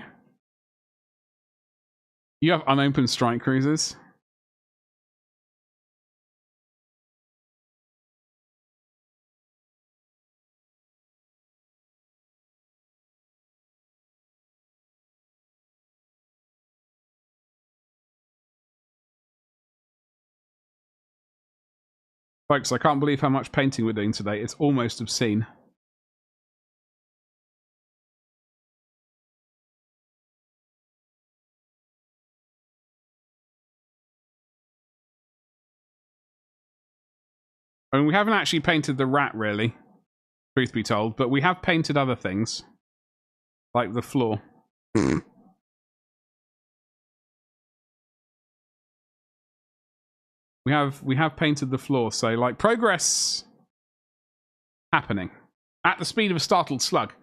You have unopened strike cruisers. Folks, I can't believe how much painting we're doing today. It's almost obscene. I mean, we haven't actually painted the rat, really, truth be told, but we have painted other things, like the floor. We have painted the floor, so like progress happening at the speed of a startled slug,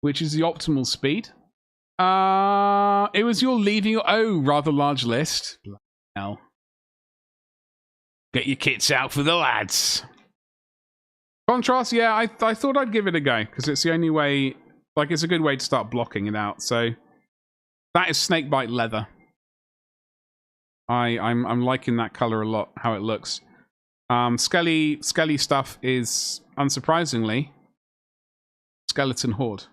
which is the optimal speed. It was your leaving your rather large list. Hell. Get your kits out for the lads. Contrast, yeah, I thought I'd give it a go because it's the only way. Like, it's a good way to start blocking it out. So that is snakebite leather. I'm liking that color a lot. How it looks. Skelly stuff is unsurprisingly Skeleton Horde.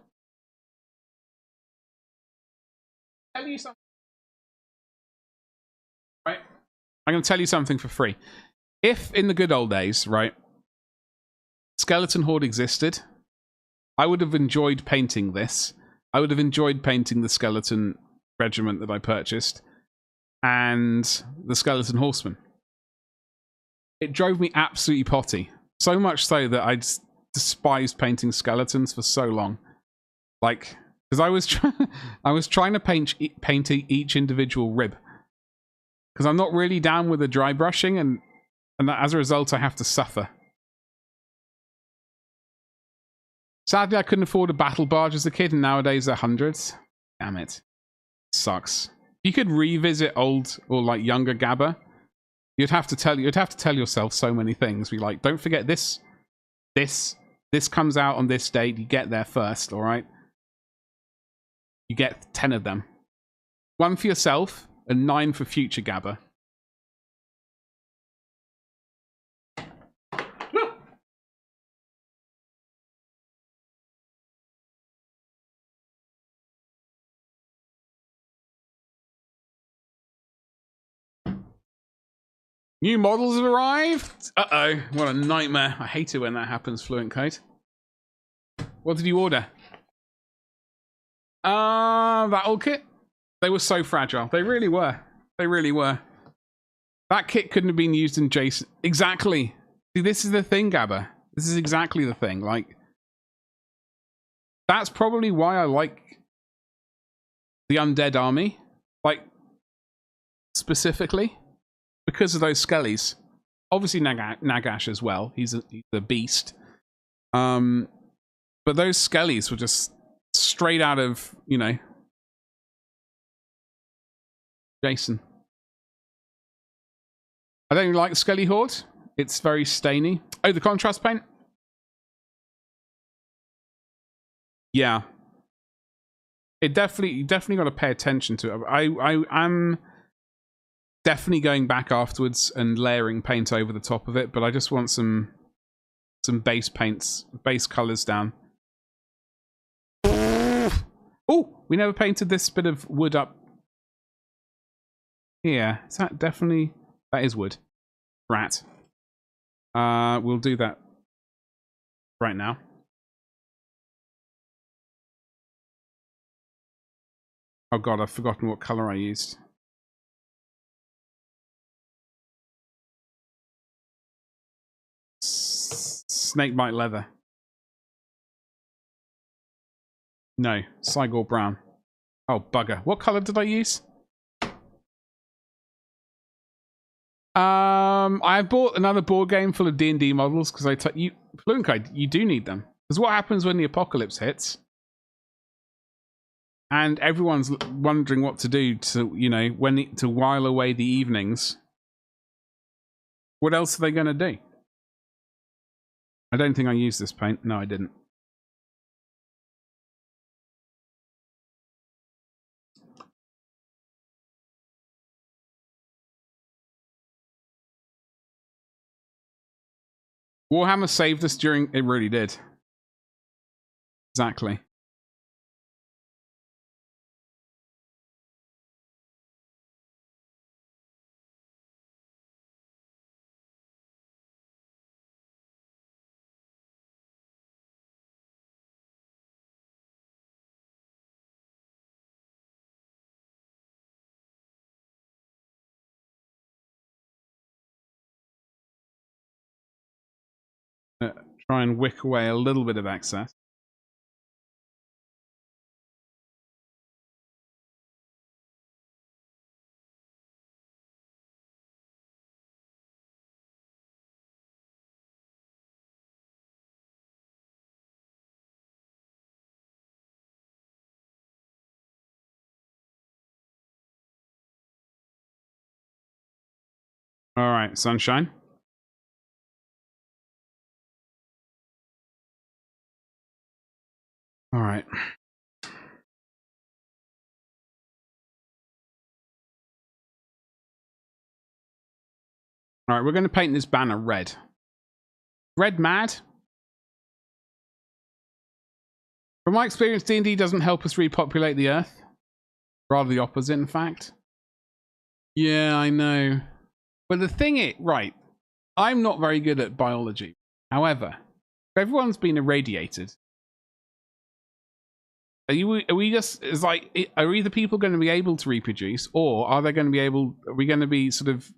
Tell you something. Right, I'm going to tell you something for free. If in the good old days, right, Skeleton Horde existed, I would have enjoyed painting this I would have enjoyed painting the skeleton regiment that I purchased and the skeleton horseman. It drove me absolutely potty. So much so that I despised painting skeletons for so long. Like, because I was trying to paint each individual rib. Because I'm not really down with the dry brushing, and as a result, I have to suffer. Sadly, I couldn't afford a battle barge as a kid, and nowadays they're hundreds. Damn it. Sucks. If you could revisit old or like younger Gabba, you'd have to tell yourself so many things. Be like, don't forget this comes out on this date. You get there first, all right? You get 10 of them. 1 for yourself and 9 for future Gabba. New models have arrived. Uh-oh, what a nightmare. I hate it when that happens, Fluent Code. What did you order? That old kit? They were so fragile. They really were. They really were. That kit couldn't have been used in Jason. Exactly. See, this is the thing, Gabba. This is exactly the thing. Like, that's probably why I like the Undead Army. Like, specifically. Because of those skellies. Obviously Nagash as well. He's a beast. But those skellies were just straight out of, you know, Jason. I don't even like the Skelly Horde. It's very stainy. Oh, the contrast paint? Yeah. You definitely got to pay attention to it. I'm definitely going back afterwards and layering paint over the top of it, but I just want some base paints, base colors down. Oh, we never painted this bit of wood up here. Is that definitely... That is wood. Rat. We'll do that right now. Oh god, I've forgotten what color I used. Snakebite leather. No, Cygor brown. Oh, bugger. What color did I use? I bought another board game full of D&D models because Fluent Code, you do need them. Because what happens when the apocalypse hits? And everyone's wondering what to do to, you know, to while away the evenings. What else are they going to do? I don't think I used this paint. No, I didn't. Warhammer saved us during... It really did. Exactly. Try and wick away a little bit of excess. All right, sunshine. All right. All right, we're going to paint this banner red. Red mad? From my experience, D&D doesn't help us repopulate the Earth. Rather the opposite, in fact. Yeah, I know. But the thing is, right, I'm not very good at biology. However, if everyone's been irradiated, Are we just, it's like, are either people going to be able to reproduce, or are they going to be able, are we going to be sort of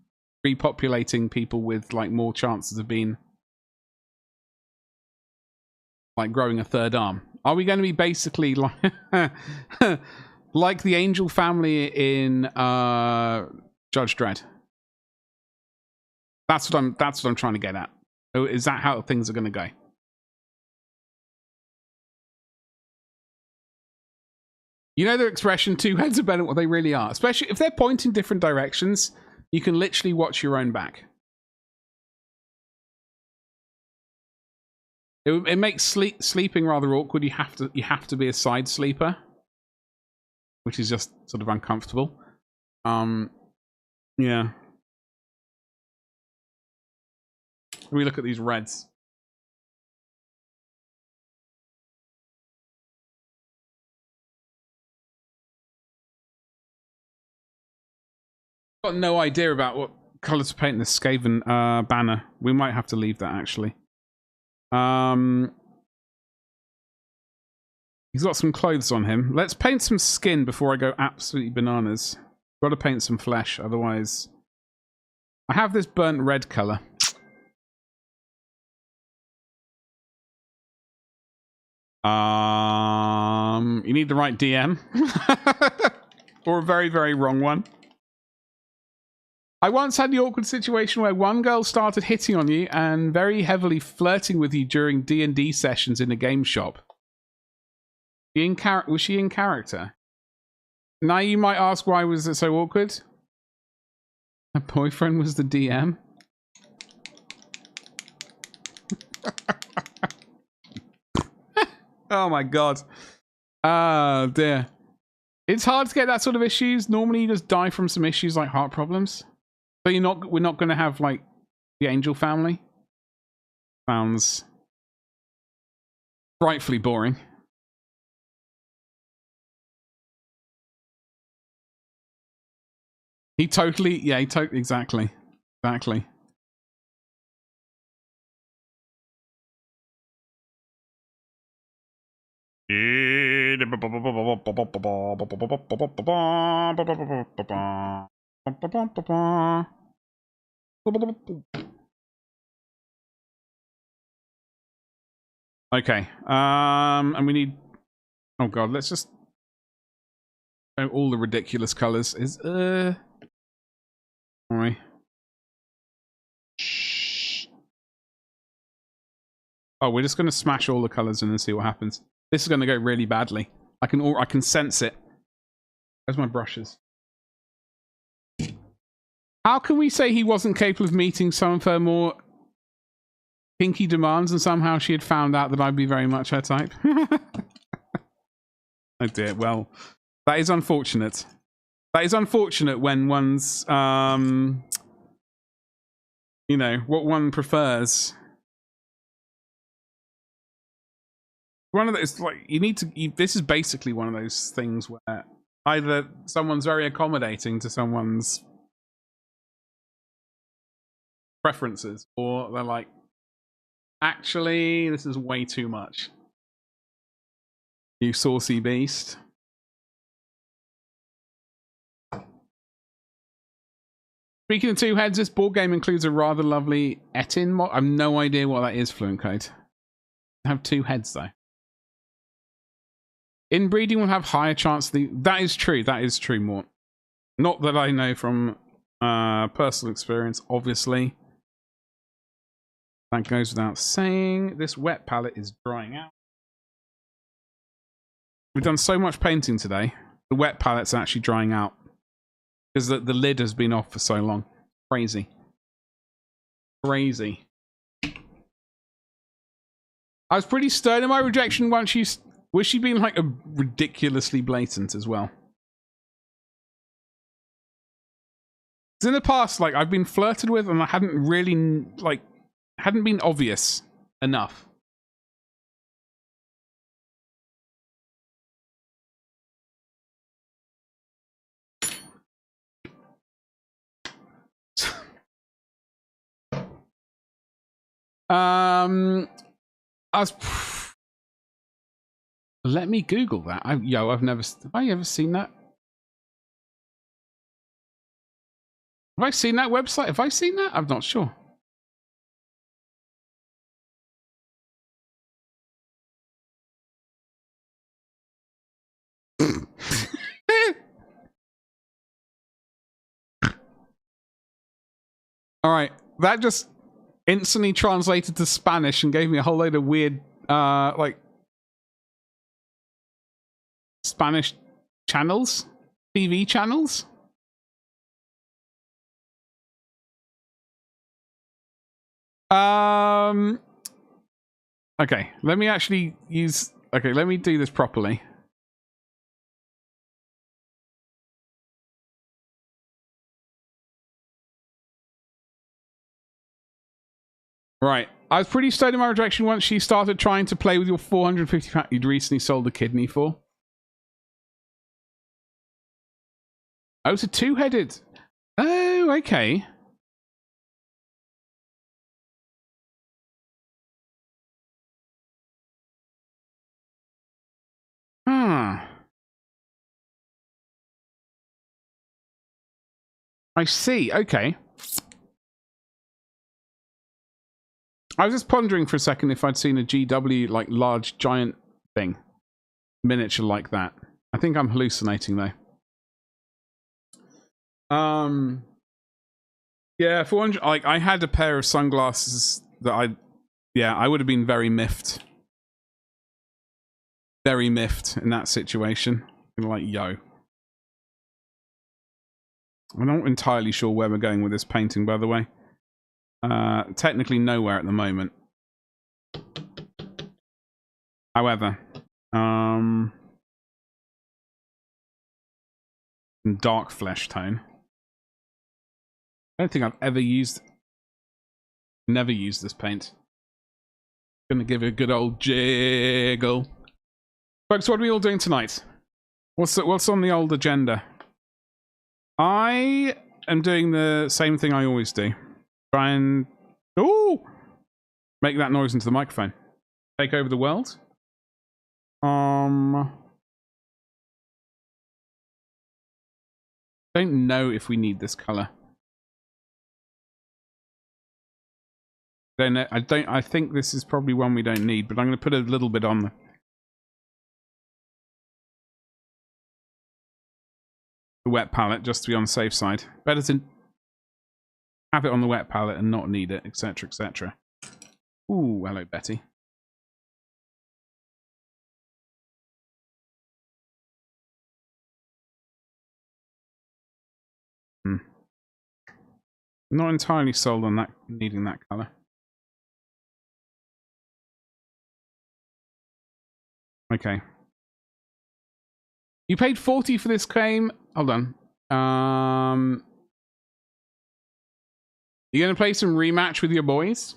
repopulating people with like more chances of being like growing a third arm? Are we going to be basically like like the Angel family in Judge Dredd? That's what I'm trying to get at. Is that how things are going to go? You know the expression, two heads are better than what they really are. Especially if they're pointing different directions, you can literally watch your own back. It makes sleeping rather awkward. You have to be a side sleeper, which is just sort of uncomfortable. Yeah. We look at these reds. Got no idea about what color to paint this Skaven banner. We might have to leave that actually. He's got some clothes on him. Let's paint some skin before I go absolutely bananas. Got to paint some flesh, otherwise. I have this burnt red color. You need the right DM. Or a very, very wrong one. I once had the awkward situation where one girl started hitting on you and very heavily flirting with you during D&D sessions in a game shop. Was she in character? Now you might ask, why was it so awkward? Her boyfriend was the DM. Oh my god. Oh dear. It's hard to get that sort of issues. Normally you just die from some issues like heart problems. So we're not going to have like the Angel family. Sounds frightfully boring. Exactly. Okay. And we need. Oh god, let's just. All the ridiculous colors is. Sorry. Oh, we're just going to smash all the colors in and see what happens. This is going to go really badly. I can sense it. Where's my brushes? How can we say he wasn't capable of meeting some of her more kinky demands and somehow she had found out that I'd be very much her type? Oh dear, well, that is unfortunate. That is unfortunate when one's, you know, what one prefers. One of those, like, this is basically one of those things where either someone's very accommodating to someone's preferences, or they're like, actually, this is way too much. You saucy beast. Speaking of two heads, this board game includes a rather lovely Etin mod. I have no idea what that is, Fluent Code. I have two heads, though. Inbreeding will have higher chance of the... That is true, Mort. Not that I know from personal experience, obviously. That goes without saying. This wet palette is drying out. We've done so much painting today. The wet palette's actually drying out. Because the lid has been off for so long. Crazy. Crazy. I was pretty stern in my rejection once she... Was she being like a ridiculously blatant as well? Because in the past, like, I've been flirted with and I hadn't really, like, hadn't been obvious enough. I was... Let me Google that. I've never... Have I ever seen that? Have I seen that website? Have I seen that? I'm not sure. All right, that just instantly translated to Spanish and gave me a whole load of weird, like Spanish channels, TV channels. Okay, let me actually use. Okay, let me do this properly. Right. I was pretty stoked in my direction once she started trying to play with your 450 pound you'd recently sold a kidney for. Oh, it's a two-headed. Oh, okay. Ah. I see. Okay. I was just pondering for a second if I'd seen a GW, like, large, giant thing. Miniature like that. I think I'm hallucinating, though. Yeah, 400... Like, I had a pair of sunglasses that I would have been very miffed. Very miffed in that situation. Like, yo. I'm not entirely sure where we're going with this painting, by the way. Technically nowhere at the moment. However, dark flesh tone. I don't think I've ever used... Never used this paint. Gonna give it a good old jiggle. Folks, what are we all doing tonight? What's on the old agenda? I am doing the same thing I always do. Try and... Ooh! Make that noise into the microphone. Take over the world. Don't know if we need this color. Don't know. I think this is probably one we don't need, but I'm going to put a little bit on the wet palette just to be on the safe side. Better to have it on the wet palette and not need it, etc., etc. Ooh, hello, Betty. Not entirely sold on that needing that color. Okay. You paid 40 for this game? Hold on. You gonna play some rematch with your boys?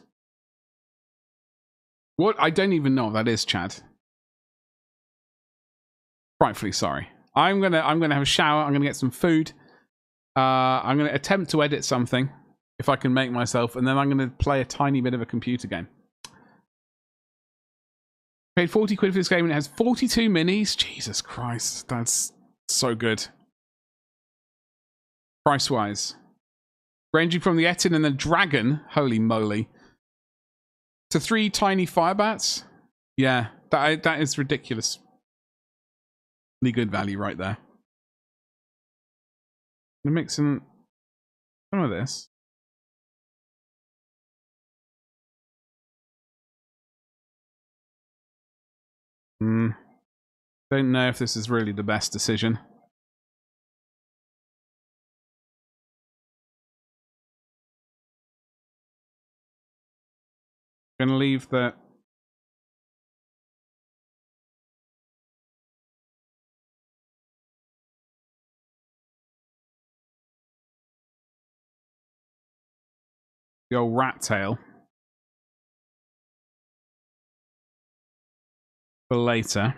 What? I don't even know what that is, Chad. Rightfully sorry. I'm gonna have a shower. I'm gonna get some food. I'm gonna attempt to edit something if I can make myself, and then I'm gonna play a tiny bit of a computer game. Paid 40 quid for this game and it has 42 minis. Jesus Christ, that's so good. Price-wise. Ranging from the Etin and the Dragon, holy moly, to 3 tiny firebats. Yeah, that is ridiculously good value right there. I'm mixing some of this. Don't know if this is really the best decision. I'm gonna leave the old rat tail for later.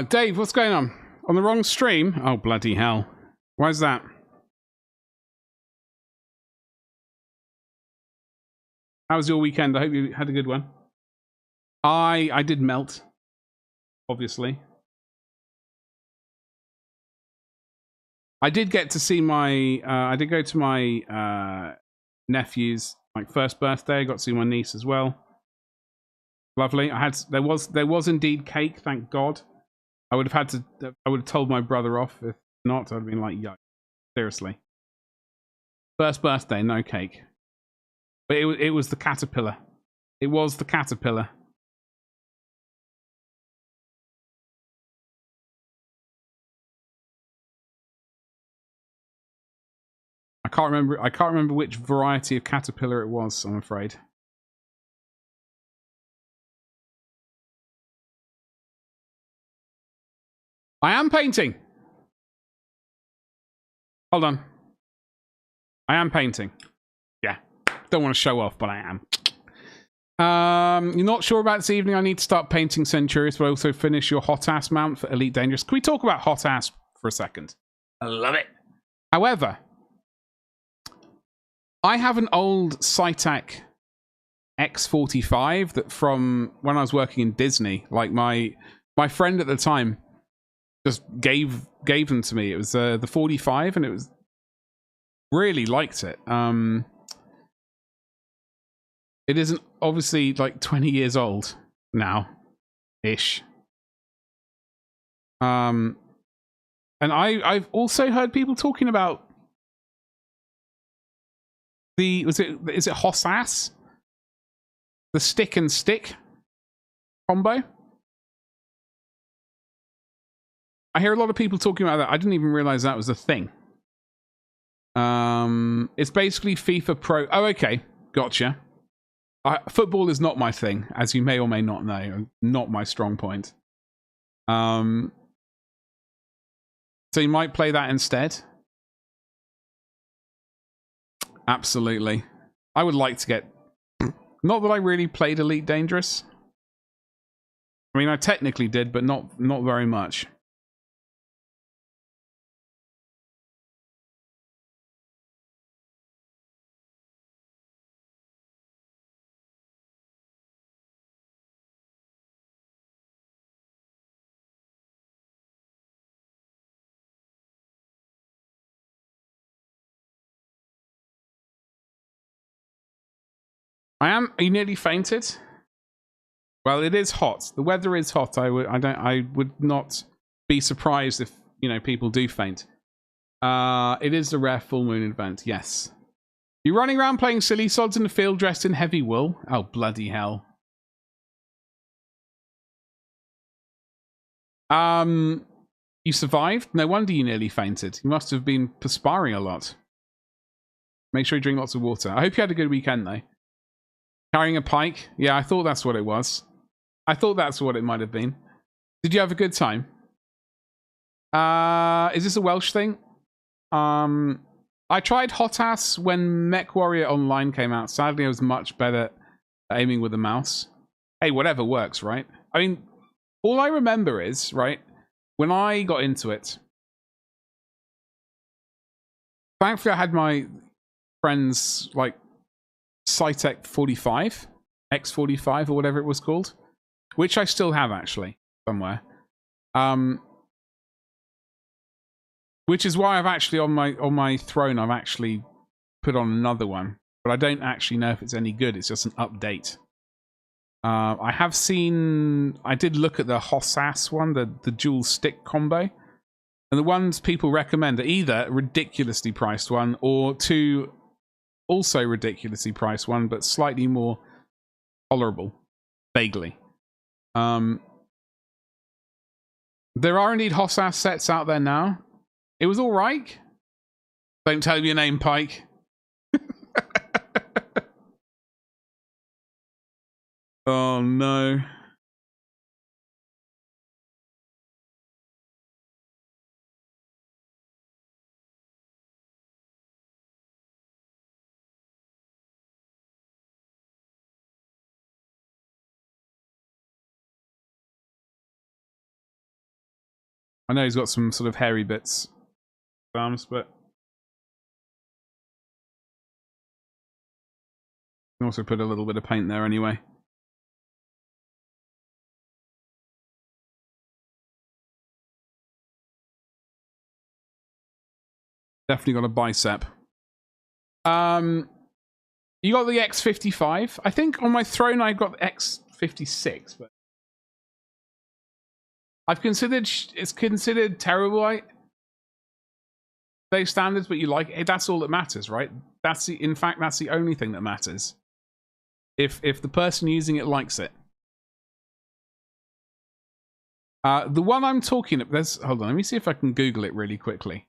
Dave, what's going on? On the wrong stream? Oh, bloody hell. Why's that? How was your weekend? I hope you had a good one. I did melt, obviously. I did get to see my... I did go to my nephew's first birthday. I got to see my niece as well. Lovely. There was indeed cake, thank God. I would have told my brother off. If not, I'd have been like, yuck. Seriously. First birthday, no cake. But it was the caterpillar. It was the caterpillar. I can't remember which variety of caterpillar it was, I'm afraid. I am painting. Hold on. I am painting. Yeah. Don't want to show off, but I am. You're not sure about this evening? I need to start painting Centurious, but also finish your hot ass mount for Elite Dangerous. Can we talk about hot ass for a second? I love it. However, I have an old Cytac X45 that from when I was working in Disney. Like my friend at the time just gave them to me. It was the 45, and it was really liked it. It isn't obviously like 20 years old now, ish. And I've also heard people talking about is it Hossas? The stick and stick combo? I hear a lot of people talking about that. I didn't even realize that was a thing. It's basically FIFA Pro. Oh, okay. Gotcha. Football is not my thing, as you may or may not know. Not my strong point. So you might play that instead. Absolutely. I would like to get... Not that I really played Elite Dangerous. I mean, I technically did, but not very much. You nearly fainted? Well, it is hot. The weather is hot. I would not be surprised if, people do faint. It is a rare full moon event, yes. You running around playing silly sods in the field dressed in heavy wool? Oh, bloody hell. You survived? No wonder you nearly fainted. You must have been perspiring a lot. Make sure you drink lots of water. I hope you had a good weekend, though. Carrying a pike? Yeah, I thought that's what it was. I thought that's what it might have been. Did you have a good time? Is this a Welsh thing? I tried Hot Ass when Mech Warrior Online came out. Sadly, I was much better at aiming with the mouse. Hey, whatever works, right? I mean, all I remember is, right, when I got into it, thankfully I had my friends, Cytec 45, X45 or whatever it was called, which I still have actually somewhere. Which is why I've actually on my throne I've actually put on another one, but I don't actually know if it's any good. It's just an update. I did look at the Hossas one, the dual stick combo, and the ones people recommend are either a ridiculously priced one or two also ridiculously priced one, but slightly more tolerable, vaguely. There are indeed Hoss-ass sets out there now. It was all right. Don't tell me your name, Pike. Oh no. I know he's got some sort of hairy bits, arms, but can also put a little bit of paint there anyway. Definitely got a bicep. You got the X55. I think on my throne I got the X56, but it's considered terrible by standards, but you like it. That's all that matters, right? In fact, that's the only thing that matters. If the person using it likes it. The one I'm talking about, hold on, let me see if I can Google it really quickly.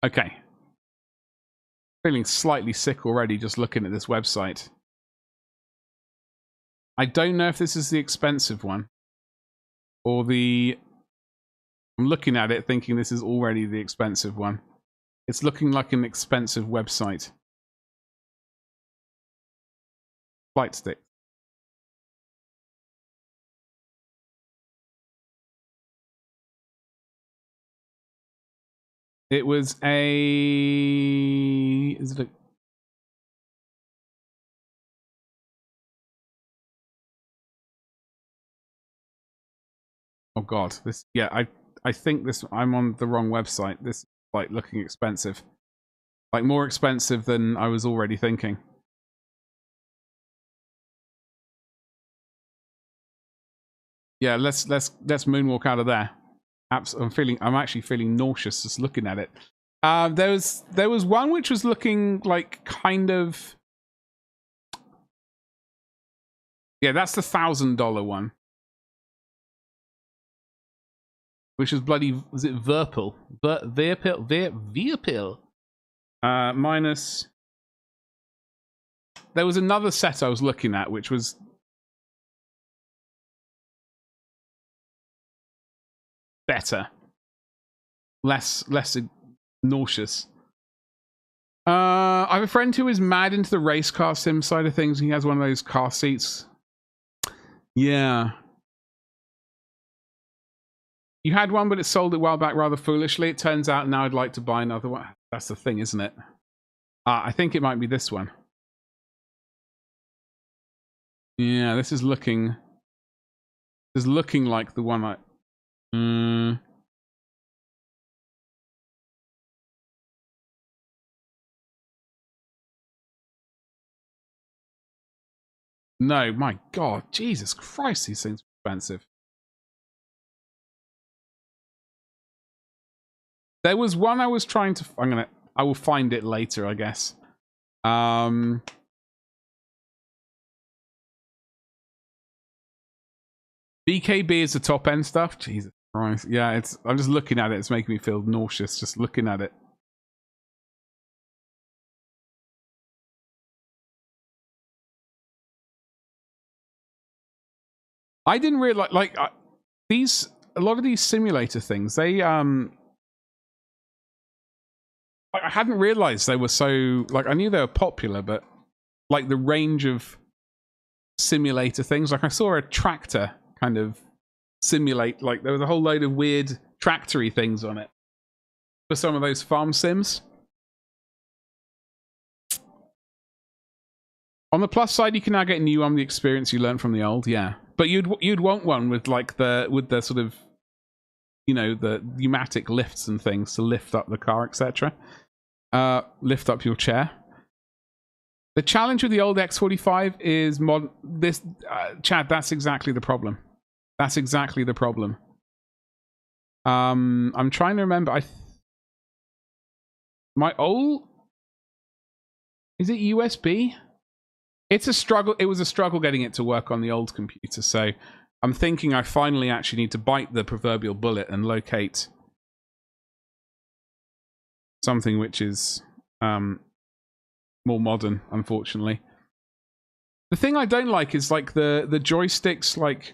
Okay. Feeling slightly sick already just looking at this website. I don't know if this is the expensive one or I'm looking at it thinking this is already the expensive one. It's looking like an expensive website. Flight stick. It was is it a Oh god, this I think I'm on the wrong website. This is like looking expensive. Like more expensive than I was already thinking. Yeah, let's moonwalk out of there. I'm actually feeling nauseous just looking at it. There was one which was looking like kind of, yeah, that's the $1,000 one, which was was it Virpil? Virpil. Minus. There was another set I was looking at which was better, less nauseous. I have a friend who is mad into the race car sim side of things. He has one of those car seats. Yeah. You had one, but it sold a while back rather foolishly. It turns out now I'd like to buy another one. That's the thing, isn't it? I think it might be this one. Yeah, this is looking like the one I... No, my god, Jesus Christ, these things are expensive. There was one I was trying to... I will find it later, I guess. BKB is the top end stuff. Jesus Christ. Yeah, I'm just looking at it. It's making me feel nauseous just looking at it. I didn't realize, like, a lot of these simulator things, they, I hadn't realized they were so, like, I knew they were popular, but, like, the range of simulator things, like, I saw a tractor kind of simulate, like, there was a whole load of weird tractory things on it for some of those farm sims. On the plus side, you can now get new on the experience you learned from the old, yeah. But you'd want one with like the sort of, you know, the pneumatic lifts and things to lift up the car, etc. Lift up your chair. The challenge with the old X45 is Chad, that's exactly the problem. That's exactly the problem. I'm trying to remember. My old... Is it USB? It's a struggle. It was a struggle getting it to work on the old computer, so I'm thinking I finally actually need to bite the proverbial bullet and locate something which is more modern, unfortunately. The thing I don't like is like the joysticks, like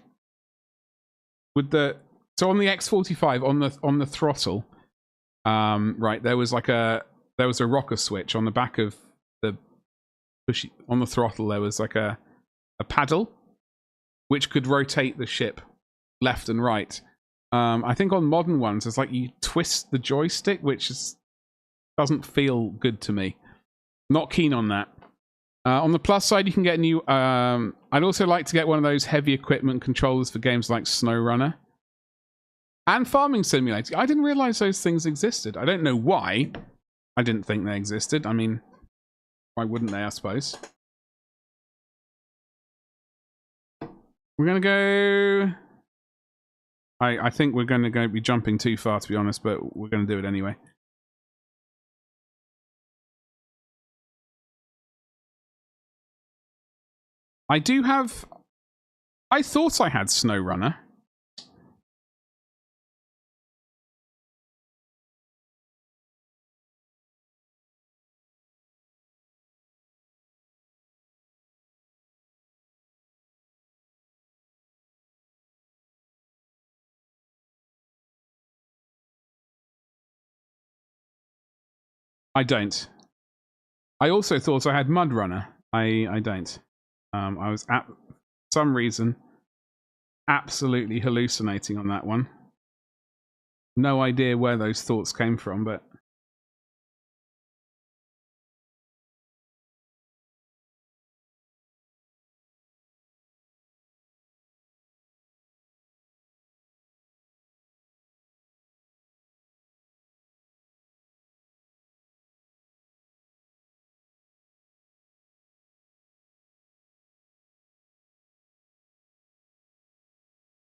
with the... So on the X45, on the throttle, right, there was a rocker switch on the back of the pushy, on the throttle. There was like a paddle which could rotate the ship left and right. I think on modern ones, it's like you twist the joystick, which doesn't feel good to me. Not keen on that. On the plus side, you can get new... I'd also like to get one of those heavy equipment controllers for games like SnowRunner and Farming Simulator. I didn't realize those things existed. I don't know why I didn't think they existed. I mean, why wouldn't they, I suppose? We're going to go... I think we're going to be jumping too far, to be honest, but we're going to do it anyway. I do have... I thought I had SnowRunner. I don't. I also thought I had MudRunner. I don't. I was, for some reason, absolutely hallucinating on that one. No idea where those thoughts came from, but...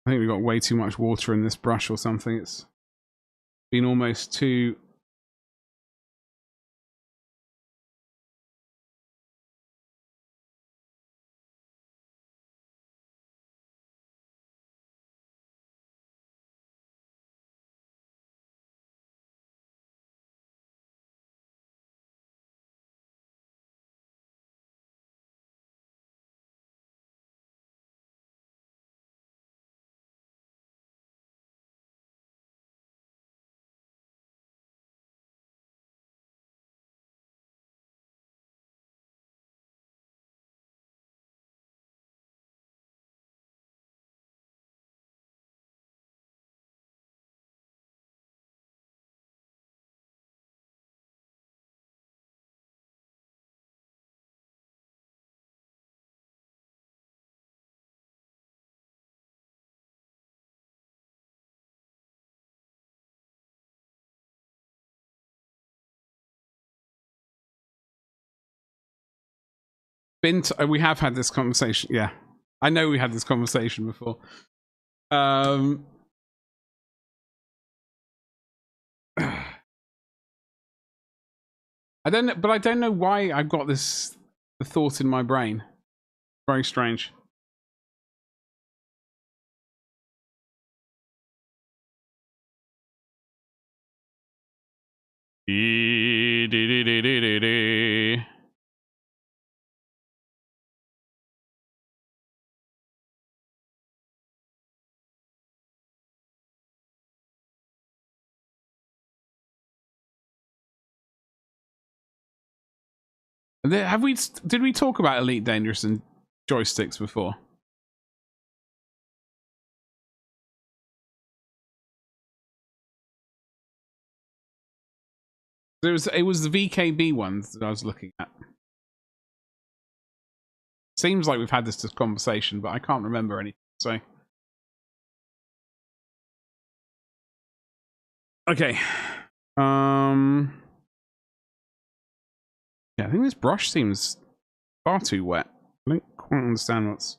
I think we've got way too much water in this brush or something. It's been almost too... we have had this conversation. Yeah, I know we had this conversation before. I don't know, but I don't know why I've got the thought in my brain. Very strange. Did we talk about Elite Dangerous and joysticks before? It was the VKB ones that I was looking at. Seems like we've had this conversation, but I can't remember anything. So, okay. Yeah, I think this brush seems far too wet. I don't quite understand what's...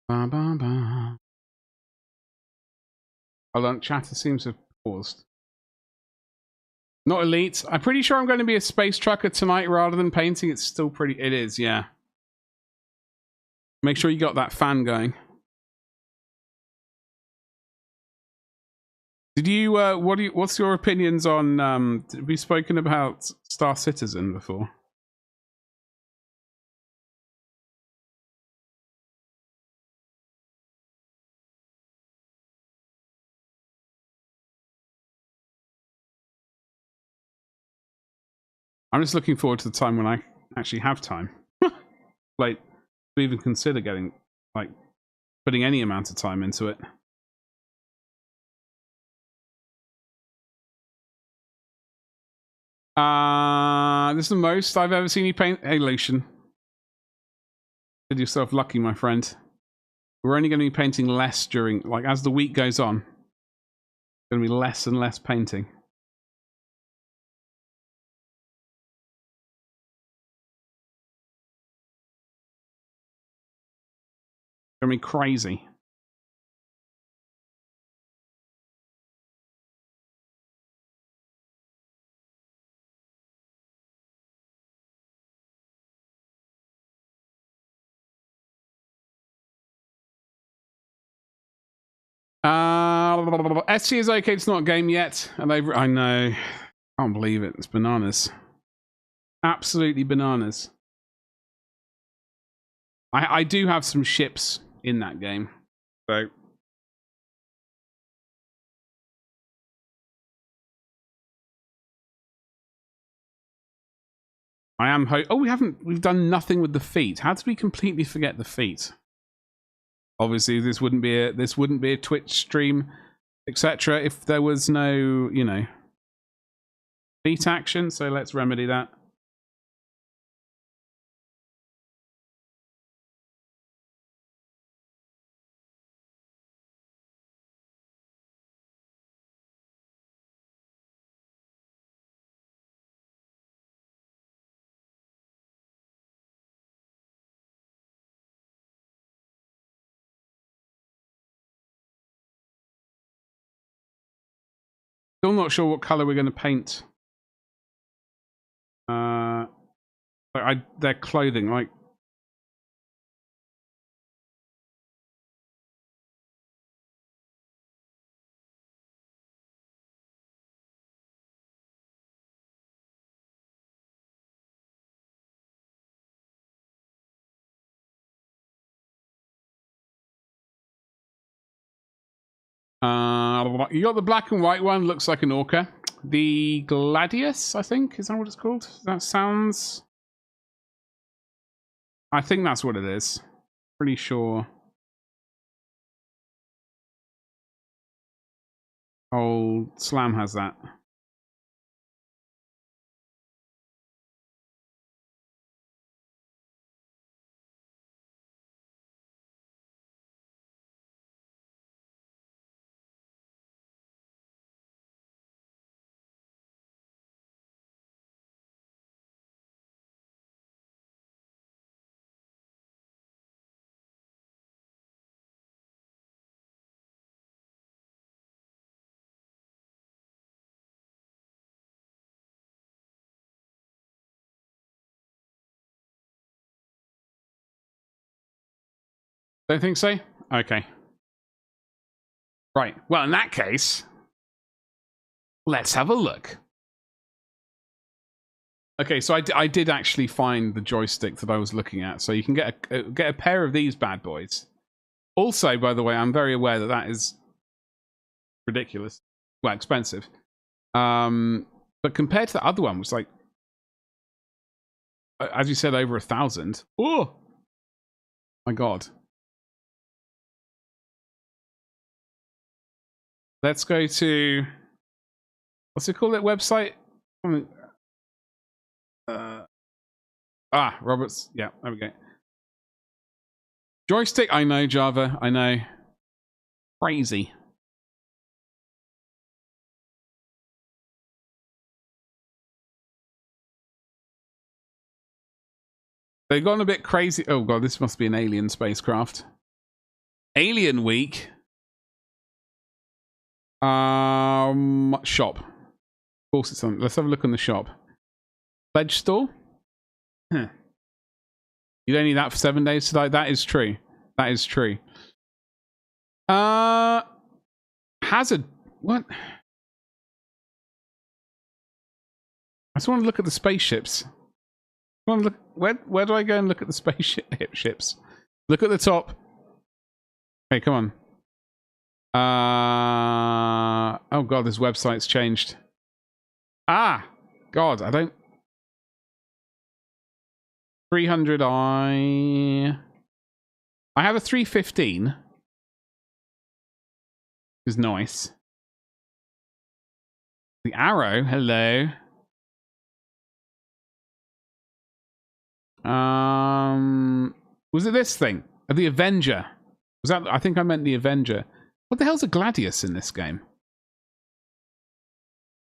Ba, ba, ba. Hold on, chatter seems to have paused. Not elite. I'm pretty sure I'm going to be a space trucker tonight rather than painting. It's still pretty... It is, yeah. Make sure you got that fan going. Did you... what's your opinions on... have we spoken about Star Citizen before? I'm just looking forward to the time when I actually have time. Like, to even consider getting, like, putting any amount of time into it. This is the most I've ever seen you paint. Hey, Lucian. Did yourself lucky, my friend. We're only going to be painting less during, like, as the week goes on. Going to be less and less painting. Going to be crazy. SC is okay, it's not a game yet. And I know. I can't believe it. It's bananas. Absolutely bananas. I do have some ships in that game. So I am we've done nothing with the feet. How did we completely forget the feet? Obviously this wouldn't be a Twitch stream, etc. if there was no, you know, feet action, so let's remedy that. Still not sure what color we're going to paint. Their clothing, like. You got the black and white one, looks like an orca. The Gladius, I think, is that what it's called? That sounds... I think that's what it is. Pretty sure. Old Slam has that. Don't think so? Okay. Right. Well, in that case, let's have a look. Okay, so I did actually find the joystick that I was looking at. So you can get a pair of these bad boys. Also, by the way, I'm very aware that that is ridiculous. Well, expensive. But compared to the other one, which was like, as you said, over 1,000. Oh my god. Let's go to, what's it called, that website? Roberts. Yeah, there we go. Joystick, I know, Java, I know. Crazy. They've gone a bit crazy. Oh god, this must be an alien spacecraft. Alien Week. Shop. Of course it's on. Let's have a look on the shop. Pledge store? Huh. You don't need that for 7 days today? That is true. That is true. Hazard. What? I just want to look at the spaceships. I want to look, where do I go and look at the spaceships? Look at the top. Hey, come on. Oh god, this website's changed. Ah! God, I don't... 300 I have a 315. Is nice. The arrow, hello. Was it this thing? The Avenger. Was that? I think I meant the Avenger. What the hell's a Gladius in this game?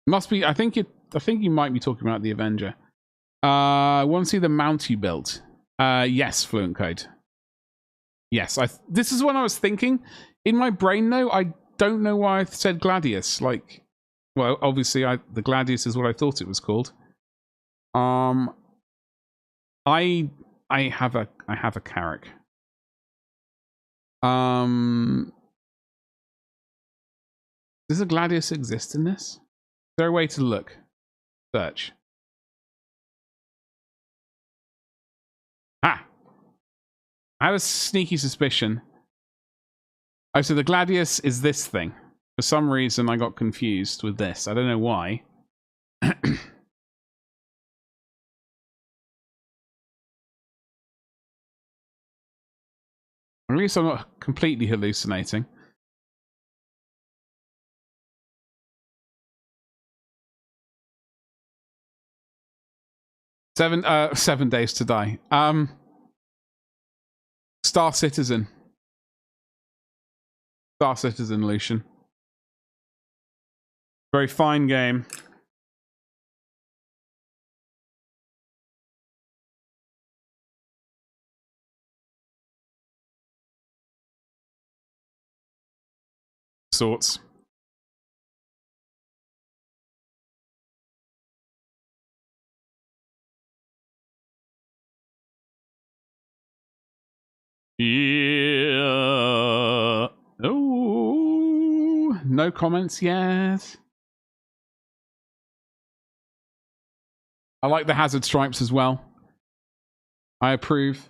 Must be. I think you might be talking about the Avenger. I want to see the mount you built. Yes, Fluent Code. Yes, this is what I was thinking. In my brain, though, I don't know why I said Gladius. Like, well, obviously, the Gladius is what I thought it was called. I have a Carrack. Does a Gladius exist in this? Is there a way to look? Search. Ah! I have a sneaky suspicion. Oh, so the Gladius is this thing. For some reason, I got confused with this. I don't know why. At least I'm not completely hallucinating. Seven days to die. Star Citizen. Star Citizen, Lucian. Very fine game. Sorts. Yeah. Oh, no comments yet. I like the hazard stripes as well. I approve.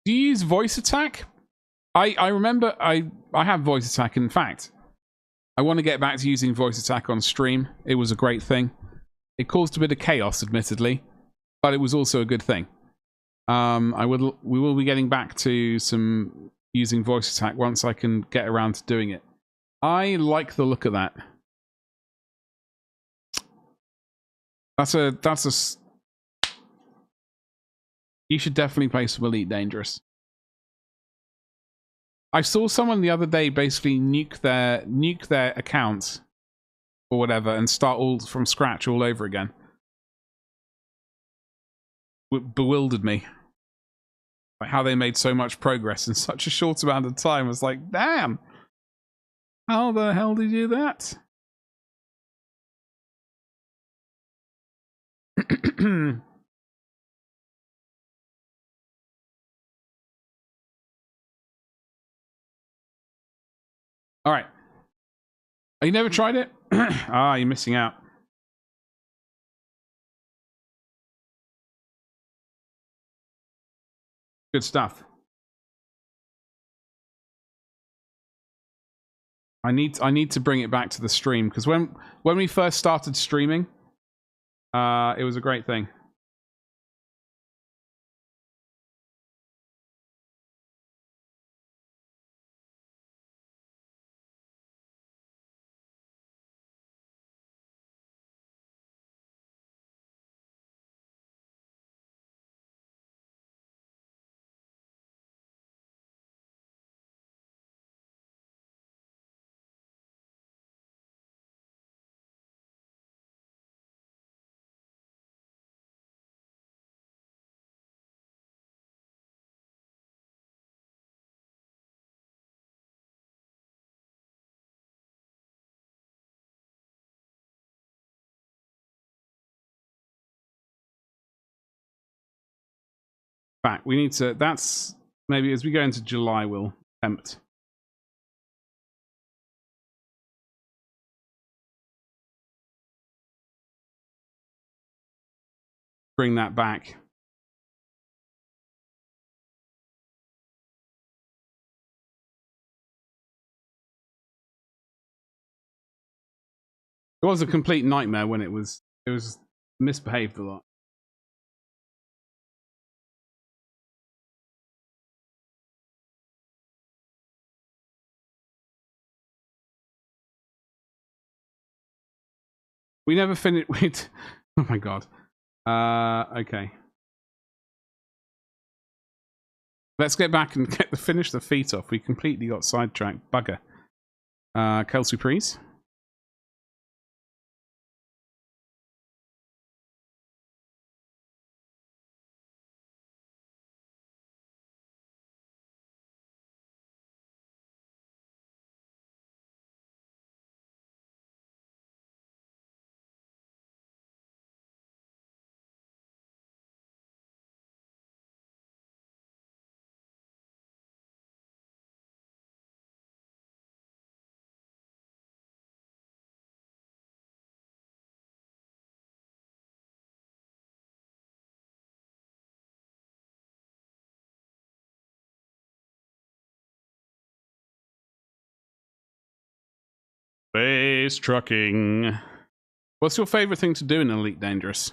Do you use voice attack? I remember I have voice attack. In fact, I want to get back to using voice attack on stream. It was a great thing. It caused a bit of chaos, admittedly, but it was also a good thing. We will be getting back to some using voice attack once I can get around to doing it. I like the look of that. That's a. You should definitely play some Elite Dangerous. I saw someone the other day basically nuke their account or whatever and start all from scratch all over again. It bewildered me. Like how they made so much progress in such a short amount of time. I was like, damn! How the hell did you do that? All right. Oh, you never tried it? Ah, you're missing out. Good stuff. I need to bring it back to the stream because when we first started streaming, it was a great thing. Back. We need to. That's maybe as we go into July, we'll attempt. Bring that back. It was a complete nightmare when it was misbehaved a lot. We never finished with. Oh my god. Okay. Let's get back and finish the feet off. We completely got sidetracked. Bugger. Kelsey, please. Space trucking. What's your favorite thing to do in Elite Dangerous?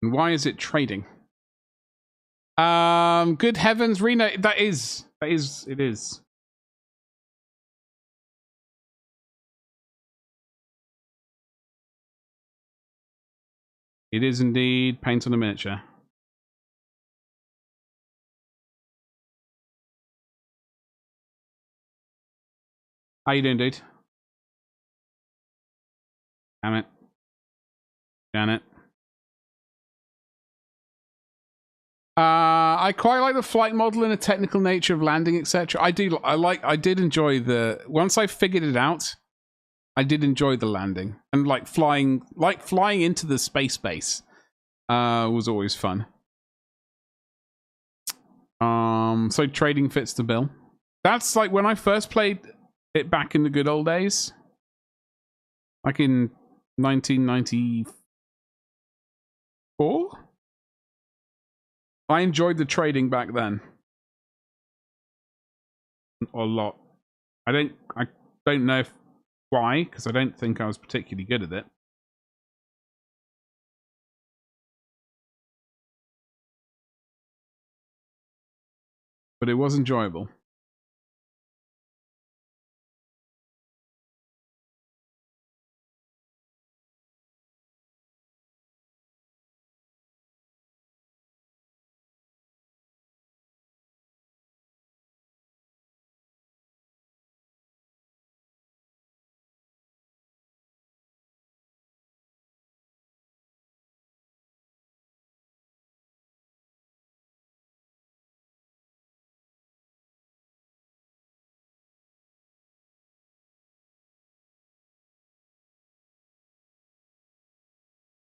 And why is it trading? Good heavens, Rena, it is. It is indeed paint on a miniature. How you doing, dude? Damn it. Janet. I quite like the flight model and the technical nature of landing, etc. I did enjoy once I figured it out, I did enjoy the landing. And flying into the space base was always fun. So trading fits the bill. That's like when I first played it back in the good old days. Like in 1994? I enjoyed the trading back then. A lot. I don't know why, because I don't think I was particularly good at it. But it was enjoyable.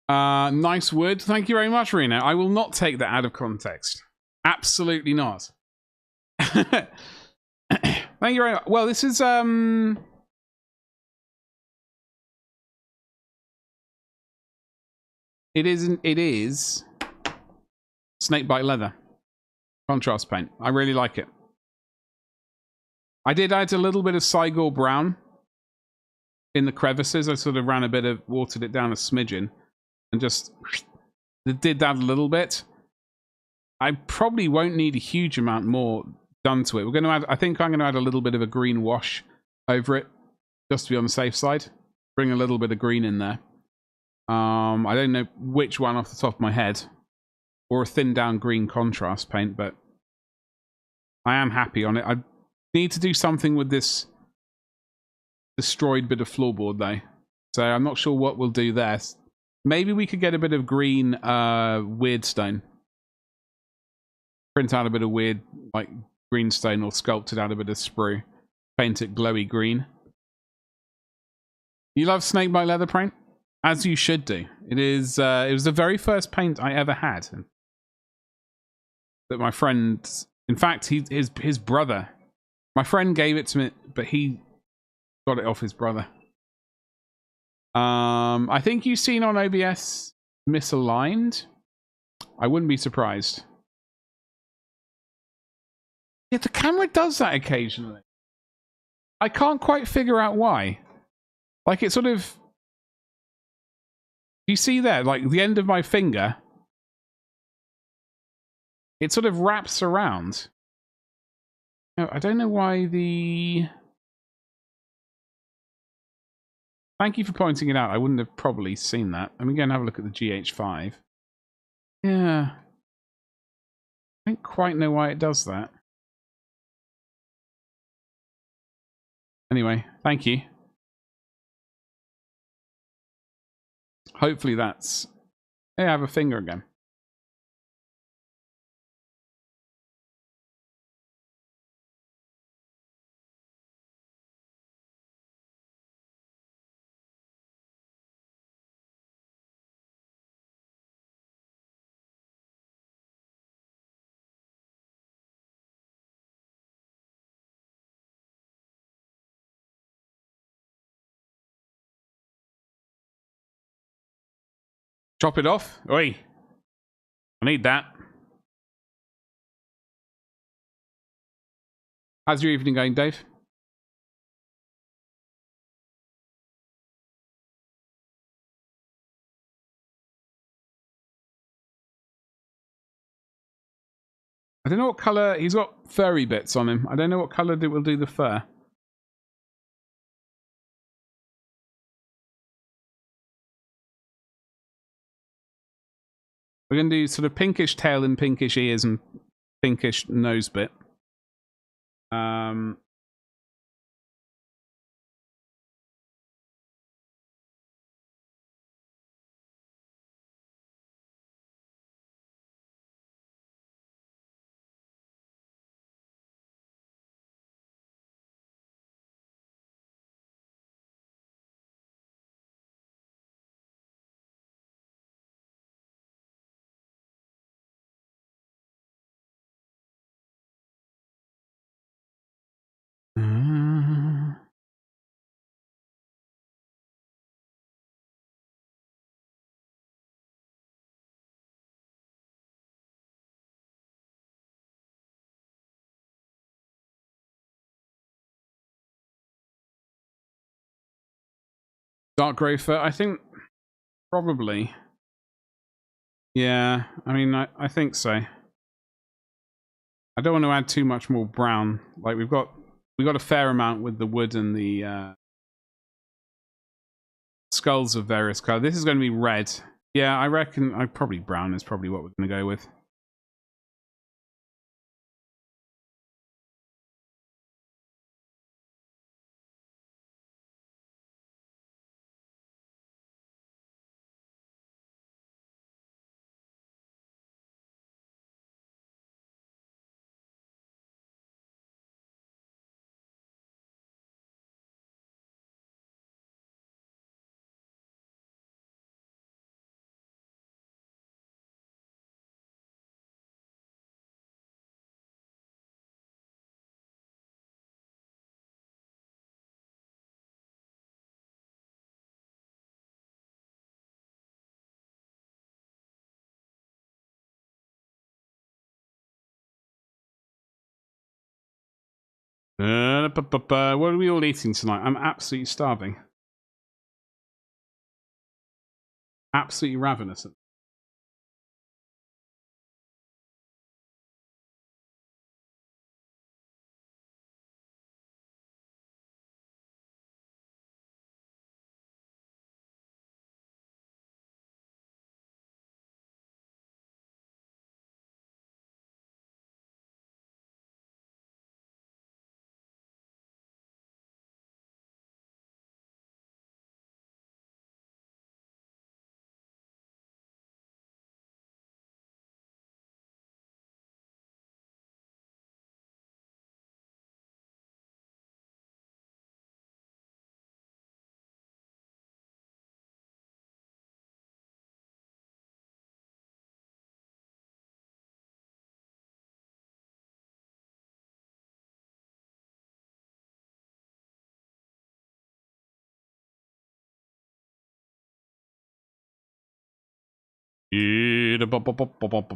Nice wood. Thank you very much, Rena. I will not take that out of context. Absolutely not. Thank you very much. Well, this is it is snakebite leather. Contrast paint. I really like it. I did add a little bit of Cygor brown in the crevices. I sort of watered it down a smidgen and just did that a little bit. I probably won't need a huge amount more done to it. We're going to add, I think I'm going to add a little bit of a green wash over it, just to be on the safe side. Bring a little bit of green in there. I don't know which one off the top of my head, or a thinned down green contrast paint, but I am happy on it. I need to do something with this destroyed bit of floorboard though, so I'm not sure what we'll do there. Maybe we could get a bit of green weird stone, print out a bit of weird like green stone, or sculpt it out a bit of sprue, paint it glowy green. You love snakebite leather paint, as you should do. It is it was the very first paint I ever had that my friend, in fact his brother, my friend gave it to me, but he got it off his brother. I think you've seen on OBS misaligned. I wouldn't be surprised. Yeah, the camera does that occasionally. I can't quite figure out why. Like, it sort of... You see there, like, the end of my finger? It sort of wraps around. No, I don't know why the... Thank you for pointing it out. I wouldn't have probably seen that. Let me go and have a look at the GH5. Yeah. I don't quite know why it does that. Anyway, thank you. Hopefully that's... Hey, I have a finger again. Chop it off? Oi! I need that. How's your evening going, Dave? I don't know what colour... He's got furry bits on him. I don't know what colour will do the fur. We're going to do sort of pinkish tail and pinkish ears and pinkish nose bit. Dark grey fur, I think probably. Yeah, I mean, I think so. I don't want to add too much more brown. Like, we've got a fair amount with the wood and the skulls of various colors. This is going to be red. Yeah, I reckon probably brown is probably what we're going to go with. What are we all eating tonight? I'm absolutely starving. Absolutely ravenous.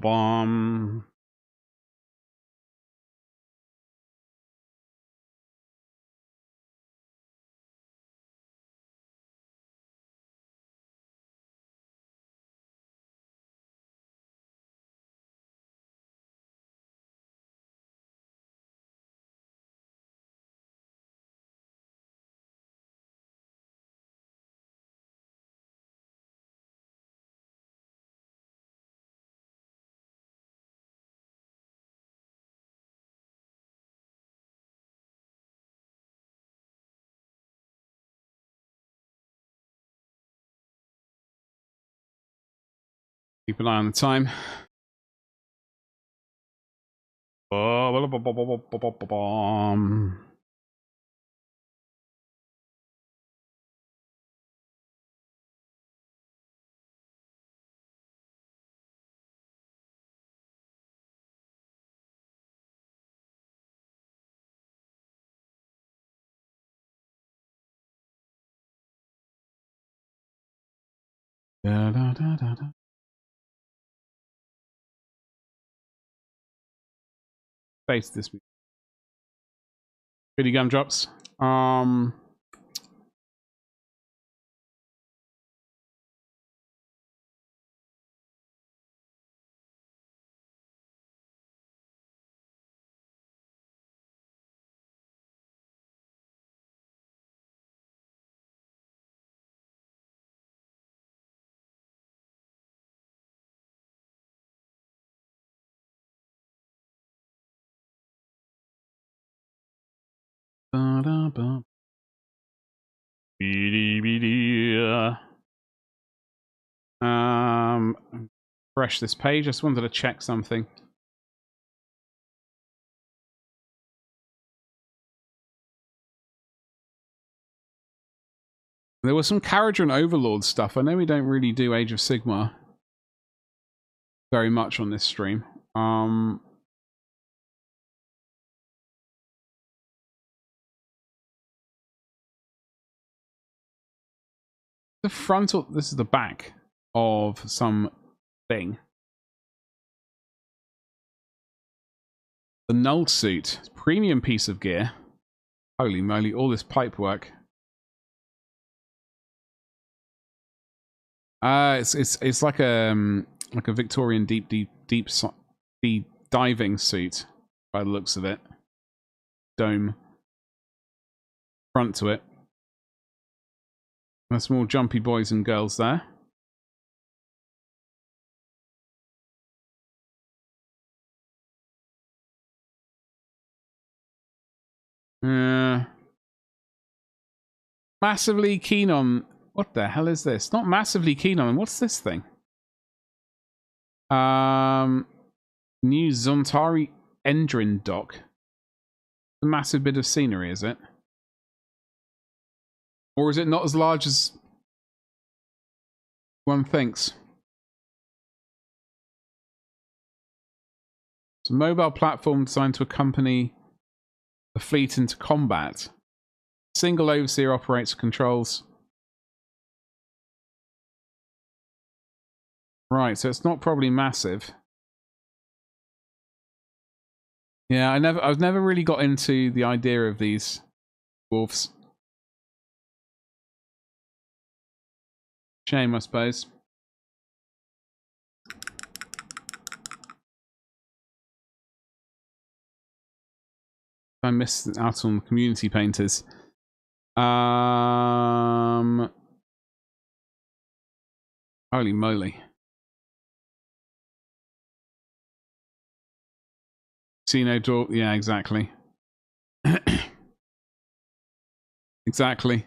Bum. Keep an eye on the time. Da, da, da, da, da. Face this. Pretty gumdrops. Ba, da, ba. Beady, beady. Refresh this page. I just wanted to check something. There was some Kharadron Overlord stuff. I know we don't really do Age of Sigmar very much on this stream. The frontal. This is the back of some thing. The null suit, premium piece of gear. Holy moly! All this pipe work. It's like a Victorian deep diving suit by the looks of it. Dome front to it. That's more jumpy boys and girls there. Massively keen on... What the hell is this? Not massively keen on... What's this thing? New Zontari Endrin dock. A massive bit of scenery, is it? Or is it not as large as one thinks? It's a mobile platform designed to accompany the fleet into combat. Single overseer operates controls. Right, so it's not probably massive. Yeah, I've never really got into the idea of these dwarfs. Shame, I suppose. I missed out on community painters. Holy moly. See no door. Yeah, exactly. Exactly.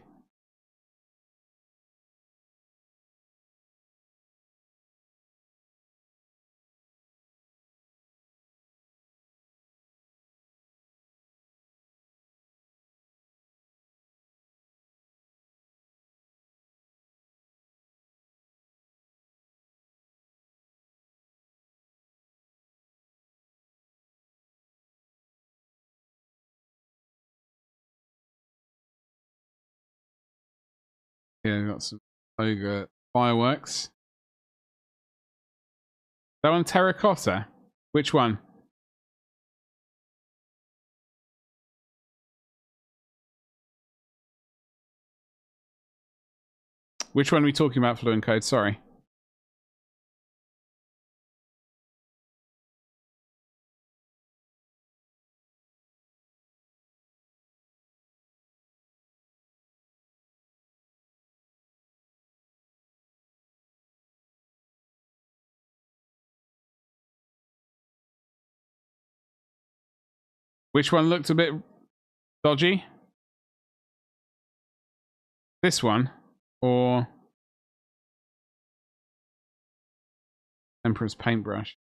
Yeah, we've got some ogre fireworks. That one terracotta? Which one? Which one are we talking about, Fluent Code? Sorry. Which one looked a bit dodgy? This one? Or Emperor's Paintbrush?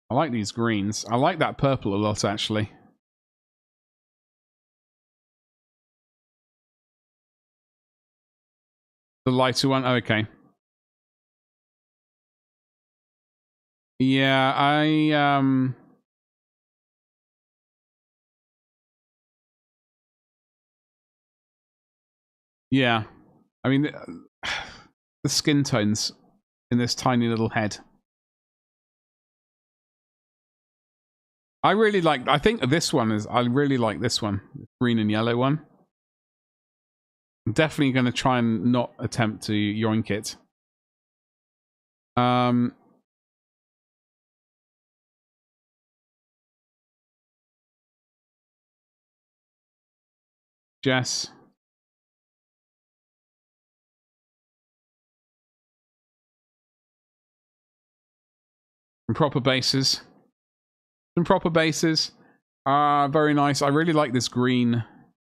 I like these greens. I like that purple a lot, actually. The lighter one? Oh, okay. Yeah, yeah. I mean, the skin tones in this tiny little head. I really like, I think this one is, I really like this one. Green and yellow one. I'm definitely going to try and not attempt to yoink it. Jess. Some proper bases. Some proper bases. Very nice. I really like this green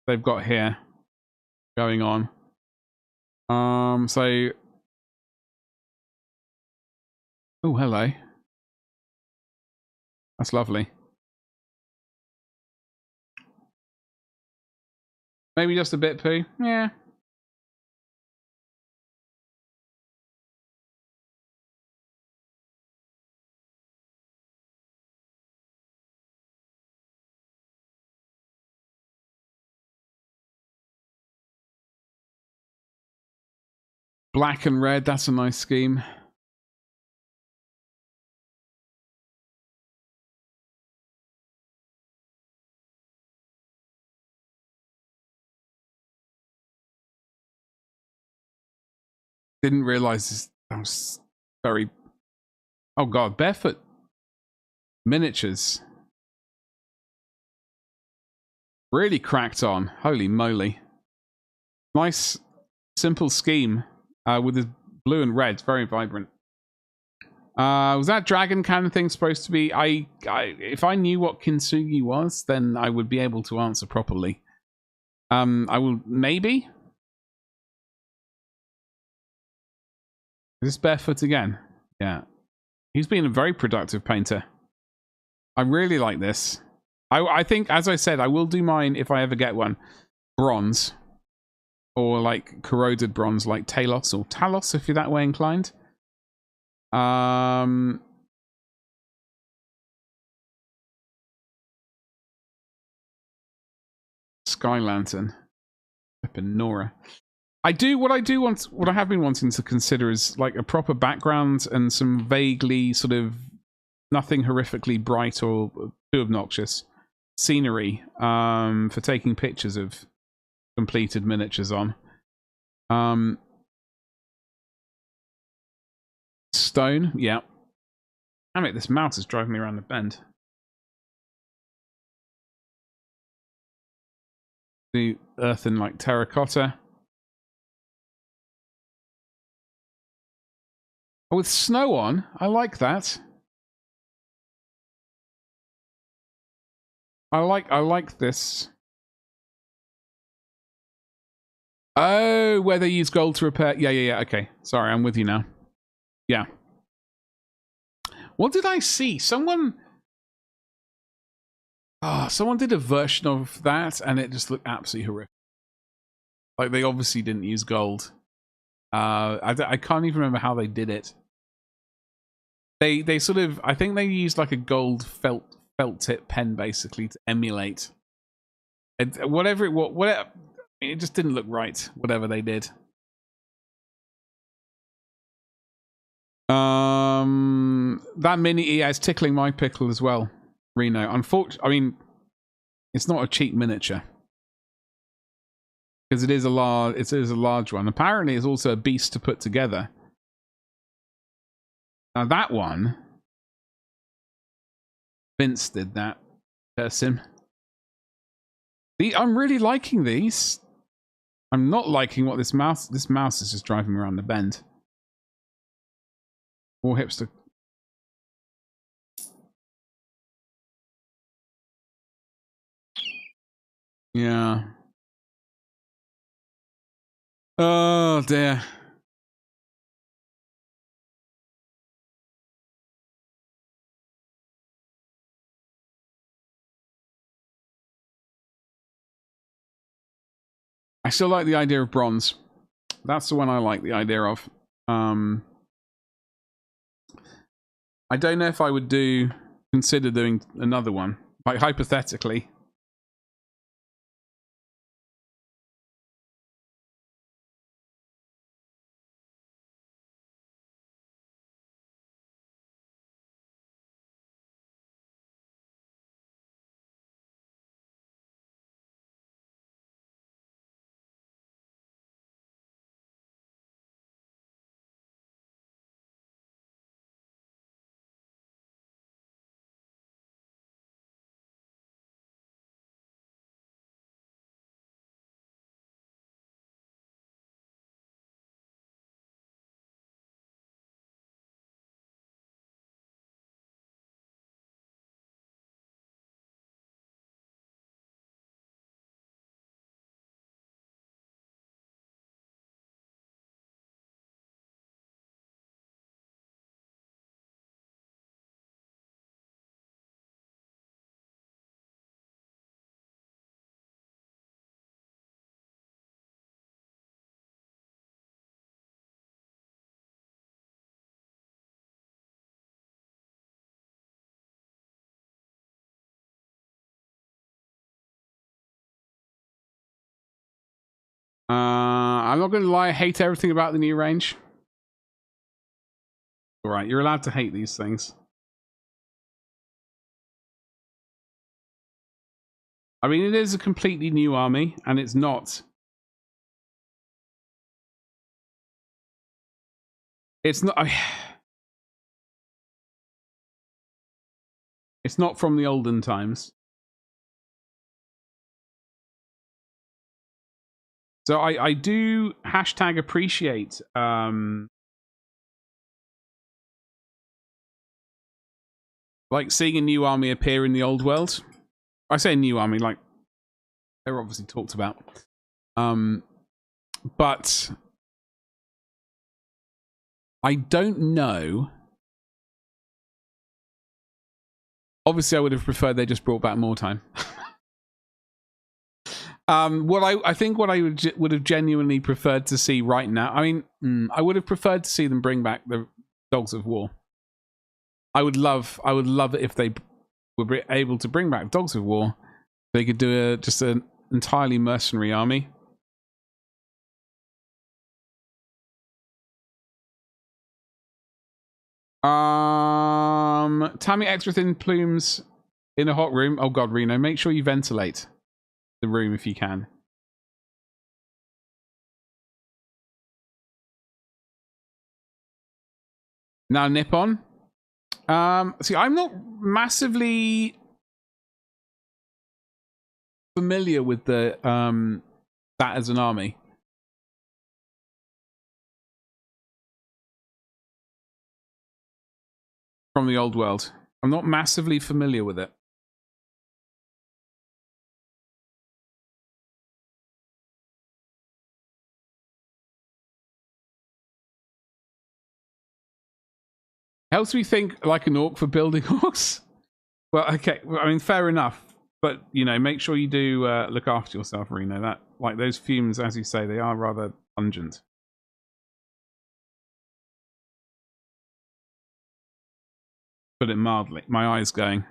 they've got here going on. So... Oh, hello. That's lovely. Maybe just a bit poo. Yeah. Black and red, that's a nice scheme. Didn't realize that was very... Oh god, barefoot miniatures. Really cracked on. Holy moly. Nice, simple scheme with the blue and red. Very vibrant. Was that dragon cannon thing supposed to be... if I knew what kintsugi was, then I would be able to answer properly. I will... Maybe? Is this barefoot again? Yeah. He's been a very productive painter. I really like this. I think, as I said, I will do mine if I ever get one. Bronze. Or like corroded bronze like Talos or Talos if you're that way inclined. Sky Lantern. Nora. What I have been wanting to consider is like a proper background and some vaguely sort of nothing horrifically bright or too obnoxious scenery for taking pictures of completed miniatures on. Stone, yeah. Damn it, this mouse is driving me around the bend. The earthen like terracotta. Oh, with snow on, I like that. I like this. Oh, where they use gold to repair. Yeah. Okay. Sorry, I'm with you now. Yeah. What did I see? Someone did a version of that and it just looked absolutely horrific. Like they obviously didn't use gold. I can't even remember how they did it. They sort of, I think they used like a gold felt tip pen basically to emulate. Whatever it just didn't look right. Whatever they did. That mini EA is tickling my pickle as well, Reno. Unfortunately, I mean, it's not a cheap miniature because it is a large one. Apparently, it's also a beast to put together. Now that one, Vince did that. Curse him. I'm really liking these. I'm not liking what this mouse is just driving me around the bend. More hipster. Yeah. Oh dear. I still like the idea of bronze. That's the one I like the idea of. I don't know if I would consider doing another one. Like hypothetically. I'm not going to lie, I hate everything about the new range. Alright, you're allowed to hate these things. I mean, it is a completely new army, and it's not. It's not. It's not from the olden times. So I do hashtag appreciate like seeing a new army appear in the old world. I say new army, like they're obviously talked about. But I don't know. Obviously, I would have preferred they just brought back more time. What I think what I would have genuinely preferred to see right now. I mean, I would have preferred to see them bring back the Dogs of War. I would love it if they were able to bring back Dogs of War. They could do just an entirely mercenary army. Tammy extra thin plumes in a hot room. Oh god, Reno, make sure you ventilate the room if you can. Now Nippon. See, I'm not massively familiar with the that as an army. From the old world. I'm not massively familiar with it. Helps me think like an orc for building orcs. Well, okay. I mean, fair enough. But, you know, make sure you do look after yourself, Reno. That, like, those fumes, as you say, they are rather pungent. Put it mildly. My eye's going.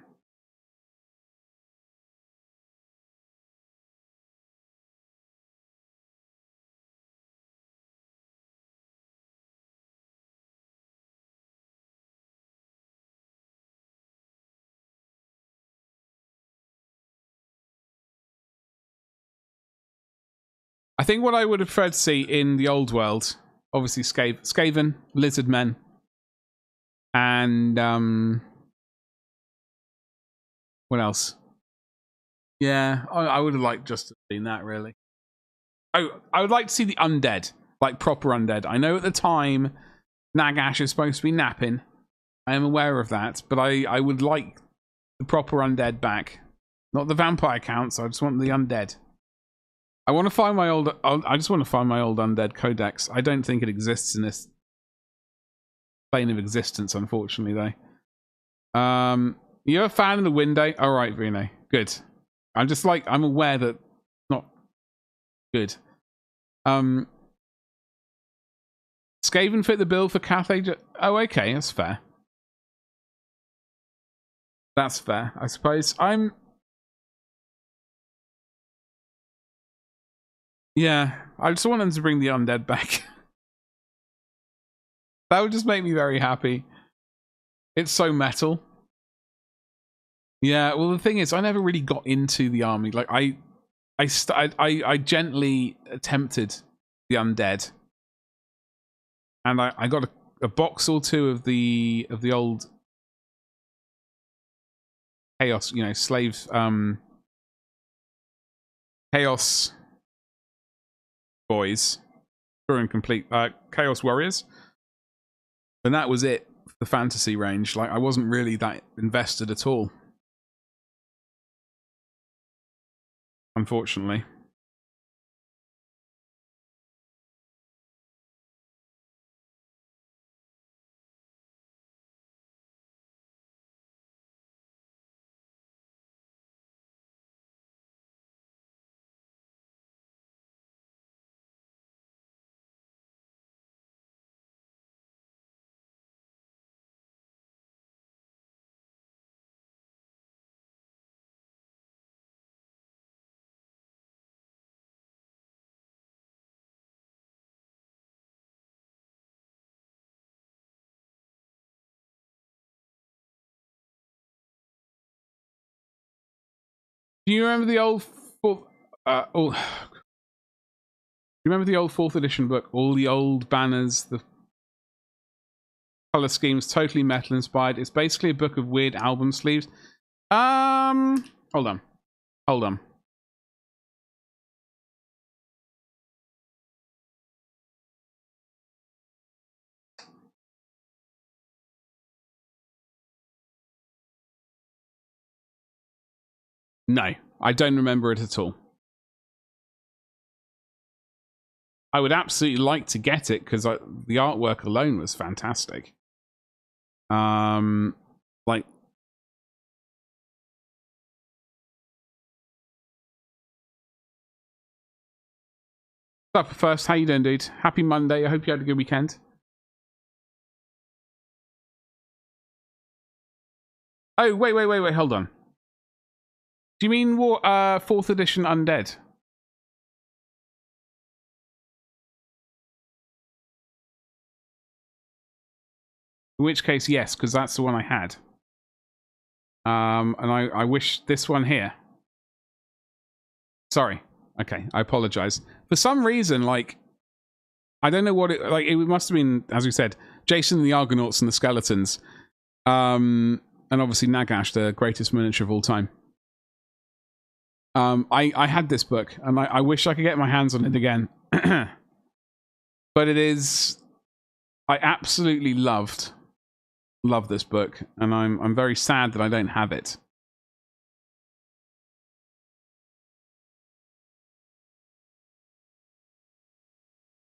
I think what I would have preferred to see in the old world, obviously Skaven, lizard men, and what else? Yeah, I would have liked just to see that, really. Oh, I would like to see the undead, like proper undead. I know at the time Nagash is supposed to be napping. I am aware of that, but I would like the proper undead back. Not the vampire counts, I just want the undead. I want to find my old undead codex. I don't think it exists in this plane of existence, unfortunately, though. You're a fan of the window? Alright, Vino. Good. I'm just like, I'm aware that it's not good. Skaven fit the bill for Catholic. Oh, okay, that's fair. That's fair, I suppose. Yeah, I just want them to bring the undead back. That would just make me very happy. It's so metal. Yeah, well, the thing is, I never really got into the army. Like, I gently attempted the undead, and I got a box or two of the old chaos, you know, slaves, chaos boys, through and complete chaos warriors, and that was it for the fantasy range. Like, I wasn't really that invested at all, unfortunately. Do you remember the old fourth? Do you remember the old 4th edition book? All the old banners, the color schemes, totally metal inspired. It's basically a book of weird album sleeves. Hold on. No, I don't remember it at all. I would absolutely like to get it because the artwork alone was fantastic. Like, what's up first? How you doing, dude? Happy Monday. I hope you had a good weekend. Oh, wait, hold on. Do you mean 4th edition Undead? In which case, yes, because that's the one I had. And I wish this one here. Sorry. Okay, I apologize. For some reason, like, I don't know what it... Like, it must have been, as we said, Jason and the Argonauts and the Skeletons. And obviously Nagash, the greatest miniature of all time. I had this book, and I wish I could get my hands on it again. But it is... I absolutely love this book, and I'm very sad that I don't have it.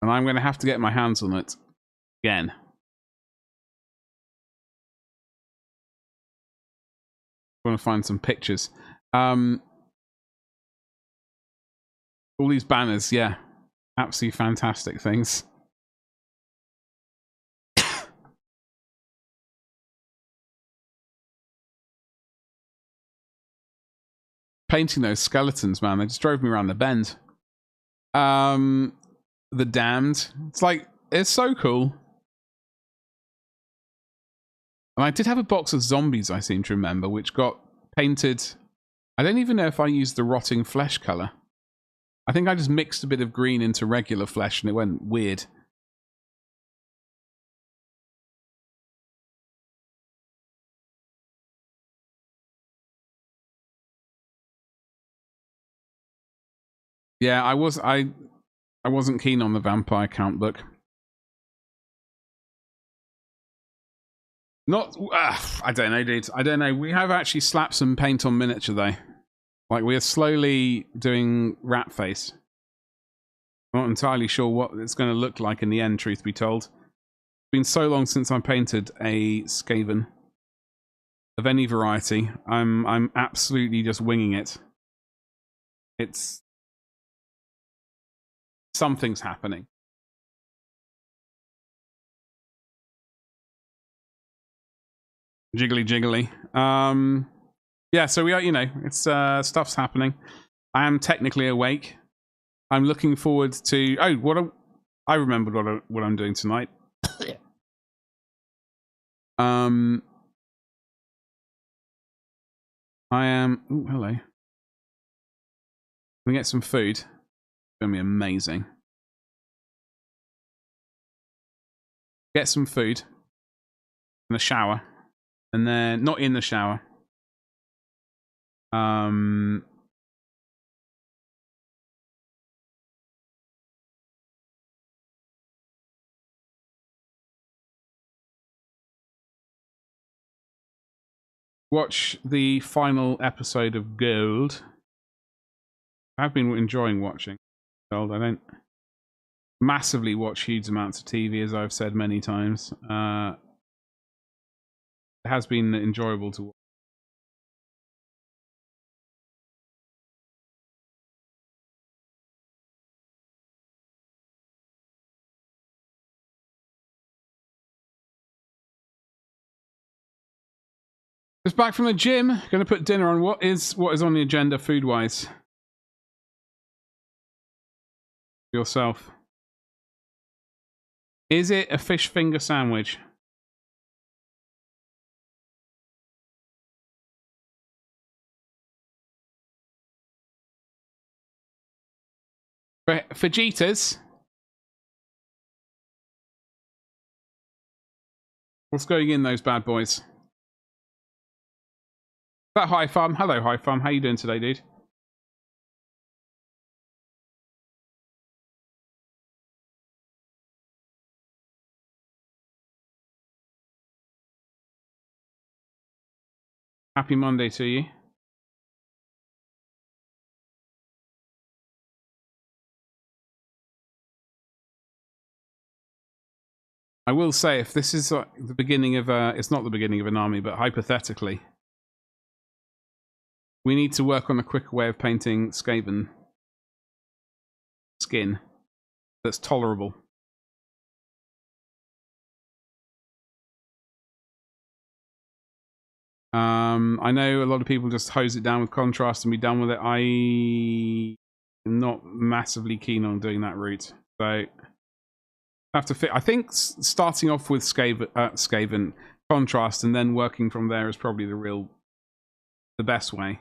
And I'm going to have to get my hands on it again. I want to find some pictures. All these banners, yeah. Absolutely fantastic things. Painting those skeletons, man, they just drove me around the bend. The Damned. It's like, it's so cool. And I did have a box of zombies, I seem to remember, which got painted. I don't even know if I used the rotting flesh color. I think I just mixed a bit of green into regular flesh and it went weird. Yeah, I wasn't keen on the vampire count book. Not, I don't know, dude. I don't know. We have actually slapped some paint on miniature, though. Like, we are slowly doing rat face. I'm not entirely sure what it's going to look like in the end, truth be told. It's been so long since I painted a Skaven of any variety. I'm absolutely just winging it. It's... something's happening. Jiggly jiggly. Yeah, so we are, you know, it's stuff's happening. I am technically awake. I'm looking forward to I remembered what I'm doing tonight. I am hello. Let me get some food. It's gonna be amazing. Get some food and a shower. And then not in the shower. Watch the final episode of Gold. I've been enjoying watching Gold. I don't massively watch huge amounts of TV, as I've said many times. It has been enjoyable to watch. Just back from the gym. Going to put dinner on. What is on the agenda food wise? Yourself. Is it a fish finger sandwich? Fajitas? What's going in those bad boys? Is that High Farm? Hello, High Farm. How you doing today, dude? Happy Monday to you. I will say, if this is the beginning of it's not the beginning of an army, but hypothetically, we need to work on a quicker way of painting Skaven skin that's tolerable. I know a lot of people just hose it down with contrast and be done with it. I am not massively keen on doing that route. So I have to fit. I think starting off with Skaven contrast and then working from there is probably the best way.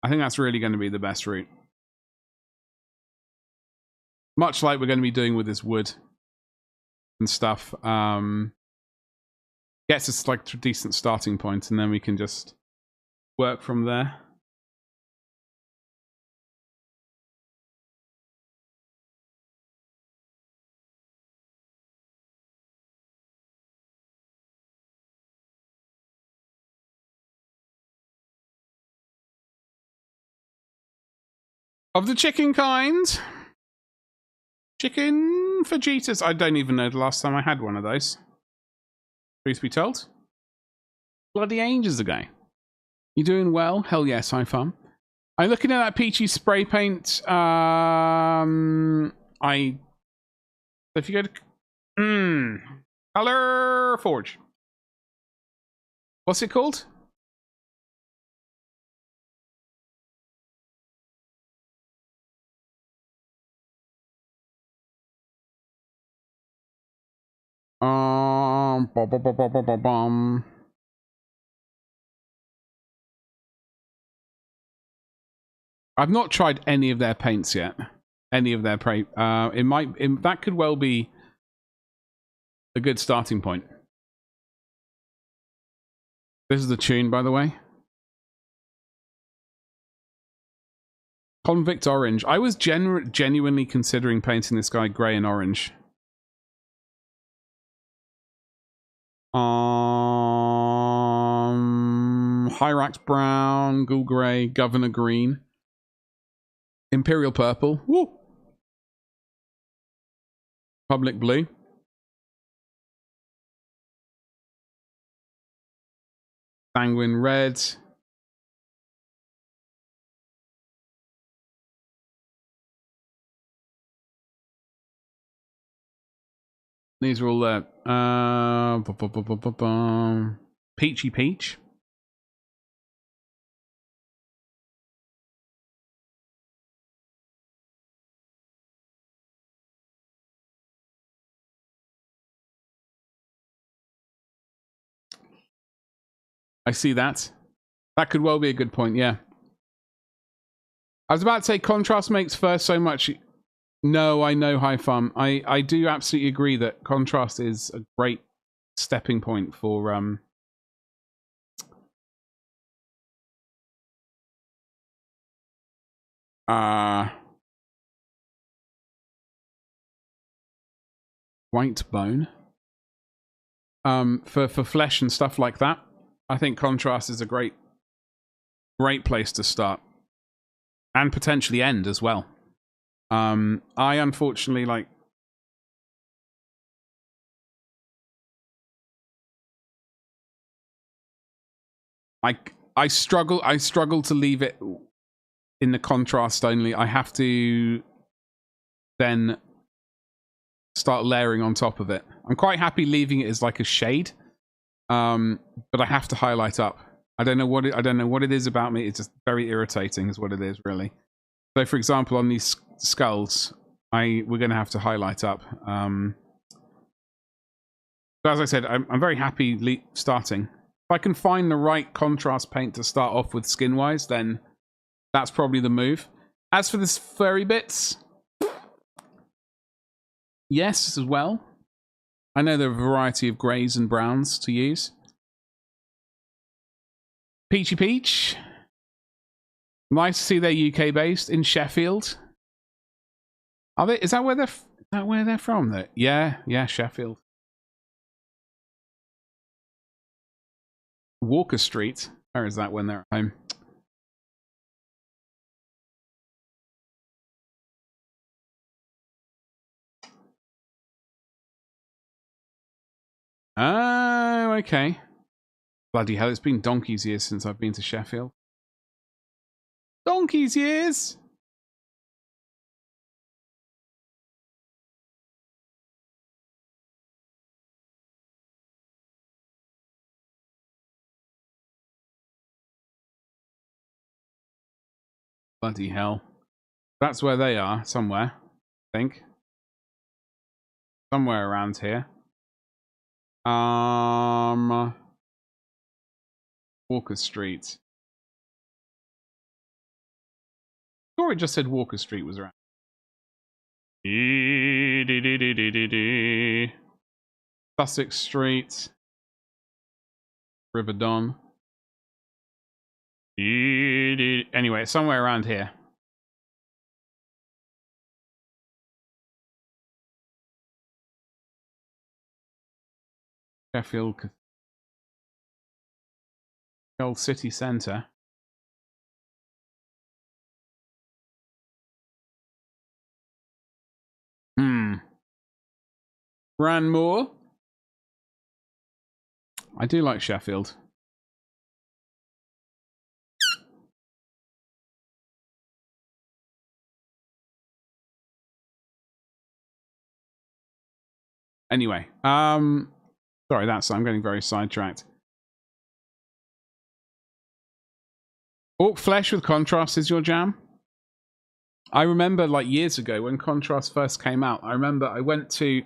I think that's really going to be the best route. Much like we're going to be doing with this wood and stuff. Gets us like a decent starting point, and then we can just work from there. Of the chicken kind. Chicken fajitas. I don't even know the last time I had one of those. Truth be told. Bloody ages ago. You doing well? Hell yes, I'm fun. I'm looking at that peachy spray paint. If you go to Color Forge. What's it called? I've not tried any of their paints yet. Any of their that could well be a good starting point. This is the tune, by the way. Convict Orange. I was genuinely considering painting this guy grey and orange. Hyrax Brown, Ghoul Grey, Governor Green, Imperial Purple, woo! Public Blue. Sanguine Red. These are all there. Peachy Peach. I see that. That could well be a good point, yeah. I was about to say contrast makes first so much. No, I know, High Farm. I do absolutely agree that contrast is a great stepping point for white bone. For flesh and stuff like that. I think contrast is a great place to start. And potentially end as well. I unfortunately I struggle to leave it in the contrast only. I have to then start layering on top of it. I'm quite happy leaving it as like a shade. But I have to highlight up. I don't know what it is about me. It's just very irritating is what it is, really. So for example, on these skulls, we're going to have to highlight up. But as I said, I'm very happy starting. If I can find the right contrast paint to start off with skin-wise, then that's probably the move. As for this furry bits, yes, as well. I know there are a variety of greys and browns to use. Peachy Peach. Nice to see they're UK based in Sheffield. Are they? Is that where they're from? Though? Yeah, Sheffield. Walker Street. Where is that when they're at home? Oh, okay. Bloody hell, it's been donkey's years since I've been to Sheffield. Donkey's years! Bloody hell. That's where they are, somewhere, I think. Somewhere around here. Walker Street. Or it just said Walker Street was around. Sussex Street. River Don. Anyway, it's somewhere around here. Sheffield City Centre. Ranmore. I do like Sheffield. Anyway, sorry, I'm getting very sidetracked. Orc flesh with contrast is your jam? I remember like years ago when contrast first came out, I remember I went to,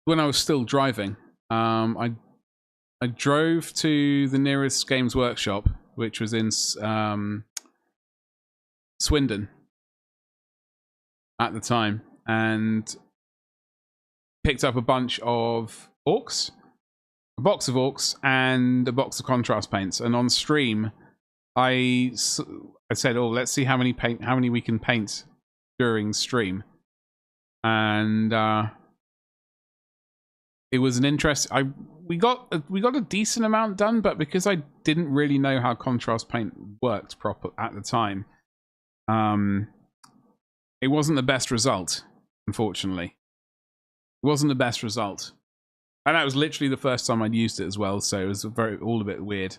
when I was still driving, I drove to the nearest Games Workshop, which was in Swindon at the time, and picked up a bunch of orcs, a box of orcs, and a box of contrast paints. And on stream, I said, "Oh, let's see how many we can paint during stream," and it was an interest. We got a decent amount done, but because I didn't really know how contrast paint worked proper at the time, it wasn't the best result, unfortunately. It wasn't the best result. And that was literally the first time I'd used it as well, so it was all a bit weird.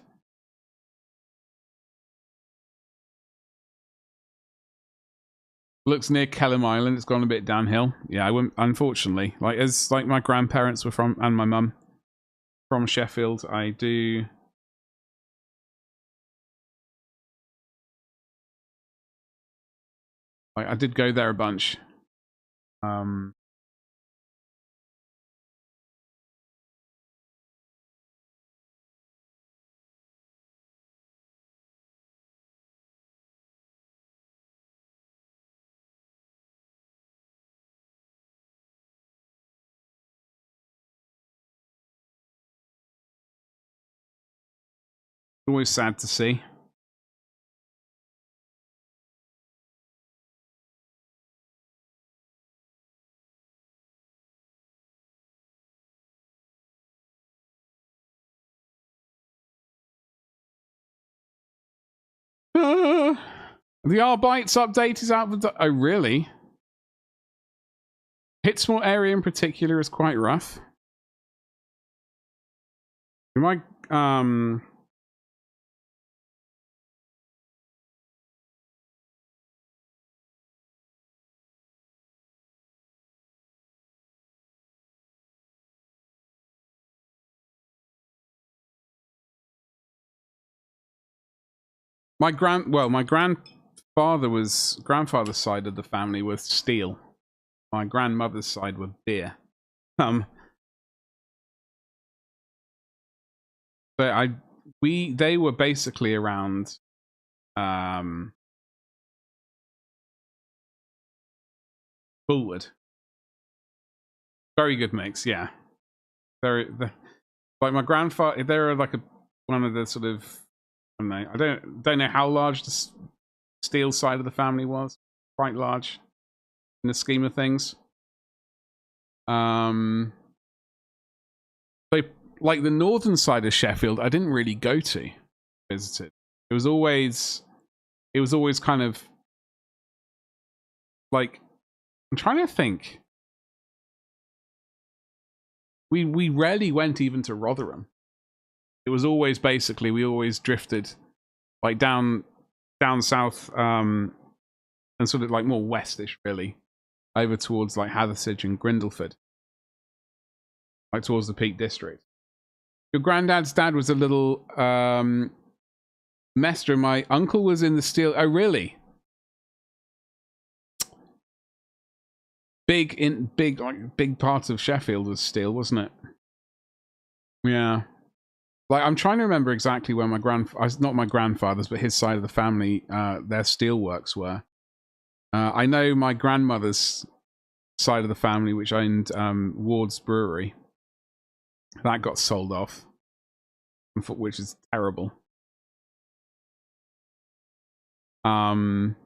Looks near Kellam Island. It's gone a bit downhill. Yeah, I wouldn't, unfortunately. As my grandparents were from, and my mum from Sheffield, I did go there a bunch. Always sad to see. The R-Bytes update is out. Oh, really? Hitsmore area in particular is quite rough. My grandfather's side of the family was steel. My grandmother's side were beer. But they were basically around Bullwood. Very good mix, yeah. Like my grandfather, they're like one of the sort of, I don't know. I don't know how large the steel side of the family was. Quite large in the scheme of things. Like the northern side of Sheffield, I didn't really go to visit it. It was always kind of like, I'm trying to think. We rarely went even to Rotherham. It was always basically, we always drifted like down south, and sort of like more westish really, over towards like Hathersage and Grindleford, like towards the Peak District. Your granddad's dad was a little Mestre. My uncle was in the steel. Oh, really? Big part of Sheffield was steel, wasn't it? Yeah. Like, I'm trying to remember exactly where not my grandfather's, but his side of the family, their steelworks were. I know my grandmother's side of the family, which owned Ward's Brewery, that got sold off, which is terrible. Some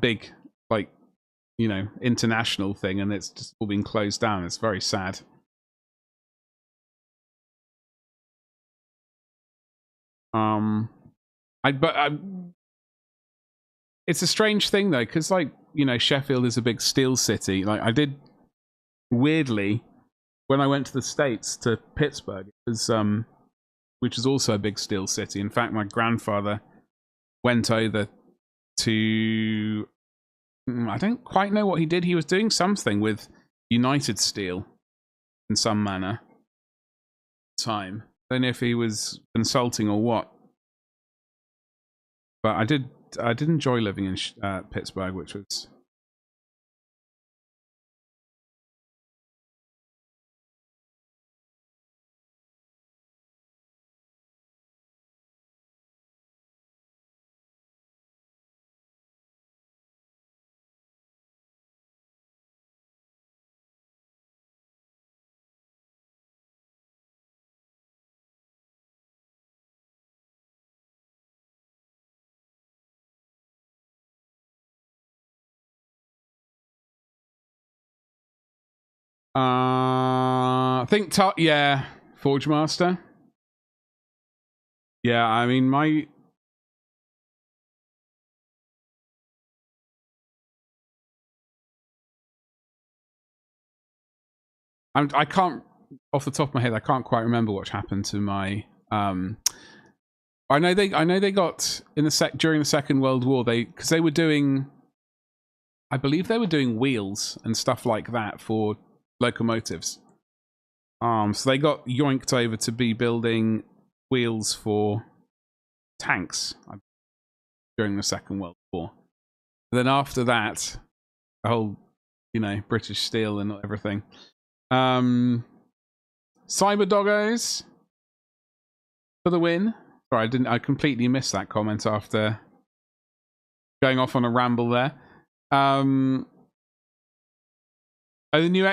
big, like, you know, international thing, and it's just all been closed down. It's very sad. It's a strange thing though, because like, you know, Sheffield is a big steel city. Like, I did weirdly when I went to the States to Pittsburgh, which is also a big steel city. In fact, my grandfather went over to, I don't quite know what he did. He was doing something with United Steel in some manner. Time. I don't know if he was consulting or what. But I did enjoy living in Pittsburgh, which was I think yeah, Forge Master. Yeah, I mean I can't, off the top of my head, I can't quite remember what happened to my I know they got in during the Second World War, because they were doing, I believe they were doing wheels and stuff like that for locomotives. So they got yoinked over to be building wheels for tanks during the Second World War. And then after that, the whole, British Steel and everything. Cyber Doggos for the win. Sorry, I completely missed that comment after going off on a ramble there. The new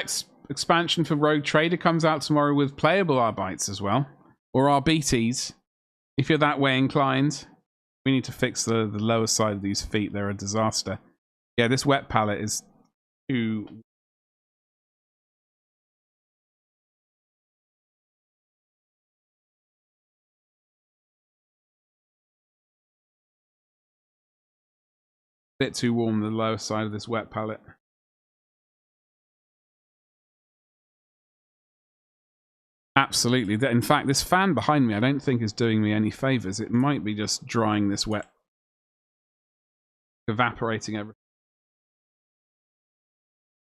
expansion for Rogue Trader comes out tomorrow with playable Arbites as well, or RBTs. If you're that way inclined, we need to fix the lower side of these feet. They're a disaster. Yeah, this wet palette is too. Bit too warm, the lower side of this wet palette. Absolutely. In fact, this fan behind me I don't think is doing me any favors. It might be just drying this wet, evaporating everything.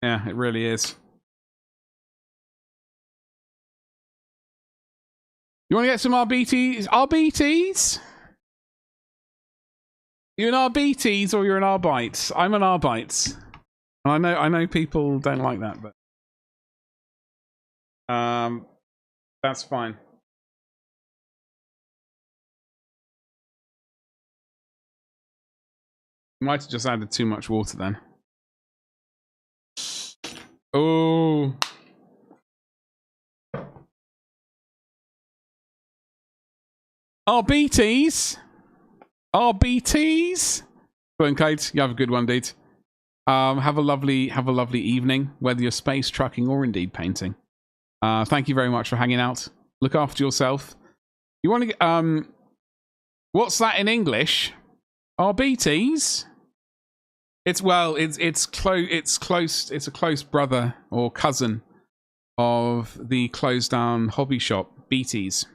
Yeah, it really is. You want to get some RBTs? RBTs? You an RBTs or you're an Arbites? I'm an Arbites. And I know people don't like that, but that's fine. Might have just added too much water then. Oh. RBTs? RBTs? Go on, Kate. You have a good one, dude. Have a lovely evening, whether you're space trucking or indeed painting. Thank you very much for hanging out. Look after yourself. You want to what's that in English? RBTs? It's close. It's a close brother or cousin of the closed down hobby shop BTs,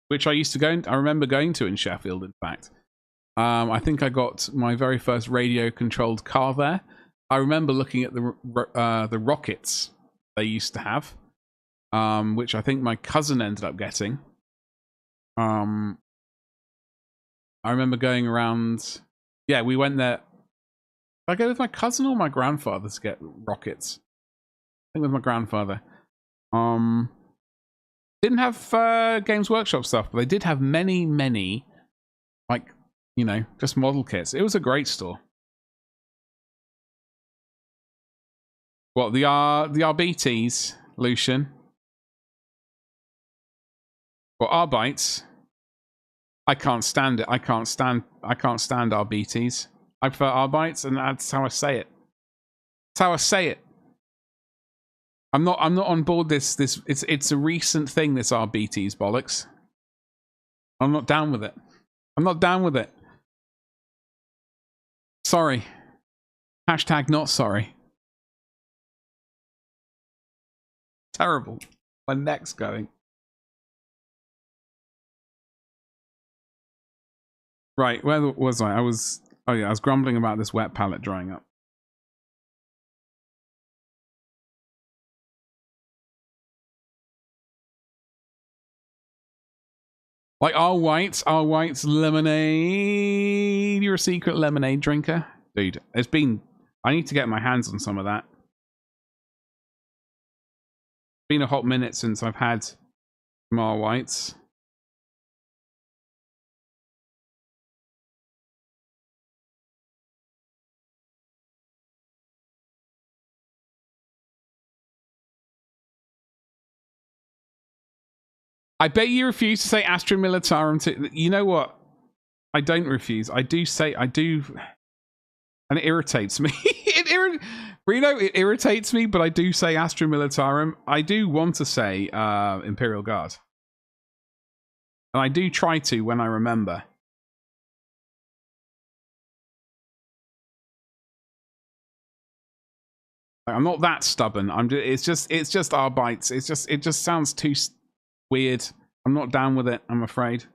which I used to go. I remember going to in Sheffield. In fact, I think I got my very first radio-controlled car there. I remember looking at the rockets they used to have, which I think my cousin ended up getting. I remember going around. Yeah, we went there. Did I go with my cousin or my grandfather to get rockets? I think with my grandfather. Didn't have Games Workshop stuff, but they did have many, like, just model kits. It was a great store. What, the RBTs, Lucian? Or Arbites? I can't stand it. I can't stand RBTs. I prefer Arbites, and that's how I say it. That's how I say it. I'm not on board this it's a recent thing, this RBTs bollocks. I'm not down with it. I'm not down with it. Sorry. Hashtag not sorry. Terrible. My neck's going. Right, where was I? I was grumbling about this wet palette drying up. Like our whites lemonade. You're a secret lemonade drinker? Dude, I need to get my hands on some of that. It's been a hot minute since I've had Mar Whites. I bet you refuse to say Astra Militarum. You know what? I don't refuse. I do. And it irritates me. Reno, it irritates me, but I do say Astra Militarum. I do want to say Imperial Guard. And I do try to when I remember. I'm not that stubborn. It's just our bites. It just sounds too weird. I'm not down with it, I'm afraid.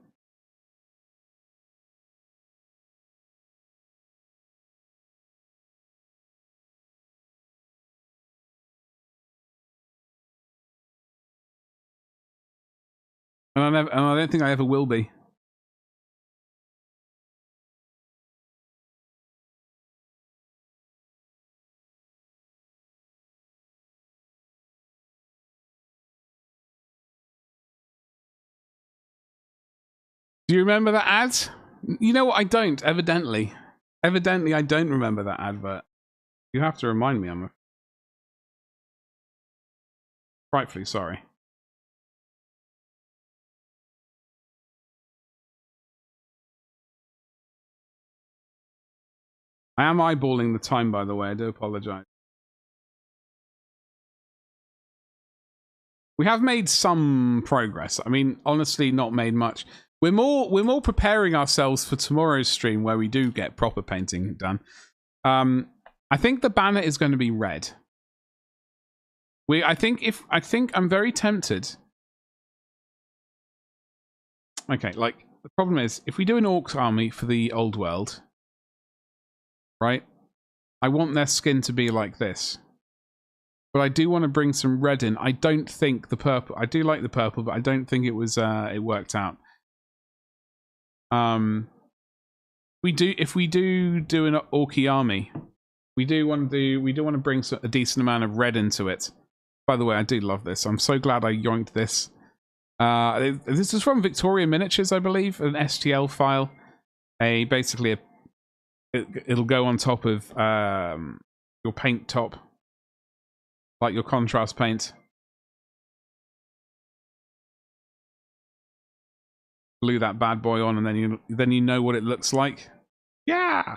And I don't think I ever will be. Do you remember that ad? You know what? I don't, evidently. Evidently, I don't remember that advert. You have to remind me, I'm frightfully sorry. I am eyeballing the time, by the way. I do apologize. We have made some progress. I mean, honestly, not made much. We're more preparing ourselves for tomorrow's stream where we do get proper painting done. I think the banner is going to be red. I think I'm very tempted. Okay, like the problem is if we do an Orcs army for the old world, right? I want their skin to be like this. But I do want to bring some red in. I don't think the purple. I do like the purple, but I don't think it was it worked out. If we do an Orky army, we do want to bring a decent amount of red into it. By the way, I do love this. I'm so glad I yoinked this. This is from Victoria Miniatures, I believe, an STL file. Basically it'll go on top of your paint top, like your contrast paint. Glue that bad boy on, and then you know what it looks like. Yeah.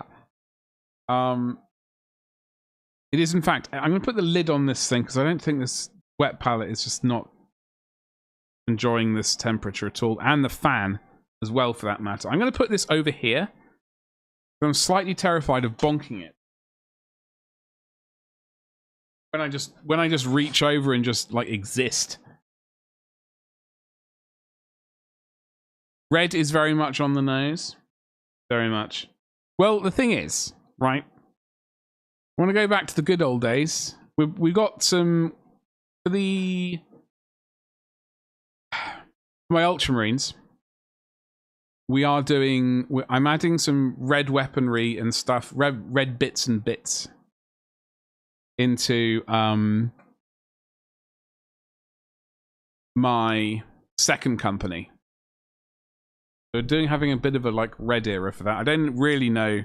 It is, in fact. I'm going to put the lid on this thing because I don't think this wet palette is just not enjoying this temperature at all, and the fan as well, for that matter. I'm going to put this over here. I'm slightly terrified of bonking it when I just reach over and just like exist. Red is very much on the nose. Very much. Well, the thing is, right? I want to go back to the good old days. We got some for my Ultramarines. I'm adding some red weaponry and stuff, red bits and bits into my second company. So having a bit of a like red era for that. I don't really know.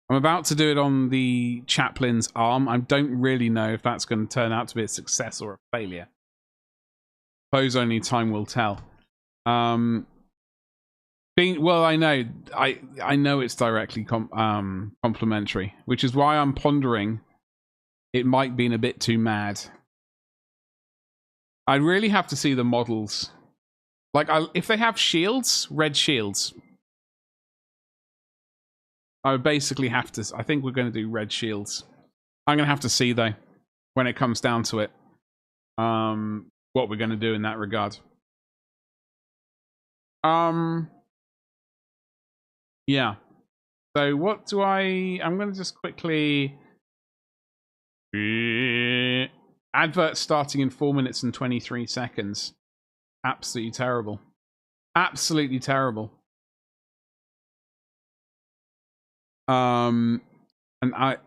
I'm about to do it on the chaplain's arm. I don't really know if that's going to turn out to be a success or a failure. Suppose only time will tell. Well, I know it's directly complementary, which is why I'm pondering it might be a bit too mad. I really have to see the models. Like, if they have shields, red shields, I would basically have to. I think we're going to do red shields. I'm going to have to see, though, when it comes down to it, what we're going to do in that regard. Yeah. So what do I'm going to just quickly... Advert starting in 4 minutes and 23 seconds. Absolutely terrible. Absolutely terrible. And I'm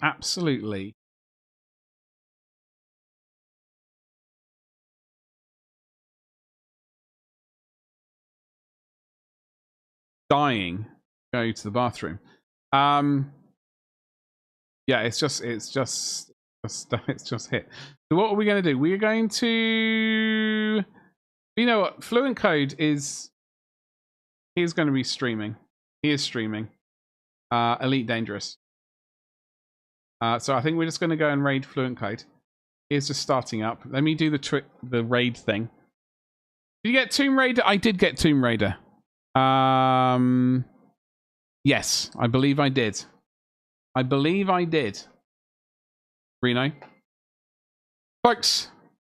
absolutely dying. Go to the bathroom. Yeah, it's just hit. So what are we going to do? We're going to, you know what? Fluent Code he's going to be streaming. He is streaming. Elite Dangerous. So I think we're just going to go and raid Fluent Code. Here's just starting up. Let me do the raid thing. Did you get Tomb Raider? I did get Tomb Raider. Yes, I believe I did. I believe I did. Reno. Folks,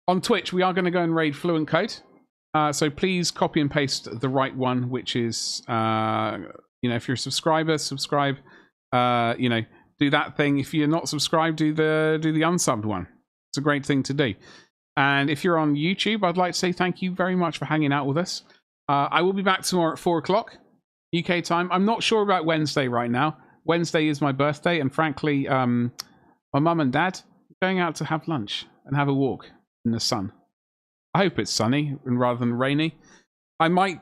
on Twitch, we are going to go and raid Fluent Code. So please copy and paste the right one, which is, you know, if you're a subscriber, subscribe. You know, do that thing. If you're not subscribed, do the unsubbed one. It's a great thing to do. And if you're on YouTube, I'd like to say thank you very much for hanging out with us. I will be back tomorrow at 4 o'clock UK time. I'm not sure about Wednesday right now. Wednesday is my birthday, and frankly, my mum and dad are going out to have lunch and have a walk in the sun. I hope it's sunny and rather than rainy. I might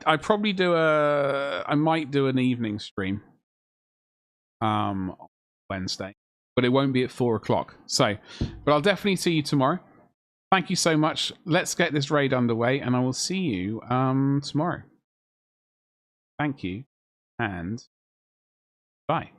do an evening stream Wednesday, but it won't be at 4 o'clock. So, but I'll definitely see you tomorrow. Thank you so much. Let's get this raid underway, and I will see you tomorrow. Thank you, and bye.